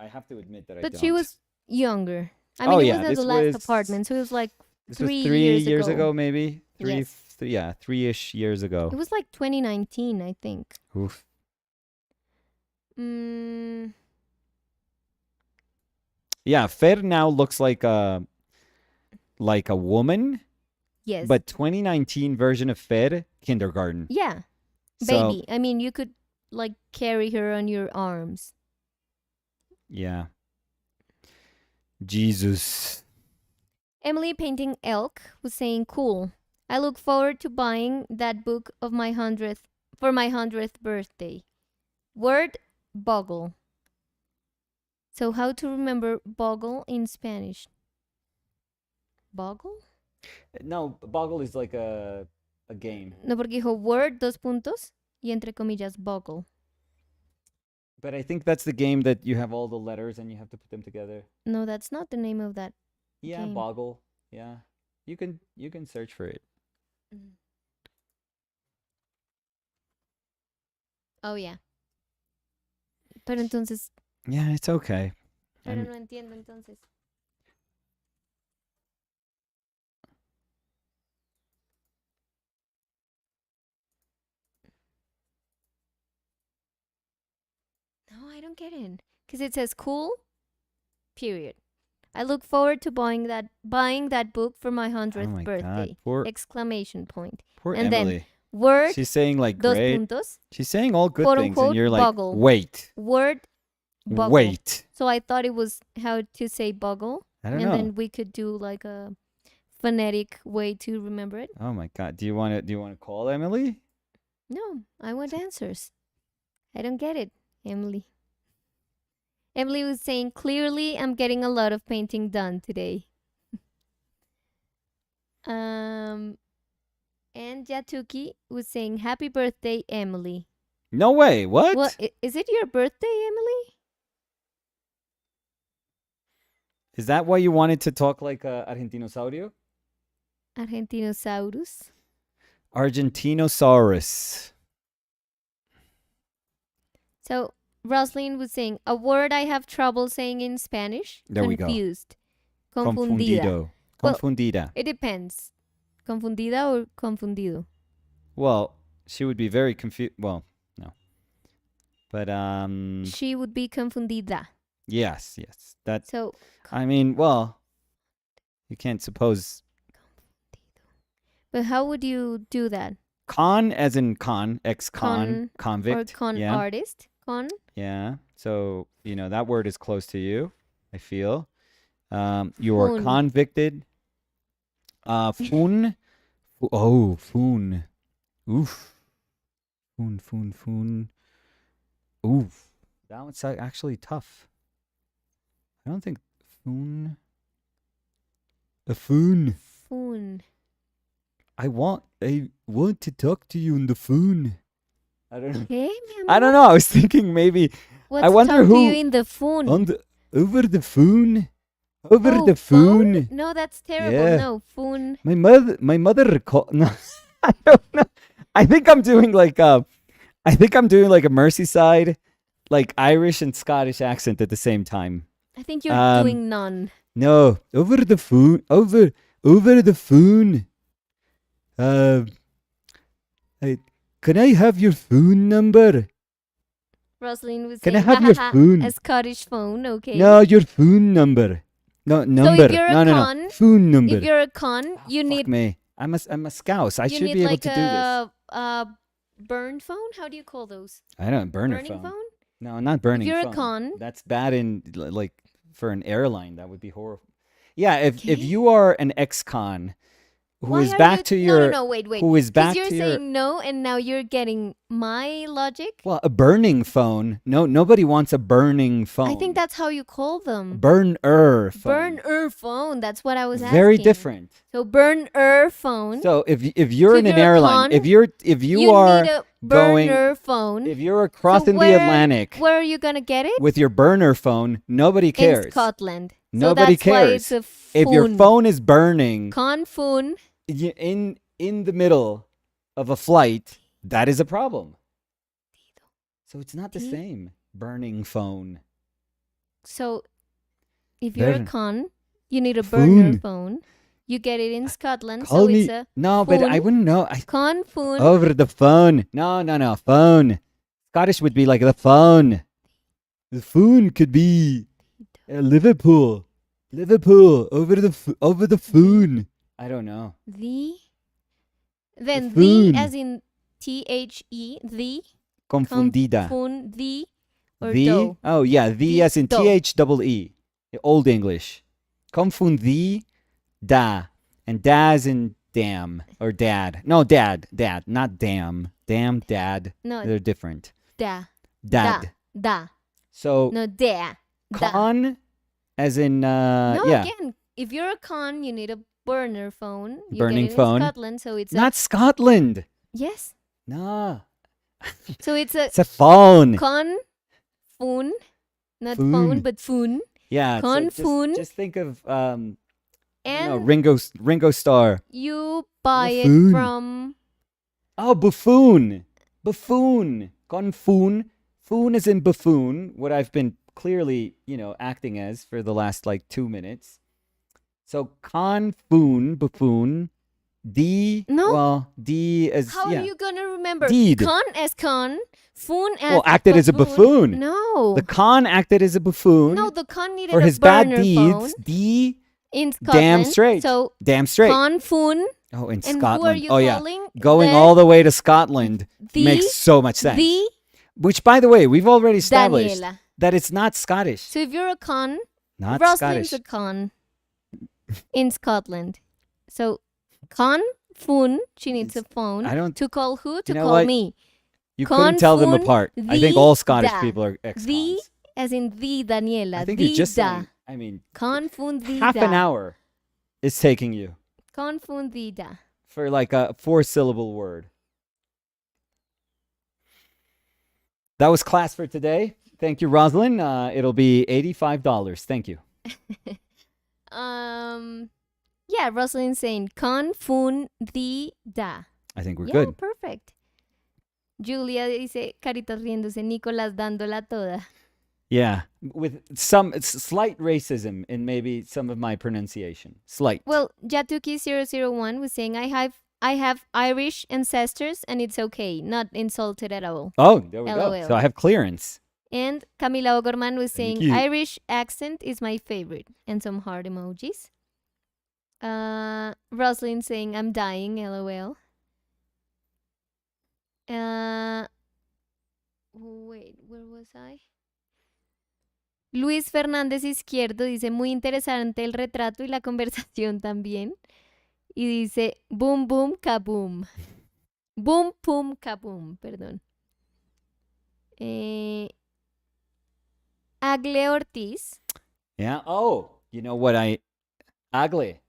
Speaker 1: have to admit that I
Speaker 2: But
Speaker 1: don't.
Speaker 2: she was younger. I
Speaker 1: Oh,
Speaker 2: mean, it
Speaker 1: yeah,
Speaker 2: was at
Speaker 1: this
Speaker 2: the last
Speaker 1: was-
Speaker 2: apartment, so it was like
Speaker 1: This
Speaker 2: 3
Speaker 1: was 3
Speaker 2: years
Speaker 1: years
Speaker 2: ago.
Speaker 1: ago, maybe.
Speaker 2: Yes.
Speaker 1: 3-ish years ago.
Speaker 2: it was like 2019, I think.
Speaker 1: Oof.
Speaker 2: Mm,
Speaker 1: Yeah, Fer now looks like a woman,
Speaker 2: yes.
Speaker 1: but 2019 version of Fer, kindergarten.
Speaker 2: yeah,
Speaker 1: So,
Speaker 2: baby. I mean, you could like carry her on your arms.
Speaker 1: yeah. Jesus.
Speaker 2: Emily painting elk was saying, "Cool. I look forward to buying that book of my 100th for my 100th birthday." Word Boggle. So how to remember Boggle in Spanish? Boggle?
Speaker 1: No, Boggle is like a game.
Speaker 2: No, porque dijo word, dos puntos, y entre comillas, Boggle.
Speaker 1: But I think that's the game that you have all the letters and you have to put them together.
Speaker 2: No, that's not the name of that.
Speaker 1: Yeah,
Speaker 2: Game.
Speaker 1: Boggle. Yeah. You can search for it.
Speaker 2: Oh, yeah. Pero entonces,
Speaker 1: Yeah, it's okay.
Speaker 2: pero
Speaker 1: I'm-
Speaker 2: no entiendo entonces. No, I don't get it. Because it says cool, period. I look forward to buying that book for my 100th
Speaker 1: Oh my
Speaker 2: birthday.
Speaker 1: God. Poor
Speaker 2: Exclamation point.
Speaker 1: poor
Speaker 2: and then
Speaker 1: Emily.
Speaker 2: Word,
Speaker 1: She's saying like
Speaker 2: dos
Speaker 1: great.
Speaker 2: puntos.
Speaker 1: She's saying all good
Speaker 2: Quote,
Speaker 1: things
Speaker 2: unquote,
Speaker 1: and you're like
Speaker 2: Boggle.
Speaker 1: wait.
Speaker 2: Word, Boggle.
Speaker 1: Wait.
Speaker 2: So I thought it was how to say Boggle.
Speaker 1: I don't
Speaker 2: and
Speaker 1: know.
Speaker 2: then we could do like a phonetic way to remember it.
Speaker 1: Oh my God. Do you want to call Emily?
Speaker 2: No, I want answers. I don't get it, Emily. Emily was saying, clearly I'm getting a lot of painting done today. And Yatuki was saying, happy birthday, Emily.
Speaker 1: No way. What?
Speaker 2: Well, is it your birthday, Emily?
Speaker 1: Is that why you wanted to talk like Argentinosaurio?
Speaker 2: Argentinosaurus.
Speaker 1: Argentinosaurus.
Speaker 2: So Roslyn was saying, a word I have trouble saying in Spanish.
Speaker 1: There we go.
Speaker 2: Confused. Confundida.
Speaker 1: Confundido.
Speaker 2: Well,
Speaker 1: Confundida.
Speaker 2: It depends. Confundida or confundido?
Speaker 1: Well, she would be very confused. Well, no. But
Speaker 2: She would be confundida.
Speaker 1: yes. That
Speaker 2: So,
Speaker 1: I mean, well, you can't suppose
Speaker 2: but how would you do that?
Speaker 1: con as in ex-con, convict.
Speaker 2: Or con
Speaker 1: yeah.
Speaker 2: artist? Con?
Speaker 1: Yeah. So, that word is close to you, I feel. You are
Speaker 2: Fun.
Speaker 1: convicted. Fun. Oh, fun. Oof. Fun. Oof. That one's actually tough. I don't think fun. A fun.
Speaker 2: Fun.
Speaker 1: I want to talk to you on the phone. I don't know.
Speaker 2: Okay,
Speaker 1: I don't know. I was thinking maybe
Speaker 2: What's
Speaker 1: I wonder
Speaker 2: talk to
Speaker 1: who-
Speaker 2: you in the phone?
Speaker 1: over the phone. Over
Speaker 2: Oh,
Speaker 1: the phone.
Speaker 2: No, that's terrible.
Speaker 1: Yeah.
Speaker 2: No, phone.
Speaker 1: My mother no, I don't know. I think I'm doing like a Merseyside, like Irish and Scottish accent at the same time.
Speaker 2: I think you're doing none.
Speaker 1: No, over the phone. Over the phone. Can I have your phone number?
Speaker 2: Rosalind was
Speaker 1: Can I
Speaker 2: saying,
Speaker 1: have your
Speaker 2: "Ha, ha, ha,
Speaker 1: phone?
Speaker 2: a Scottish phone, okay.
Speaker 1: No, your phone number. No, number.
Speaker 2: if you're a
Speaker 1: no.
Speaker 2: con,
Speaker 1: Phone number.
Speaker 2: If you're a con, you
Speaker 1: Fuck
Speaker 2: need
Speaker 1: me. I'm a scouse. I
Speaker 2: you
Speaker 1: should
Speaker 2: need
Speaker 1: be able
Speaker 2: like
Speaker 1: to do this.
Speaker 2: a burn phone. How do you call those?
Speaker 1: I don't burner
Speaker 2: Burning phone?
Speaker 1: No, not burning
Speaker 2: you're a
Speaker 1: phone.
Speaker 2: con-
Speaker 1: That's bad in like for an airline. That would be horrible. Yeah, if
Speaker 2: Okay.
Speaker 1: you are an ex-con who
Speaker 2: Why
Speaker 1: is
Speaker 2: are
Speaker 1: back
Speaker 2: you...
Speaker 1: to your
Speaker 2: No, wait.
Speaker 1: who is
Speaker 2: Because
Speaker 1: back
Speaker 2: you're
Speaker 1: to
Speaker 2: saying
Speaker 1: your
Speaker 2: no, and now you're getting my logic.
Speaker 1: well, a burning phone. No, nobody wants a burning phone.
Speaker 2: I think that's how you call them.
Speaker 1: burner phone.
Speaker 2: Burner phone. That's what I was asking.
Speaker 1: Very different.
Speaker 2: So burner phone.
Speaker 1: So if you're
Speaker 2: So
Speaker 1: in
Speaker 2: if
Speaker 1: an
Speaker 2: you're a
Speaker 1: airline,
Speaker 2: con,
Speaker 1: if you
Speaker 2: you
Speaker 1: are
Speaker 2: need a
Speaker 1: going
Speaker 2: burner phone.
Speaker 1: if you're
Speaker 2: So
Speaker 1: crossing the Atlantic
Speaker 2: Where are you gonna get it?
Speaker 1: with your burner phone, nobody cares.
Speaker 2: In Scotland.
Speaker 1: Nobody
Speaker 2: so that's why
Speaker 1: cares.
Speaker 2: it's a
Speaker 1: If your
Speaker 2: phone.
Speaker 1: phone is burning
Speaker 2: Con phone.
Speaker 1: in the middle of a flight, that is a problem. So it's not the
Speaker 2: Ti-
Speaker 1: same. Burning phone.
Speaker 2: So if you're a
Speaker 1: Burn.
Speaker 2: con, you need a burner
Speaker 1: Phone.
Speaker 2: phone. You get it in Scotland,
Speaker 1: Call
Speaker 2: so
Speaker 1: me.
Speaker 2: it's a
Speaker 1: No, but I
Speaker 2: phone.
Speaker 1: wouldn't know.
Speaker 2: con phone.
Speaker 1: Over the phone. No. Phone. Scottish would be like the phone. The phone could be Liverpool. Over the phone. I don't know.
Speaker 2: Then the
Speaker 1: phone.
Speaker 2: as in THE, the
Speaker 1: Confundida.
Speaker 2: phone, the or
Speaker 1: The?
Speaker 2: do.
Speaker 1: Oh yeah, the
Speaker 2: The,
Speaker 1: as in
Speaker 2: do.
Speaker 1: THEE. Old English. Confundida. And da as in damn or dad. No, dad, not damn. Damn, dad.
Speaker 2: No,
Speaker 1: They're different.
Speaker 2: da.
Speaker 1: Dad.
Speaker 2: Da.
Speaker 1: So
Speaker 2: No, da. Da.
Speaker 1: con as in
Speaker 2: No,
Speaker 1: yeah.
Speaker 2: again, if you're a con, you need a burner phone. You
Speaker 1: Burning
Speaker 2: get it
Speaker 1: phone.
Speaker 2: in Scotland, so it's
Speaker 1: Not Scotland.
Speaker 2: yes.
Speaker 1: No.
Speaker 2: So it's a
Speaker 1: It's a phone.
Speaker 2: con phone, not
Speaker 1: Phone.
Speaker 2: phone, but phone.
Speaker 1: Yeah.
Speaker 2: Con phone.
Speaker 1: Just think of
Speaker 2: And
Speaker 1: Ringo Starr.
Speaker 2: you buy it
Speaker 1: Phone.
Speaker 2: from
Speaker 1: Oh, buffoon. Confun. Foon is in buffoon, what I've been clearly, acting as for the last like 2 minutes. So buffoon. D.
Speaker 2: No.
Speaker 1: Well, D as
Speaker 2: how
Speaker 1: yeah.
Speaker 2: are you gonna remember?
Speaker 1: Deed.
Speaker 2: Con as con, phone as
Speaker 1: Well, acted as a buffoon.
Speaker 2: No.
Speaker 1: The con acted as a buffoon
Speaker 2: No, the con needed
Speaker 1: for
Speaker 2: a
Speaker 1: his bad
Speaker 2: burner
Speaker 1: deeds.
Speaker 2: phone
Speaker 1: D.
Speaker 2: in Scotland.
Speaker 1: Damn straight.
Speaker 2: So
Speaker 1: Damn straight.
Speaker 2: con phone.
Speaker 1: Oh, in
Speaker 2: And
Speaker 1: Scotland.
Speaker 2: who are you
Speaker 1: oh yeah.
Speaker 2: calling?
Speaker 1: Going all the way to Scotland makes so much sense.
Speaker 2: The
Speaker 1: Which, by the way, we've already established
Speaker 2: Daniela.
Speaker 1: that it's not Scottish.
Speaker 2: So if you're a con,
Speaker 1: Not
Speaker 2: Rosalind's
Speaker 1: Scottish.
Speaker 2: a con in Scotland. So con phone, she needs a phone.
Speaker 1: I don't-
Speaker 2: to call who? To
Speaker 1: You know
Speaker 2: call
Speaker 1: what?
Speaker 2: me.
Speaker 1: You couldn't tell them
Speaker 2: Confun
Speaker 1: apart. I think
Speaker 2: the
Speaker 1: all Scottish
Speaker 2: da.
Speaker 1: people are ex-cons.
Speaker 2: The as in the Daniela.
Speaker 1: I think
Speaker 2: the
Speaker 1: you're just
Speaker 2: da.
Speaker 1: saying, I mean,
Speaker 2: Confundida.
Speaker 1: half an hour is taking you
Speaker 2: Confundida.
Speaker 1: for like a 4-syllable word. That was class for today. Thank you, Rosalind. It'll be $85. Thank you.
Speaker 2: Yeah, Rosalind's saying confundida.
Speaker 1: I think we're
Speaker 2: Yeah,
Speaker 1: good.
Speaker 2: perfect. Julia dice, caritas riéndose, Nicolás dándola toda.
Speaker 1: Yeah, with some slight racism in maybe some of my pronunciation. Slight.
Speaker 2: Well, Jatuki001 was saying, I have Irish ancestors and it's okay, not insulted at all.
Speaker 1: Oh, there we go.
Speaker 2: LOL.
Speaker 1: So I have clearance.
Speaker 2: And Camila O'Gorman was
Speaker 1: Thank
Speaker 2: saying,
Speaker 1: you.
Speaker 2: Irish accent is my favorite. And some heart emojis. Rosalind saying, I'm dying, LOL. Wait, where was I? Luis Fernández Izquierdo dice, muy interesante el retrato y la conversación también. Y dice, boom, boom, kaboom. Boom, boom, kaboom, perdón. Agle Ortiz.
Speaker 1: Yeah. Oh, you know what Agle,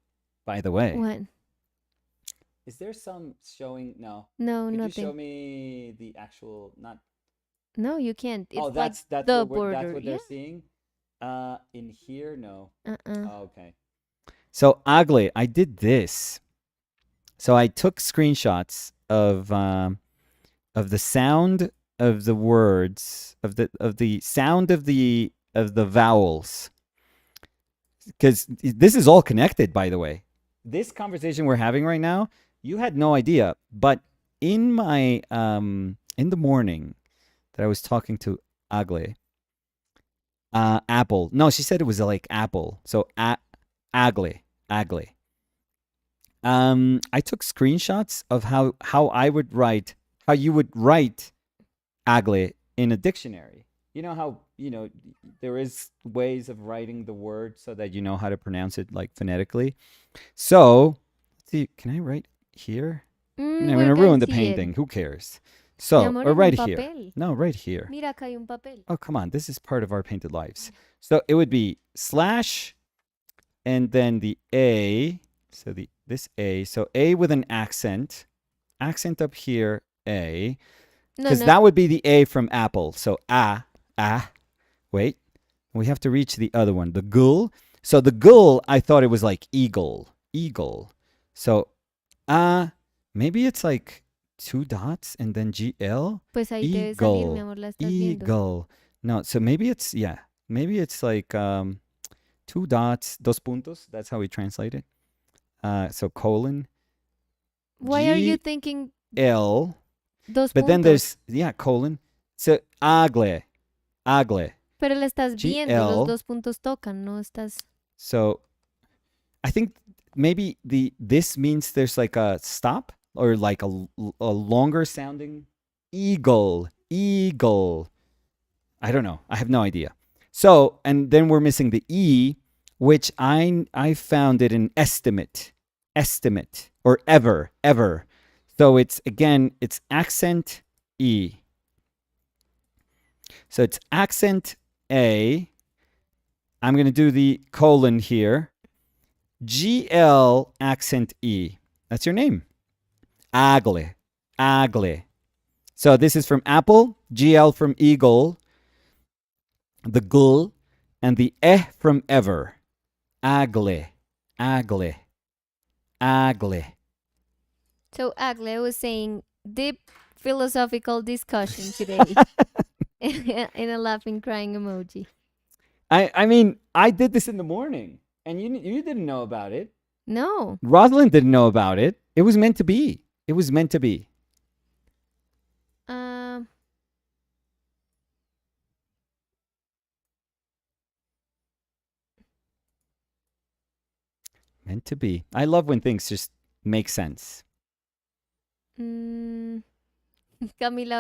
Speaker 1: by the way.
Speaker 2: What?
Speaker 1: Is there some showing? No.
Speaker 2: No,
Speaker 1: Could
Speaker 2: nothing.
Speaker 1: you show me the actual, not...
Speaker 2: No, you can't. It's
Speaker 1: that's
Speaker 2: like the
Speaker 1: what that's
Speaker 2: border.
Speaker 1: what they're seeing. In here, no.
Speaker 2: Yeah?
Speaker 1: Oh, okay. So Agle, I did this. So I took screenshots of the sound of the words of the sound of the vowels, because this is all connected. By the way, this conversation we're having right now, you had no idea, but in my in the morning that I was talking to Agle, Apple. No, she said it was like Apple. So Agle, Agle. I took screenshots of how I would write, how you would write Agle in a dictionary. You know how, there is ways of writing the word so that you know how to pronounce it like phonetically. So, let's see, can I write here? I'm
Speaker 2: Where
Speaker 1: gonna
Speaker 2: can
Speaker 1: ruin the
Speaker 2: see it?
Speaker 1: painting. Who cares?
Speaker 2: Mi
Speaker 1: So,
Speaker 2: amor,
Speaker 1: or
Speaker 2: en un
Speaker 1: right here.
Speaker 2: papel.
Speaker 1: No, right here.
Speaker 2: Mira, acá hay un papel.
Speaker 1: Oh, come on. This is part of our painted lives. So it would be slash and then the A. So this A. So A with an accent. Accent up here, A.
Speaker 2: No,
Speaker 1: Because
Speaker 2: no.
Speaker 1: that would be the A from Apple. So wait. We have to reach the other one. The gull. So the gull, I thought it was like eagle. Eagle. So maybe it's like 2 dots and then GL.
Speaker 2: Pues ahí debe salir, mi
Speaker 1: Eagle.
Speaker 2: amor, la estás viendo.
Speaker 1: Eagle. No, so maybe it's maybe it's like 2 dots, dos puntos. That's how we translate it. So colon.
Speaker 2: Why are you thinking
Speaker 1: L.
Speaker 2: dos
Speaker 1: But then
Speaker 2: puntos?
Speaker 1: there's colon. So agle.
Speaker 2: Pero la estás viendo, los
Speaker 1: GL.
Speaker 2: dos puntos tocan, no estás.
Speaker 1: So I think maybe this means there's like a stop or like a longer sounding eagle. I don't know. I have no idea. So, and then we're missing the E, which I found it in estimate or ever. So it's accent E. So it's accent A. I'm going to do the colon here. GL accent E. That's your name. Agle. So this is from Apple, GL from Eagle, the gull, and the from ever. Agle.
Speaker 2: So Agle was saying deep philosophical discussion today. In a laughing, crying emoji.
Speaker 1: I mean, I did this in the morning, and you didn't know about it.
Speaker 2: No.
Speaker 1: Rosalind didn't know about it. It was meant to be. Meant to be. I love when things just make sense.
Speaker 2: Camila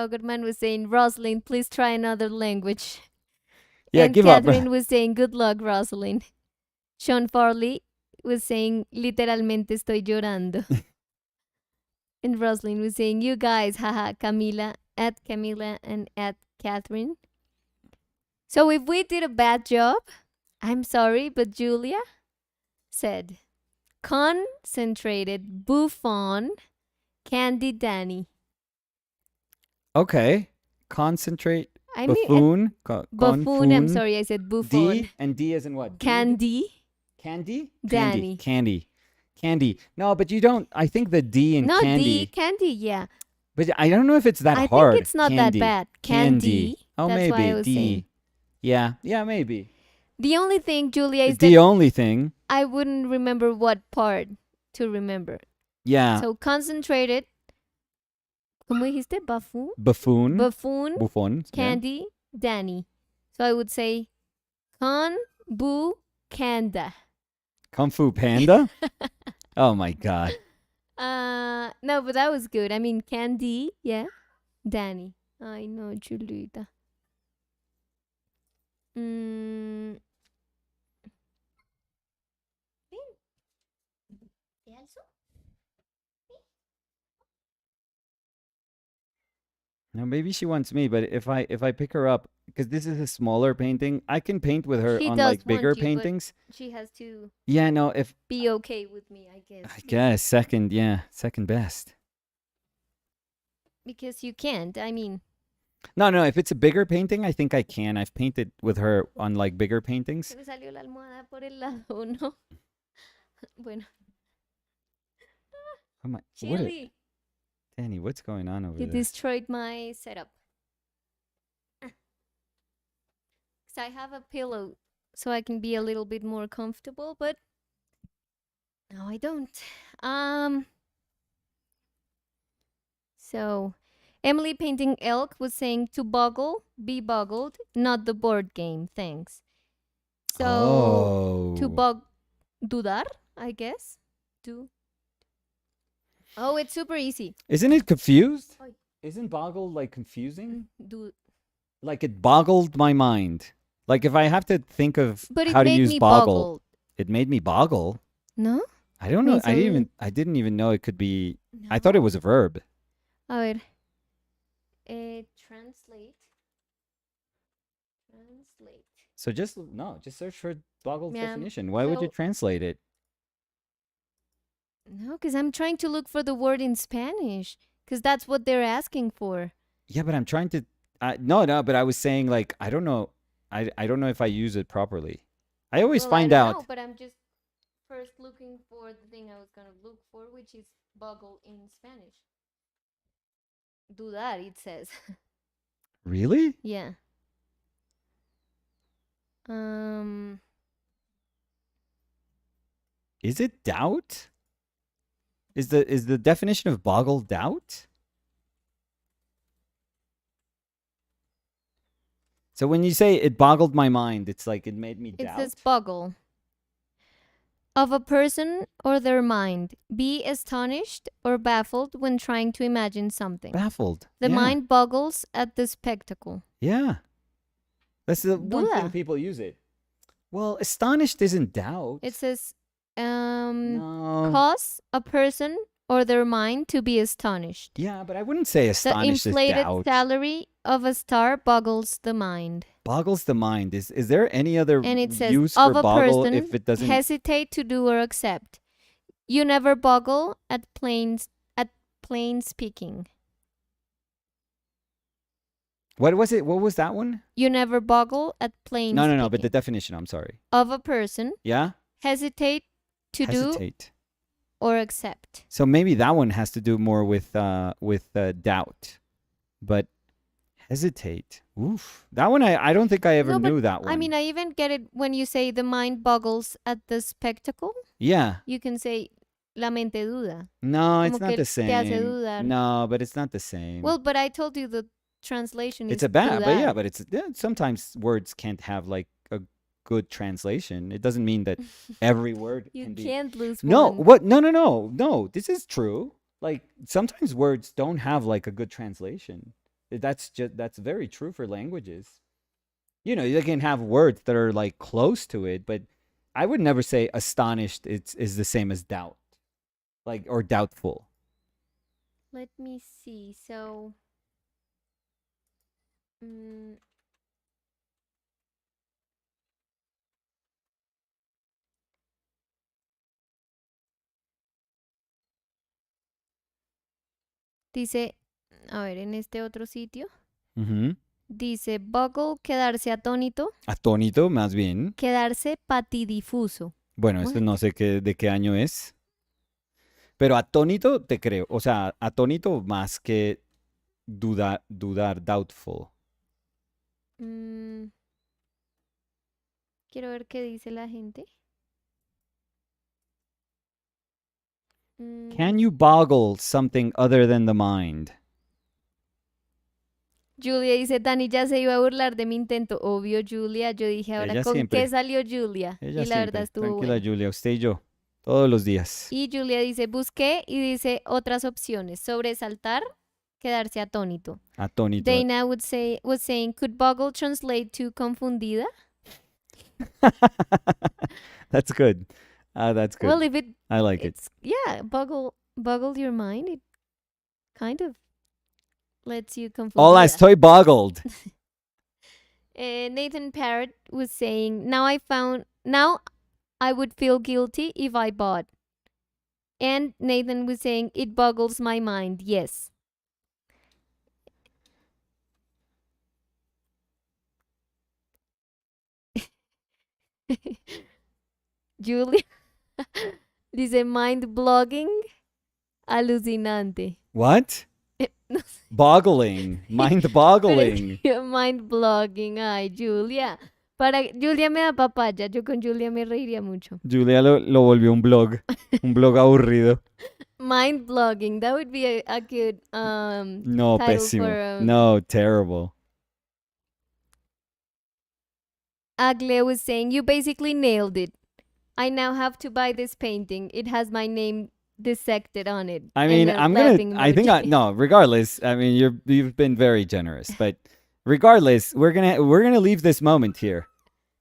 Speaker 2: Ogerman was saying, Rosalind, please try another language.
Speaker 1: Yeah,
Speaker 2: and
Speaker 1: give
Speaker 2: Catherine
Speaker 1: up.
Speaker 2: was saying, good luck, Rosalind. Sean Farley was saying, literalmente estoy llorando. And Rosalind was saying, you guys, haha, Camila, at Camila and at Catherine. So if we did a bad job, I'm sorry, but Julia said, concentrated bouffon Candy Danny.
Speaker 1: Okay. Concentrate.
Speaker 2: I
Speaker 1: Buffoon.
Speaker 2: buffoon. I'm sorry, I said bouffon.
Speaker 1: D and D as in what?
Speaker 2: Candy.
Speaker 1: Candy?
Speaker 2: Danny.
Speaker 1: Candy. No, but you don't. I think the D in
Speaker 2: no,
Speaker 1: candy.
Speaker 2: D, candy, yeah.
Speaker 1: But I don't know if it's that
Speaker 2: I
Speaker 1: hard.
Speaker 2: think it's not
Speaker 1: candy.
Speaker 2: that bad. Candy.
Speaker 1: Oh,
Speaker 2: That's
Speaker 1: maybe.
Speaker 2: why I was
Speaker 1: D.
Speaker 2: saying.
Speaker 1: Yeah, maybe.
Speaker 2: The only thing, Julia, is
Speaker 1: the
Speaker 2: that
Speaker 1: only thing.
Speaker 2: I wouldn't remember what part to remember.
Speaker 1: Yeah.
Speaker 2: So concentrated. ¿Cómo dijiste? Buffoon?
Speaker 1: Buffoon.
Speaker 2: Candy. Yeah. Danny. So I would say Kung Fu Panda.
Speaker 1: Kung Fu Panda? Oh my god.
Speaker 2: No, but that was good. I mean, Candy, yeah. Danny. I know, Julita.
Speaker 1: Now maybe she wants me, but if I pick her up, because this is a smaller painting, I can paint with her on like bigger paintings.
Speaker 2: She has to.
Speaker 1: Yeah, no, if
Speaker 2: be okay with me, I guess.
Speaker 1: second best.
Speaker 2: Because you can't. I mean.
Speaker 1: No. If it's a bigger painting, I think I can. I've painted with her on like bigger paintings.
Speaker 2: Se me salió la almohada por el lado, ¿no? Bueno.
Speaker 1: Oh my,
Speaker 2: Chili.
Speaker 1: Danny, what's going on over
Speaker 2: You
Speaker 1: there?
Speaker 2: You destroyed my setup. Because I have a pillow so I can be a little bit more comfortable, but no, I don't. So, Emily Painting Elk was saying to boggle, be boggled, not the board game. Thanks. So, to dudar, I guess. Do. Oh, it's super easy.
Speaker 1: Isn't it confused?
Speaker 2: Oy.
Speaker 1: Isn't boggle like confusing?
Speaker 2: Do.
Speaker 1: Like it boggled my mind. Like if I have to think of
Speaker 2: But it
Speaker 1: how to
Speaker 2: made
Speaker 1: use
Speaker 2: me
Speaker 1: boggle,
Speaker 2: boggled.
Speaker 1: it made me boggle.
Speaker 2: No?
Speaker 1: I don't know.
Speaker 2: Me too.
Speaker 1: I didn't even know it could be. I thought it was a verb.
Speaker 2: A ver. Translate. Translate.
Speaker 1: So just search for boggle's
Speaker 2: Yeah,
Speaker 1: definition. Why would you
Speaker 2: so-
Speaker 1: translate it?
Speaker 2: No, because I'm trying to look for the word in Spanish. Because that's what they're asking for.
Speaker 1: Yeah, but I'm trying to. No, but I was saying like I don't know. I don't know if I use it properly. I always
Speaker 2: Well,
Speaker 1: find
Speaker 2: I don't
Speaker 1: out.
Speaker 2: know, but I'm just first looking for the thing I was going to look for, which is boggle in Spanish. Dudar, it says.
Speaker 1: Really?
Speaker 2: Yeah.
Speaker 1: Is it doubt? Is the definition of boggle doubt? So when you say it boggled my mind, it's like it made me
Speaker 2: It
Speaker 1: doubt.
Speaker 2: says boggle. Of a person or their mind. Be astonished or baffled when trying to imagine something.
Speaker 1: Baffled.
Speaker 2: The
Speaker 1: Yeah.
Speaker 2: mind boggles at the spectacle.
Speaker 1: Yeah. That's the one thing
Speaker 2: Duda.
Speaker 1: people use it. Well, astonished isn't doubt.
Speaker 2: It says
Speaker 1: no.
Speaker 2: cause a person or their mind to be astonished.
Speaker 1: Yeah, but I wouldn't say
Speaker 2: The
Speaker 1: astonished is
Speaker 2: inflated
Speaker 1: doubt.
Speaker 2: salary of a star boggles the mind.
Speaker 1: Boggles the mind. Is there any other
Speaker 2: And it says
Speaker 1: use
Speaker 2: of
Speaker 1: for
Speaker 2: a
Speaker 1: boggle
Speaker 2: person
Speaker 1: if it doesn't?
Speaker 2: hesitate to do or accept. You never boggle at plain speaking.
Speaker 1: What was it? What was that one?
Speaker 2: You never boggle at plain
Speaker 1: No,
Speaker 2: speaking.
Speaker 1: but the definition. I'm sorry.
Speaker 2: Of a person
Speaker 1: Yeah.
Speaker 2: hesitate to do
Speaker 1: Hesitate.
Speaker 2: or accept.
Speaker 1: So maybe that one has to do more with doubt, but hesitate. Oof, that one I don't think I ever
Speaker 2: No, but
Speaker 1: knew that one.
Speaker 2: I mean, I even get it when you say the mind boggles at the spectacle.
Speaker 1: Yeah.
Speaker 2: You can say la mente duda.
Speaker 1: No, it's
Speaker 2: Como
Speaker 1: not
Speaker 2: que
Speaker 1: the
Speaker 2: te hace
Speaker 1: same.
Speaker 2: dudar.
Speaker 1: No, but it's not the same.
Speaker 2: Well, but I told you the translation
Speaker 1: it's
Speaker 2: is
Speaker 1: a bad, but yeah,
Speaker 2: dudar.
Speaker 1: but it's sometimes words can't have like a good translation. It doesn't mean that every word
Speaker 2: You
Speaker 1: can be.
Speaker 2: can't lose
Speaker 1: No,
Speaker 2: one.
Speaker 1: what? No. This is true. Like sometimes words don't have like a good translation. That's very true for languages. You know, you can have words that are like close to it, but I would never say astonished is the same as doubt, like or doubtful.
Speaker 2: Let me see. So, dice, a ver, en este otro sitio,
Speaker 1: Ujú.
Speaker 2: dice boggle, quedarse atónito,
Speaker 1: Atónito, más bien.
Speaker 2: quedarse patidifuso.
Speaker 1: Bueno, esto
Speaker 2: What?
Speaker 1: no sé de qué año es. Pero atónito te creo. O sea, atónito más que dudar, doubtful.
Speaker 2: Quiero ver qué dice la gente.
Speaker 1: Can you boggle something other than the mind?
Speaker 2: Julia dice, Dani ya se iba a burlar de mi intento. Obvio, Julia. Yo dije, ahora,
Speaker 1: Ella
Speaker 2: ¿con
Speaker 1: siempre.
Speaker 2: qué salió Julia?
Speaker 1: Ella
Speaker 2: y la verdad
Speaker 1: siempre.
Speaker 2: estuvo
Speaker 1: Tranquila,
Speaker 2: bueno.
Speaker 1: Julia. Usted y yo. Todos los días.
Speaker 2: Y Julia dice, busqué y dice otras opciones. Sobresaltar, quedarse atónito.
Speaker 1: Atónito.
Speaker 2: Dana was saying, could boggle translate to confundida?
Speaker 1: That's good. That's good.
Speaker 2: Well, if it,
Speaker 1: I like it.
Speaker 2: it's, yeah, boggle your mind. It kind of lets you confundida.
Speaker 1: Hola, estoy boggled.
Speaker 2: Nathan Parrott was saying, now I would feel guilty if I bought. And Nathan was saying, it boggles my mind. Yes. Julia dice mind blogging alucinante.
Speaker 1: What?
Speaker 2: No sé,
Speaker 1: Boggling. Mind
Speaker 2: pero
Speaker 1: boggling.
Speaker 2: escribió mind blogging. Ay, Julia. Julia me da papaya. Yo con Julia me reiría mucho.
Speaker 1: Julia lo volvió un blog. Un blog aburrido.
Speaker 2: Mind-blogging. That would be a good
Speaker 1: No,
Speaker 2: title
Speaker 1: pésimo.
Speaker 2: for
Speaker 1: No, terrible.
Speaker 2: Agle was saying, you basically nailed it. I now have to buy this painting. It has my name dissected on it.
Speaker 1: I mean,
Speaker 2: And a
Speaker 1: I'm gonna.
Speaker 2: laughing
Speaker 1: I think
Speaker 2: emoji.
Speaker 1: no. Regardless, I mean, you've been very generous, but regardless, we're gonna leave this moment here.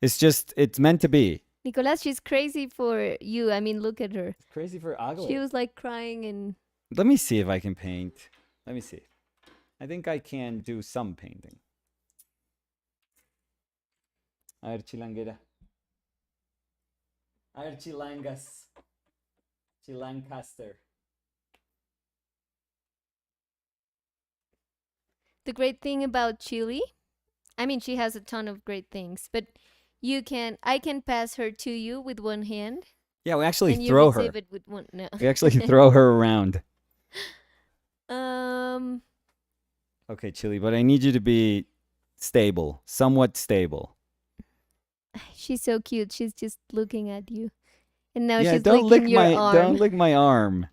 Speaker 1: It's meant to be.
Speaker 2: Nicolas, she's crazy for you. I mean, look at her.
Speaker 1: It's crazy for Agile.
Speaker 2: She was like crying and
Speaker 1: Let me see if I can paint. Let me see. I think I can do some painting. A ver, chilanguera. A ver, chilangas. Chilancaster.
Speaker 2: the great thing about Chile, I mean, she has a ton of great things, but I can pass her to you with one hand.
Speaker 1: Yeah, we actually
Speaker 2: and you
Speaker 1: throw her.
Speaker 2: receive it with one. No.
Speaker 1: We actually throw her around. Okay, Chili, but I need you to be stable, somewhat stable.
Speaker 2: She's so cute. She's just looking at you, and now
Speaker 1: Yeah,
Speaker 2: she's
Speaker 1: don't lick
Speaker 2: licking your
Speaker 1: my
Speaker 2: arm.
Speaker 1: don't lick my arm.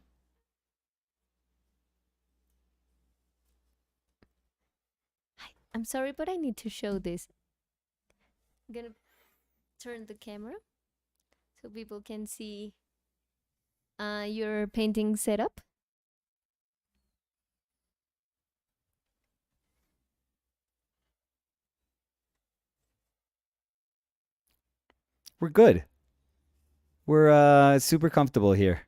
Speaker 2: I'm sorry, but I need to show this. I'm gonna turn the camera so people can see your painting setup.
Speaker 1: We're good. We're super comfortable here.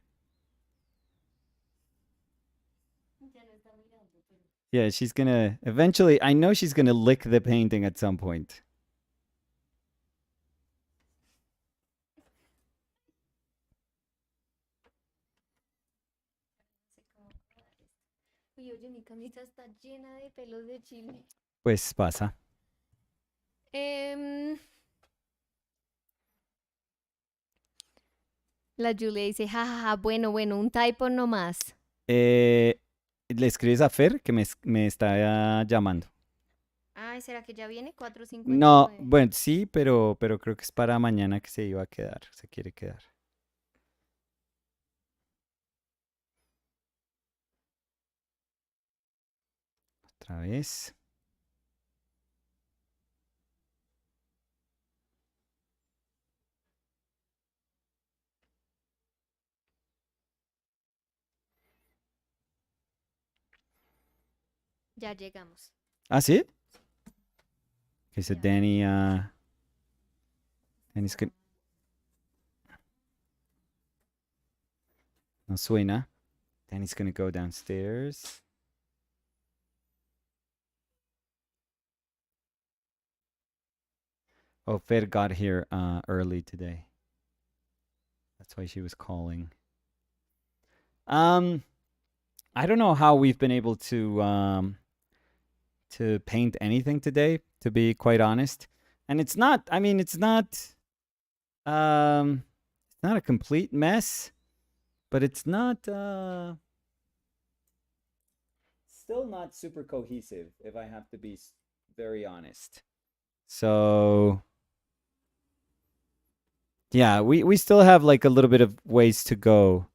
Speaker 1: Yeah, she's gonna eventually. I know she's gonna lick the painting at some point.
Speaker 2: Uy, oye, mi camisa está llena de pelos de chile.
Speaker 1: Pues pasa.
Speaker 2: La Julia dice, jajaja, bueno, un typo nomás.
Speaker 1: Le escribes a Fer que me está llamando.
Speaker 2: Ay, ¿será que ya viene? 4:59.
Speaker 1: No, bueno, sí, pero creo que es para mañana que se iba a quedar, se quiere quedar. Otra vez.
Speaker 2: Ya llegamos.
Speaker 1: ¿Ah, sí? Okay, so Danny's gonna... No suena. Danny's gonna go downstairs. Oh, Fer got here early today. That's why she was calling. I don't know how we've been able to paint anything today, to be quite honest. And it's not, I mean, it's not a complete mess, but it's not still not super cohesive, if I have to be very honest. So yeah, we still have like a little bit of ways to go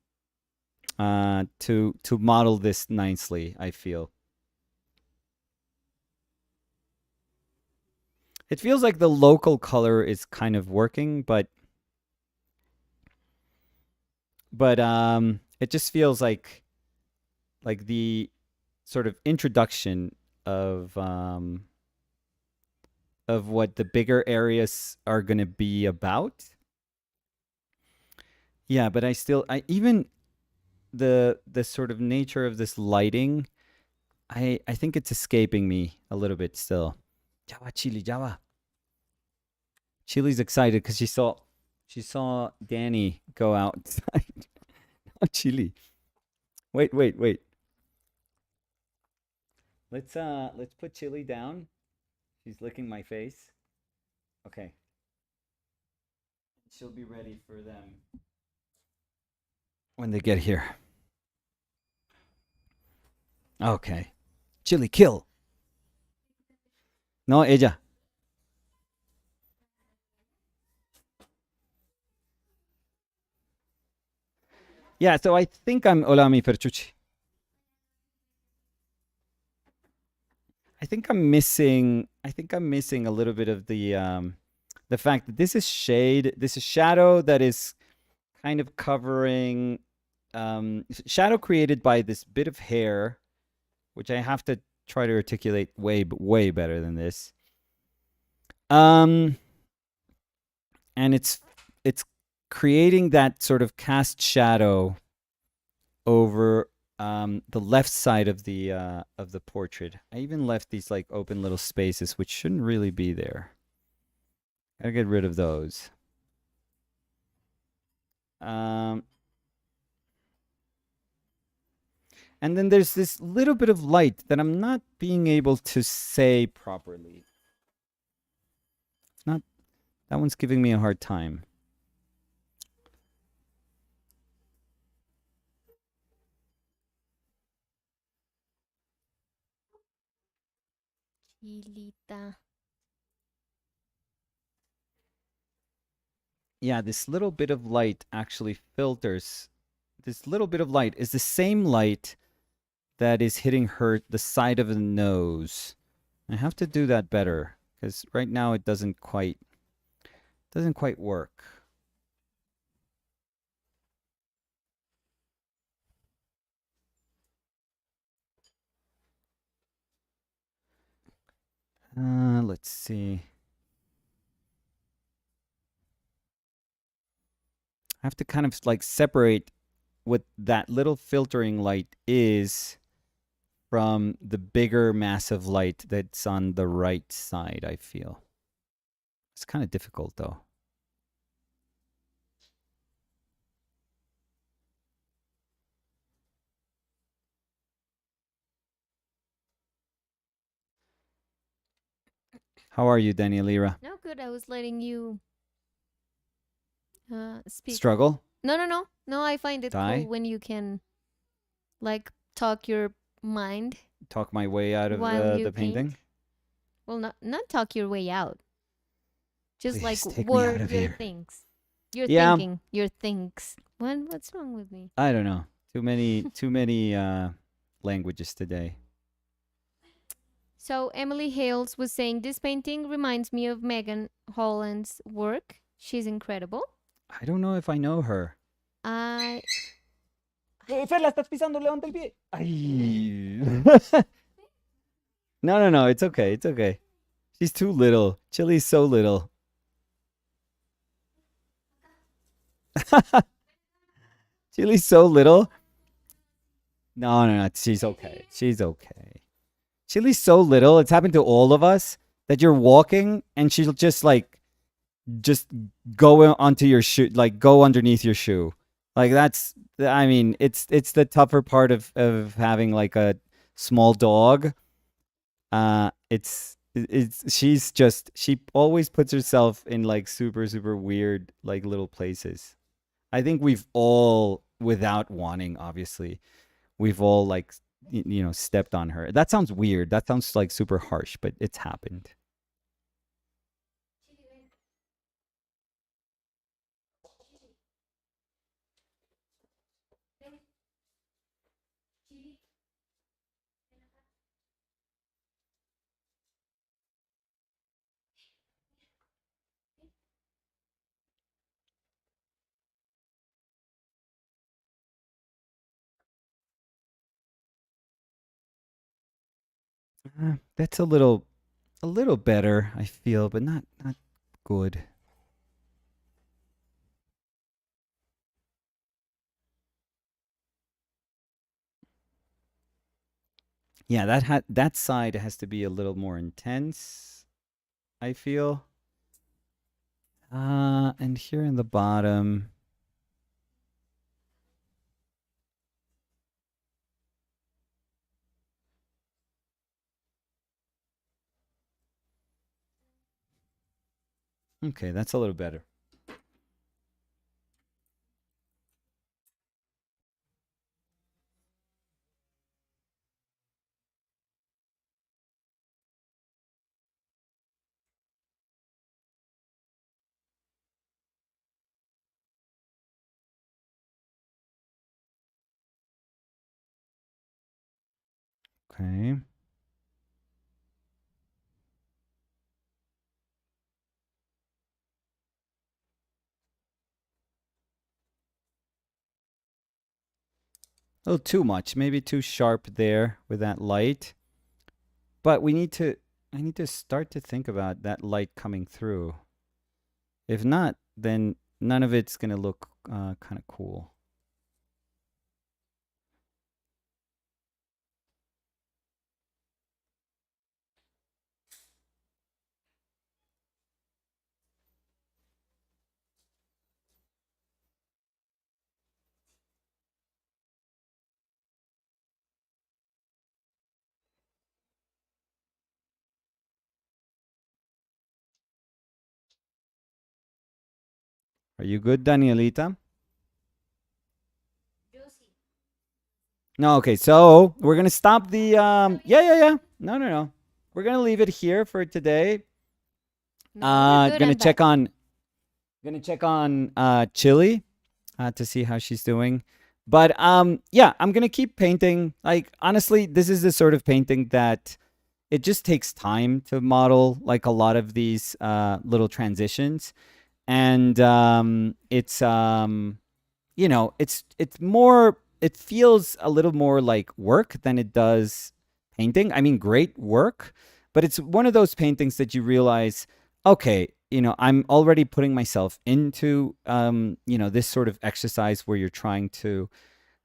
Speaker 1: to model this nicely, I feel. It feels like the local color is kind of working, but it just feels like the sort of introduction of what the bigger areas are going to be about. Yeah, but I even the sort of nature of this lighting, I think it's escaping me a little bit still. Java Chili, Java. Chili's excited because she saw Danny go outside. Oh, Chili. Wait. Let's put Chili down. She's licking my face. Okay. She'll be ready for them when they get here. Okay. Chili, kill. No, ella. Yeah, so I think I'm Olami Ferchucci. I think I'm missing a little bit of the fact that this is shade, this is shadow that is kind of covering shadow created by this bit of hair, which I have to try to articulate way better than this. And it's creating that sort of cast shadow over the left side of the portrait. I even left these like open little spaces which shouldn't really be there. Gotta get rid of those. And then there's this little bit of light that I'm not being able to say properly. It's not, that one's giving me a hard time.
Speaker 2: Chilita.
Speaker 1: Yeah, this little bit of light actually filters. This little bit of light is the same light that is hitting the side of the nose. I have to do that better because right now it doesn't quite work. Let's see. I have to kind of like separate what that little filtering light is from the bigger massive light that's on the right side, I feel. It's kind of difficult though. How are you, Danielira?
Speaker 2: No, good. I was letting you speak.
Speaker 1: Struggle?
Speaker 2: No, I find it
Speaker 1: Die?
Speaker 2: cool when you can like talk your mind
Speaker 1: Talk my way out of
Speaker 2: while you
Speaker 1: the painting?
Speaker 2: paint. Well, not talk your way out. Just
Speaker 1: Please
Speaker 2: like
Speaker 1: take me out
Speaker 2: word
Speaker 1: of
Speaker 2: your
Speaker 1: here.
Speaker 2: things. Your
Speaker 1: Yeah.
Speaker 2: thinking. Your thinks. What's wrong with me?
Speaker 1: I don't know. Too many languages today.
Speaker 2: So Emily Hales was saying this painting reminds me of Megan Holland's work. She's incredible.
Speaker 1: I don't know if I know her.
Speaker 2: I
Speaker 1: Fer, la estás pisando, levanta el pie. Ay. No, it's okay, it's okay. She's too little. Chili's so little. Chili's so little. No, she's okay. She's okay. Chili's so little. It's happened to all of us that you're walking and she'll just go onto your shoe, like go underneath your shoe. Like that's, I mean, it's the tougher part of having like a small dog. She always puts herself in like super weird like little places. I think we've all, without wanting, obviously, we've all like stepped on her. That sounds weird. That sounds like super harsh, but it's happened. That's a little better, I feel, but not good. Yeah, that side has to be a little more intense, I feel. And here in the bottom. Okay, that's a little better. Okay. A little too much, maybe too sharp there with that light. But I need to start to think about that light coming through. If not, then none of it's going to look kind of cool. Are you good, Danielita? No, okay. So we're gonna stop the yeah. No. We're gonna leave it here for today.
Speaker 2: No, we're good,
Speaker 1: Gonna
Speaker 2: I'm
Speaker 1: check
Speaker 2: back.
Speaker 1: on Chili to see how she's doing. But yeah, I'm gonna keep painting. Like honestly, this is the sort of painting that it just takes time to model, like a lot of these little transitions. And it's it's more, it feels a little more like work than it does painting. I mean, great work, but it's one of those paintings that you realize, okay, I'm already putting myself into this sort of exercise where you're trying to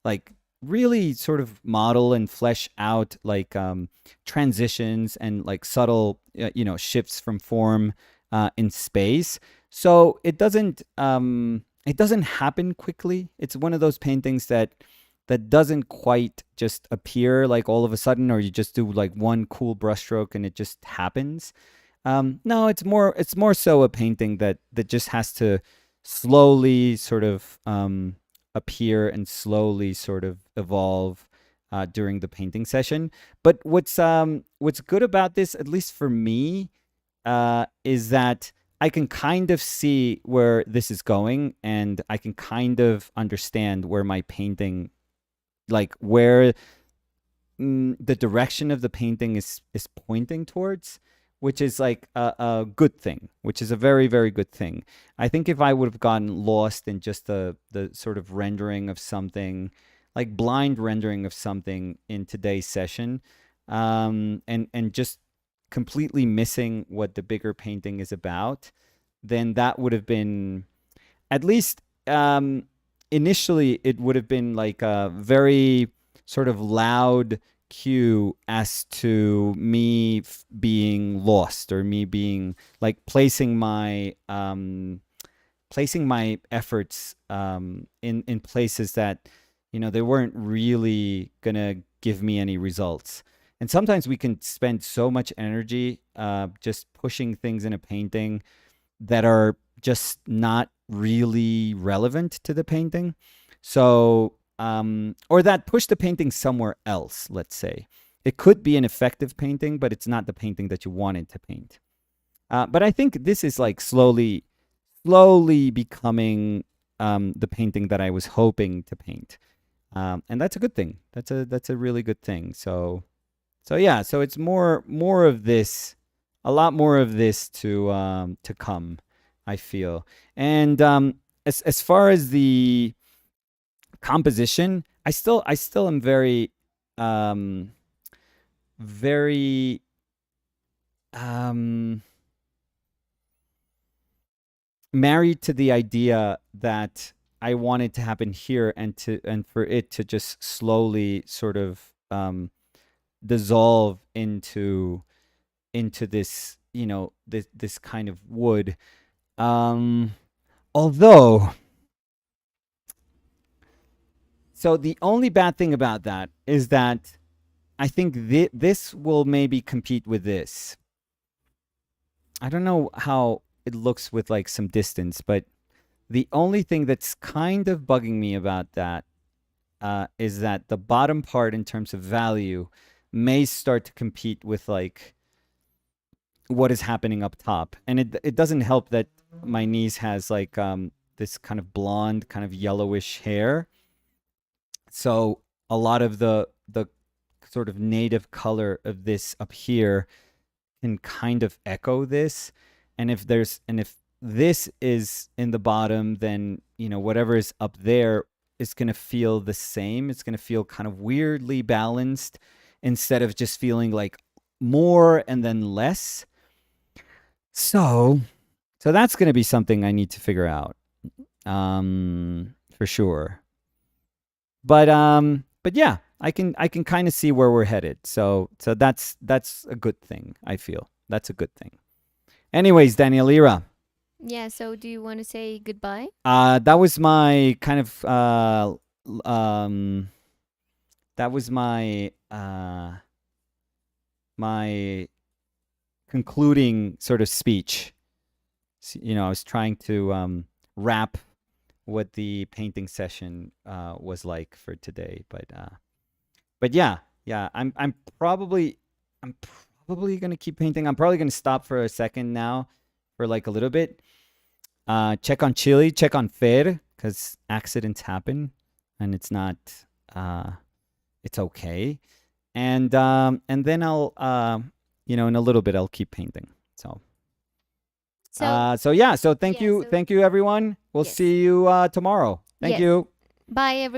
Speaker 1: like really sort of model and flesh out like transitions and like subtle shifts from form in space. So it doesn't happen quickly. It's one of those paintings that doesn't quite just appear like all of a sudden, or you just do like one cool brushstroke and it just happens. No, it's more so a painting that just has to slowly sort of appear and slowly sort of evolve during the painting session. But what's good about this, at least for me, is that I can kind of see where this is going, and I can kind of understand where my painting, like where the direction of the painting is pointing towards, which is like a good thing, which is a very, very good thing. I think if I would have gotten lost in just the sort of rendering of something, like blind rendering of something in today's session, and just completely missing what the bigger painting is about, then that would have been, at least initially, it would have been like a very sort of loud cue as to me being lost, or me being like placing my efforts in places that they weren't really gonna give me any results. And sometimes we can spend so much energy just pushing things in a painting that are just not really relevant to the painting. So, or that push the painting somewhere else, let's say. It could be an effective painting, but it's not the painting that you wanted to paint. But I think this is like slowly becoming the painting that I was hoping to paint. And that's a good thing. That's a really good thing. So yeah, so it's more of this, a lot more of this to come, I feel. And as far as the composition, I still am very very um married to the idea that I want it to happen here, and for it to just slowly sort of dissolve into this, this kind of wood. Although, so the only bad thing about that is that I think this will maybe compete with this. I don't know how it looks with like some distance, but the only thing that's kind of bugging me about that is that the bottom part, in terms of value, may start to compete with like what is happening up top. And it doesn't help that my niece has like this kind of blonde, kind of yellowish hair. So a lot of the sort of native color of this up here can kind of echo this. And if this is in the bottom, then, you know, whatever is up there is going to feel the same. It's going to feel kind of weirdly balanced instead of just feeling like more and then less. So that's going to be something I need to figure out, for sure. But yeah, I can kind of see where we're headed. So that's a good thing. I feel that's a good thing. Anyways, Danielira.
Speaker 2: Yeah, so do you want to say goodbye?
Speaker 1: That was my kind of that was my my concluding sort of speech. You know, I was trying to wrap what the painting session was like for today, but yeah, I'm probably gonna keep painting. I'm probably gonna stop for a second now, for like a little bit. Check on Chile, check on Fer, because accidents happen, and it's not, it's okay. And then I'll, you know, in a little bit I'll keep painting. So yeah. So thank you, everyone. We'll
Speaker 2: Yes.
Speaker 1: see you tomorrow. Thank
Speaker 2: Yes.
Speaker 1: you.
Speaker 2: Bye, everyone.